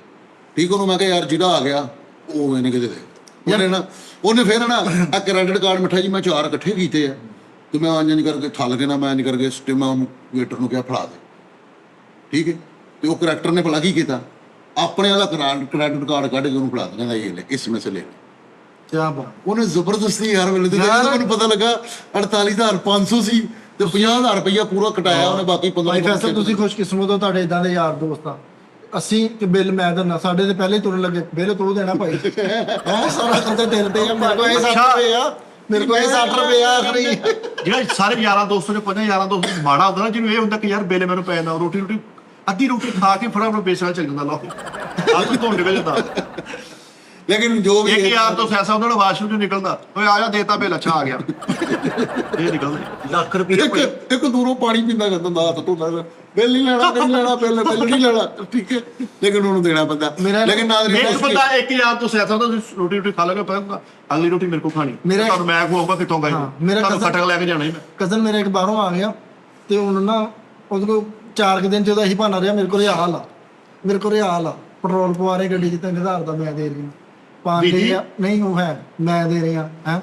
ਠੀਕ, ਉਹਨੂੰ ਮੈਂ ਕਿਹਾ ਯਾਰ ਜਿਹੜਾ ਆ ਗਿਆ ਉਹ ਇਹਨੇ ਕਿਤੇ ਦੇ। ਉਹਨੇ ਫਿਰ ਨਾ ਆ ਕ੍ਰੈਡਿਟ ਕਾਰਡ ਮਿੱਠਾ ਜੀ ਮੈਂ 4 ਇਕੱਠੇ ਕੀਤੇ ਆ, ਤੇ ਮੈਂ ਇੰਝ ਕਰਕੇ ਥੱਲ ਕੇ ਨਾ, ਮੈਂ ਇੰਝ ਕਰਕੇ ਮੈਂ ਉਹਨੂੰ ਵੇਟਰ ਨੂੰ ਕਿਹਾ ਫੜਾ ਦੇ। ਠੀਕ ਹੈ, ਤੇ ਉਹ ਕਰੈਕਟਰ ਨੇ ਭਲਾ ਕੀ ਕੀਤਾ, ਆਪਣੇ ਵਾਲਾ ਕ੍ਰੈਡਿਟ ਕਾਰਡ ਕੱਢ ਕੇ ਉਹਨੂੰ ਫੜਾ ਦੇ, ਕਹਿੰਦਾ ਇਹ ਲੈ ਇਸ ਵਿੱਚ ਲੈ। ਕਿਆ ਬਾਤ। ਉਹਨੇ ਜ਼ਬਰਦਸਤੀ ਯਾਰ ਵੇਲੇ ਤੇ ਮੈਨੂੰ ਪਤਾ ਲੱਗਾ 48,500 ਸੀ ਤੇ 50,000 ਰੁਪਇਆ ਪੂਰਾ ਕਟਾਇਆ ਉਹਨੇ, ਬਾਕੀ ਭਾਈ ਫੈਸਲ ਤੁਸੀਂ ਖੁਸ਼ਕਿਸਮਤ ਹੋ, ਤੁਹਾਡੇ ਇਦਾਂ ਦੇ ਯਾਰ ਦੋਸਤ ਆ। ਅਸੀਂ ਤੇ ਬਿੱਲ ਮੈਂ ਦੇਣਾ, ਸਾਡੇ ਤੇ ਪਹਿਲੇ ਹੀ ਤੁਰਨ ਲੱਗੇ, ਬਿੱਲ ਤੂੰ ਦੇਣਾ ਭਾਈ। ਸਾਰਾ ਖਰਚਾ ਦਿਲ ਤੇ ਆ, ਮੇਰੇ ਕੋਲ ਇਹ 60 ਰੁਪਏ ਆ, ਮੇਰੇ ਕੋਲ ਇਹ 60 ਰੁਪਏ ਆ ਆਖਰੀ। ਜਿਹੜਾ ਸਾਰੇ ਯਾਰਾਂ ਦੋਸਤਾਂ ਨੇ ਪੰਜਾਂ ਯਾਰਾਂ ਦੋਸਤ ਮਾੜਾ ਹੁੰਦਾ ਨਾ, ਜਿਹਨੂੰ ਇਹ ਹੁੰਦਾ ਕਿ ਯਾਰ ਬਿੱਲ ਮੈਨੂੰ ਪੈ ਜਾਂਦਾ, ਰੋਟੀ ਅੱਧੀ ਰੋਟੀ ਖਾ ਕੇ ਫਟਾਫਟ ਬੇਸਣ ਚੱਲ ਜਾਂਦਾ। ਲਓ ਆਹ ਧੋਂਡੇ ਵੇਲੇ ਦਾ ਲੇਕਿਨ ਜੋ ਵੀ ਇੱਕ ਯਾਰ ਤੋਂ ਐਸਾ ਉਹਨਾਂ ਨੂੰ ਵਾਸ਼ਰੂਮ ਚੋਂ ਨਿਕਲਦਾ, ਓਏ ਆ ਜਾ ਦੇਤਾ ਬਿੱਲ, ਅੱਛਾ ਆ ਗਿਆ, ਇਹ ਨਿਕਲਦਾ। ਲੱਖ ਰੁਪਇਆ ਭਾਈ ਇੱਕ ਦੂਰੋਂ ਪਾਣੀ ਪੀਂਦਾ ਜਾਂਦਾ, ਹੱਥ ਧੋਂਦਾ, ਬਿੱਲ ਨਹੀਂ ਲੈਣਾ, ਬਿੱਲ ਲੈਣਾ, ਬਿੱਲ ਨਹੀਂ ਲੈਣਾ। ਠੀਕ ਹੈ, ਲੇਕਿਨ ਉਹਨੂੰ ਦੇਣਾ ਪੈਂਦਾ। ਲੇਕਿਨ ਨਾਲ ਇੱਕ ਬੰਦਾ ਇੱਕ ਯਾਰ ਤੋਂ ਐਸਾ ਹੁੰਦਾ, ਰੋਟੀ ਖਾ ਲਓਗੇ, ਪਤਾ ਅਗਲੀ ਰੋਟੀ ਮੇਰੇ ਕੋਲ ਖਾਣੀ, ਤੁਹਾਨੂੰ ਮੈਂ ਖਵਾਉਂਗਾ ਕਿੱਥੋਂ ਗਾਈ, ਤੁਹਾਨੂੰ ਖਟਕ ਲੈ ਕੇ ਜਾਣਾ ਹੀ ਮੈਂ। ਕਜ਼ਨ ਮੇਰੇ ਇੱਕ ਬਾਹਰੋਂ ਆ ਗਿਆ, ਤੇ ਉਹਨਾਂ ਨਾ ਉਹਦੇ ਕੋਲ 4 ਦਿਨ ਚ ਉਹਦਾ ਇਹੀ ਬਹਾਨਾ ਰਿਹਾ, ਮੇਰੇ ਕੋਲ ਇਹ ਹਾਲ ਆ, ਮੇਰੇ ਕੋਲ ਇਹ ਹਾਲ ਆ, ਪੈਟਰੋਲ ਪਵਾ ਰਹੇ ਗੱਡੀ 'ਚ 3000 ਦਾ ਮੈਂ ਦੇ ਰਹੀ ਹਾਂ, ਪਾਣੀ ਆ ਨਹੀਂ ਉਹ ਹੈ ਮੈਂ ਦੇ ਰਿਹਾ ਹੈ,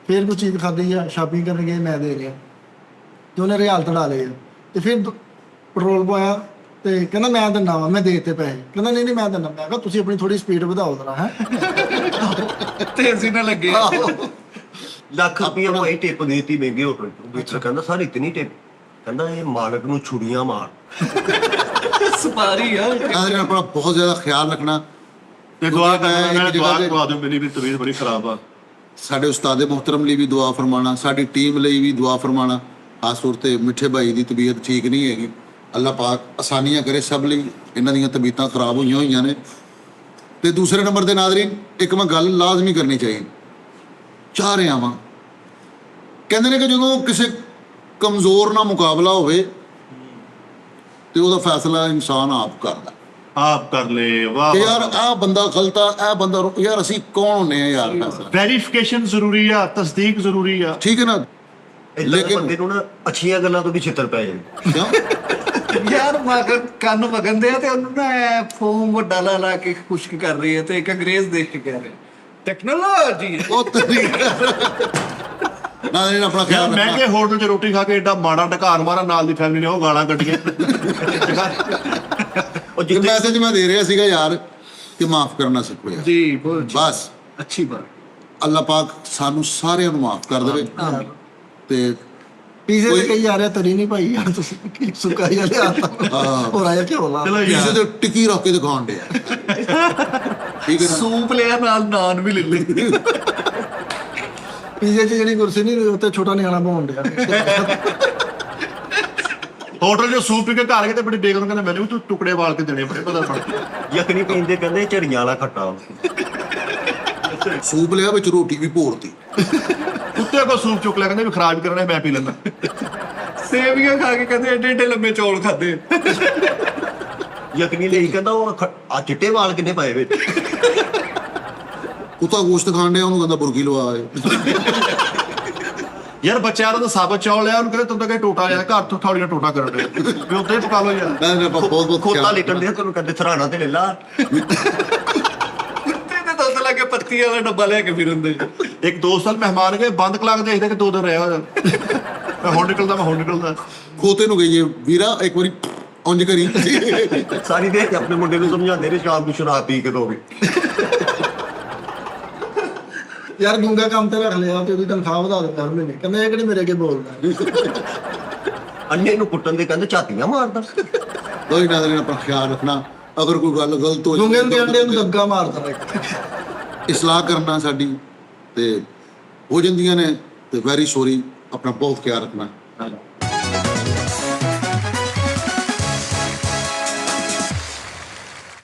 ਫਿਰ ਕੋਈ ਚੀਜ਼ ਖਾਧੀ ਆ, ਸ਼ਾਪਿੰਗ ਕਰਨ ਗਏ ਮੈਂ ਦੇ ਰਿਹਾ, ਤੇ ਉਹਨੇ ਰਿਆਲ ਤੜਾ ਲਏ ਆ। ਤੇ ਫਿਰ ਪੈਟਰੋਲ ਪਵਾਇਆ ਤੇ ਕਹਿੰਦਾ ਮੈਂ ਦਿੰਦਾ ਵਾ, ਮੈਂ ਦੇ ਦਿੱਤੇ ਪੈਸੇ, ਕਹਿੰਦਾ ਨਹੀਂ ਮੈਂ ਦਿੰਦਾ। ਮੈਂ ਕਿਹਾ ਤੁਸੀਂ ਆਪਣੀ ਥੋੜੀ ਸਪੀਡ ਵਧਾਓ ਜ਼ਰਾ ਹੈ। ਤੇਜ਼ੀ ਨਾਲ ਲੱਗੇ ਲੱਖ ਰੁਪਈਆ ਭਾਈ ਟਿਪ ਦੇਤੀ ਮਹਿੰਗੇ ਹੋਟਲ ਚ। ਵੇਟਰ ਕਹਿੰਦਾ ਸਰ ਇਤਨੀ ਟਿਪ, ਕਹਿੰਦਾ ਇਹ ਮਾਲਕ ਨੂੰ ਛੁਰੀਆਂ ਮਾਰ। ਸਪਾਰੀ ਆ ਨਾਜ਼ਰੀਨ ਆਪਣਾ ਬਹੁਤ ਜ਼ਿਆਦਾ ਖਿਆਲ ਰੱਖਣਾ। ਤੇ ਦੁਆ ਮੈਂ ਇੱਕ ਕਰਨਾ, ਜਗ੍ਹਾ ਦੁਆ ਤੇ- ਕਰਵਾ ਦਿਓ, ਮੇਰੀ ਵੀ ਤਬੀਅਤ ਬੜੀ ਖਰਾਬ ਆ। ਸਾਡੇ ਉਸਤਾਦ ਮੁਹਤਰਮ ਲਈ ਵੀ ਦੁਆ ਫਰਮਾਣਾ, ਸਾਡੀ ਟੀਮ ਲਈ ਵੀ ਦੁਆ ਫਰਮਾਣਾ। ਖਾਸ ਤੌਰ ਤੇ ਮਿੱਠੇ ਭਾਈ ਦੀ ਤਬੀਅਤ ਠੀਕ ਨਹੀਂ ਹੈਗੀ, ਅੱਲਾਹ ਪਾਕ ਆਸਾਨੀਆਂ ਕਰੇ ਸਭ ਲਈ, ਇਹਨਾਂ ਦੀਆਂ ਤਬੀਅਤਾਂ ਖਰਾਬ ਹੋਈਆਂ ਨੇ। ਤੇ ਦੂਸਰੇ ਨੰਬਰ ਤੇ ਨਾਜ਼ਰੀਨ ਇੱਕ ਮੈਂ ਗੱਲ ਲਾਜ਼ਮੀ ਕਰਨੀ ਚਾਹ ਰਿਹਾ ਵਾਂ, ਕਹਿੰਦੇ ਨੇ ਕਿ ਜਦੋਂ ਕਿਸੇ ਕਮਜ਼ੋਰ ਨਾਲ ਮੁਕਾਬਲਾ ਹੋਵੇ ਤੇ ਉਹਦਾ ਫੈਸਲਾ ਇਨਸਾਨ ਆਪ ਕਰਦਾ ਆਪ ਕਰ ਲੈ, ਵਾਹ ਕਿ ਯਾਰ ਆਹ ਬੰਦਾ ਗਲਤ ਆ, ਇਹ ਬੰਦਾ ਯਾਰ ਅਸੀਂ ਕੌਣ ਹੁੰਨੇ ਆ ਯਾਰ ਫੈਸਲਾ, ਵੈਰੀਫਿਕੇਸ਼ਨ ਜ਼ਰੂਰੀ ਆ, ਤਸਦੀਕ ਜ਼ਰੂਰੀ ਆ। ਠੀਕ ਹੈ ਨਾ। ਏਦਾਂ ਲੇਕਿਨ- ਬੰਦੇ ਨੂੰ ਨਾ ਅੱਛੀਆਂ ਗੱਲਾਂ ਤੋਂ ਵੀ ਛਿੱਤਰ ਪੈ ਜਾਂਦੇ। ਕਿਉਂ? ਯਾਰ ਮਗਰ ਕੰਨ ਵਗੰਦੇ ਆ ਤੇ ਉਹਨੂੰ ਨਾ ਐ ਫੋਮ ਵੱਡਾ ਲਾ ਕੇ ਖੁਸ਼ਕ ਕਰ ਰਹੀ ਹੈ ਤੇ ਇੱਕ ਅੰਗਰੇਜ਼ ਦੇਖ ਕੇ ਕਹਿ ਰਿਹਾ ਟੈਕਨੋਲੋਜੀ। ਉਹ ਤਰੀਕਾ ਨਾ ਇਹਨਾਂ ਆਪਣਾ ਯਾਰ ਖਿਆਲ ਮੈਂ ਰੱਖਣਾ। ਕਿ ਹੋਟਲ 'ਚ ਰੋਟੀ ਖਾ ਕੇ ਏਡਾ ਮਾੜਾ ਢਕਾਰ ਮਾਰਾ, ਨਾਲ ਦੀ ਫੈਮਿਲੀ ਨੇ ਉਹ ਗਾਲਾਂ ਕੱਢੀਆਂ। ਉਹ ਇੱਕ ਜਿੱਥੇ ਮੈਸੇਜ ਮੈਂ ਦੇ ਰਿਹਾ ਸੀਗਾ ਯਾਰ ਕਿ ਮਾਫ ਕਰਨਾ ਸਿੱਖੋ ਯਾਰ, ਜੀ ਬਹੁਤ ਬਸ ਅੱਛੀ ਬਾਤ। ਅੱਲਾਹ ਪਾਕ ਸਾਨੂੰ ਸਾਰਿਆਂ ਨੂੰ ਮਾਫ ਕਰ ਦੇਵੇ। ਤੇ ਪੀਜ਼ੇ ਤੇ ਕਈ ਆ ਰਿਹਾ ਤਰੀ ਨਹੀਂ ਭਾਈ ਯਾਰ, ਤੁਸੀਂ ਸੁੱਕਾ ਜਿਹਾ ਲਿਆਤਾ ਹੋਰ ਆਇਆ ਕਿਉਂ ਲਾ ਚਲੋ ਕਿਸੇ ਯਾਰ ਤੇ ਟਿੱਕੀ ਰੱਖ ਕੇ ਦਿਖਾਉਣ ਡਿਆ, ਠੀਕ ਹੈ ਨਾ। ਸੂਪ ਲਿਆ ਨਾਲ ਨਾਨ ਵੀ ਲੈ ਲਈ। ਪੀਜ਼ੇ 'ਚ ਜਿਹੜੀ ਕੁਰਸੀ ਨਹੀਂ ਉੱਤੇ ਛੋਟਾ ਨਿਆਣਾ ਬਹਾਉਣ ਡਿਆ। ਹੋਟਲ 'ਚ ਸੂਪ ਪੀ ਕੇ ਘਰ ਗਏ ਤੇ ਬੜੀ ਬੇਗਮ ਕਹਿੰਦੇ ਮੈਨੂੰ ਵੀ ਤੂੰ ਟੁਕੜੇ ਵਾਲ ਕੇ ਦੇਣੇ ਬੜੇ ਪਤਾ ਫੜ ਕੇ। ਯਖਨੀ ਪੀਂਦੇ ਕਹਿੰਦੇ ਝੜੀਆਂ ਵਾਲਾ ਖੱਟਾ। ਸੂਪ ਲਿਆ ਵਿੱਚ ਰੋਟੀ ਵੀ ਭੋਰਤੀ। ਕੁੱਤੇ ਕੋ ਸੂਪ ਚੁੱਕ ਲਿਆ, ਕਹਿੰਦੇ ਵੀ ਖਰਾਬ ਕਰਨਾ, ਮੈਂ ਪੀ ਲੈਂਦਾ। ਸੇਵੀਆਂ ਖਾ ਕੇ ਕਹਿੰਦੇ ਏਡੇ ਏਡੇ ਲੰਮੇ ਚੌਲ ਖਾਦੇ। ਯਕਨੀ ਲਈ ਕਹਿੰਦਾ ਉਹ ਆ ਚਿੱਟੇ ਵਾਲ ਕਿੰਨੇ ਪਾਏ ਵਿੱਚ। ਕੁੱਤਾ ਗੋਸ਼ਤ ਖਾਣ ਡਿਆ, ਉਹਨੂੰ ਕਹਿੰਦਾ ਬੁਰਕੀ ਲਵਾ ਆਏ। ਯਾਰ ਬੱਚਿਆਂ ਦਾ ਤਾਂ ਸਾਬਤ ਚੌਲ ਲਿਆ, ਉਹਨੂੰ ਕਹਿੰਦੇ ਤੁਮ ਤਾਂ ਕਹੇ ਟੋਟਾ ਆ ਘਰ ਤੋਂ ਥੋੜੀਆਂ ਟੋਟਾ ਕਰਨ ਦੇ ਵੀ ਉੱਤੇ ਪਕਾ ਲਓ ਯਾਰ। ਨਾ ਆਪਾਂ ਬਹੁਤ ਬਹੁਤ ਖੋਤਾ ਖਿਆਲ ਲਿਟਣ ਦੇ ਤੁਹਾਨੂੰ ਕਹਿੰਦੇ ਸਰਾਣਾ ਤੇ ਲੈ ਲਾ। ਕੁੱਤੇ ਤੇ ਦੁੱਧ ਲਾ ਕੇ ਪੱਤੀ ਵਾਲਾ ਡੱਬਾ ਲੈ ਕੇ ਫਿਰਦੇ। ਇੱਕ 2 ਸਾਲ ਮਹਿਮਾਨ ਗਏ, ਬੰਦ ਕਲਾਕ ਦੇਖਦੇ ਕਿ 2 ਦਿਨ ਰਿਹਾ ਹੋਇਆ। ਮੈਂ ਹੁਣ ਨਿਕਲਦਾ। ਖੋਤੇ ਨੂੰ ਗਈ ਵੀਰਾ ਇੱਕ ਵਾਰੀ ਉਂਝ ਕਰੀ। ਸਾਰੀ ਦੇਖ ਕੇ ਆਪਣੇ ਮੁੰਡੇ ਨੂੰ ਸਮਝਾਉਂਦੇ ਨੇ ਸ਼ਾਮ ਨੂੰ ਸ਼ਰਾਬ ਪੀ ਕੇ ਦੋਗੇ। ਯਾਰ ਗੁੰਗਾ ਕੰਮ ਤੇ ਰੱਖ ਲਿਆ ਤੇ ਉਹਦੀ ਤਨਖਾਹ ਵਧਾ ਦਿੱਤਾ ਉਹਨੇ, ਕਹਿੰਦਾ ਇਹ ਕਿਹੜੀ ਮੇਰੇ ਅੱਗੇ ਬੋਲਦਾ। ਅੰਨੇ ਨੂੰ ਕੁੱਟਣ ਦੇ ਕਹਿੰਦੇ ਝਾਤੀਆਂ ਮਾਰਦਾ। ਕੋਈ ਨਾ ਆਪਣਾ ਖਿਆਲ ਰੱਖਣਾ, ਅਗਰ ਕੋਈ ਗੱਲ ਗਲਤ ਹੋ ਗੁੰਗੇ ਦੇ ਅੰਡੇ ਨੂੰ ਦੱਗਾ ਮਾਰਦਾ ਇਸਲਾਹ ਕਰਨਾ ਸਾਡੀ ਤੇ ਹੋ ਜਾਂਦੀਆਂ ਨੇ ਤੇ ਵੈਰੀ ਸੌਰੀ, ਆਪਣਾ ਬਹੁਤ ਖਿਆਲ ਰੱਖਣਾ।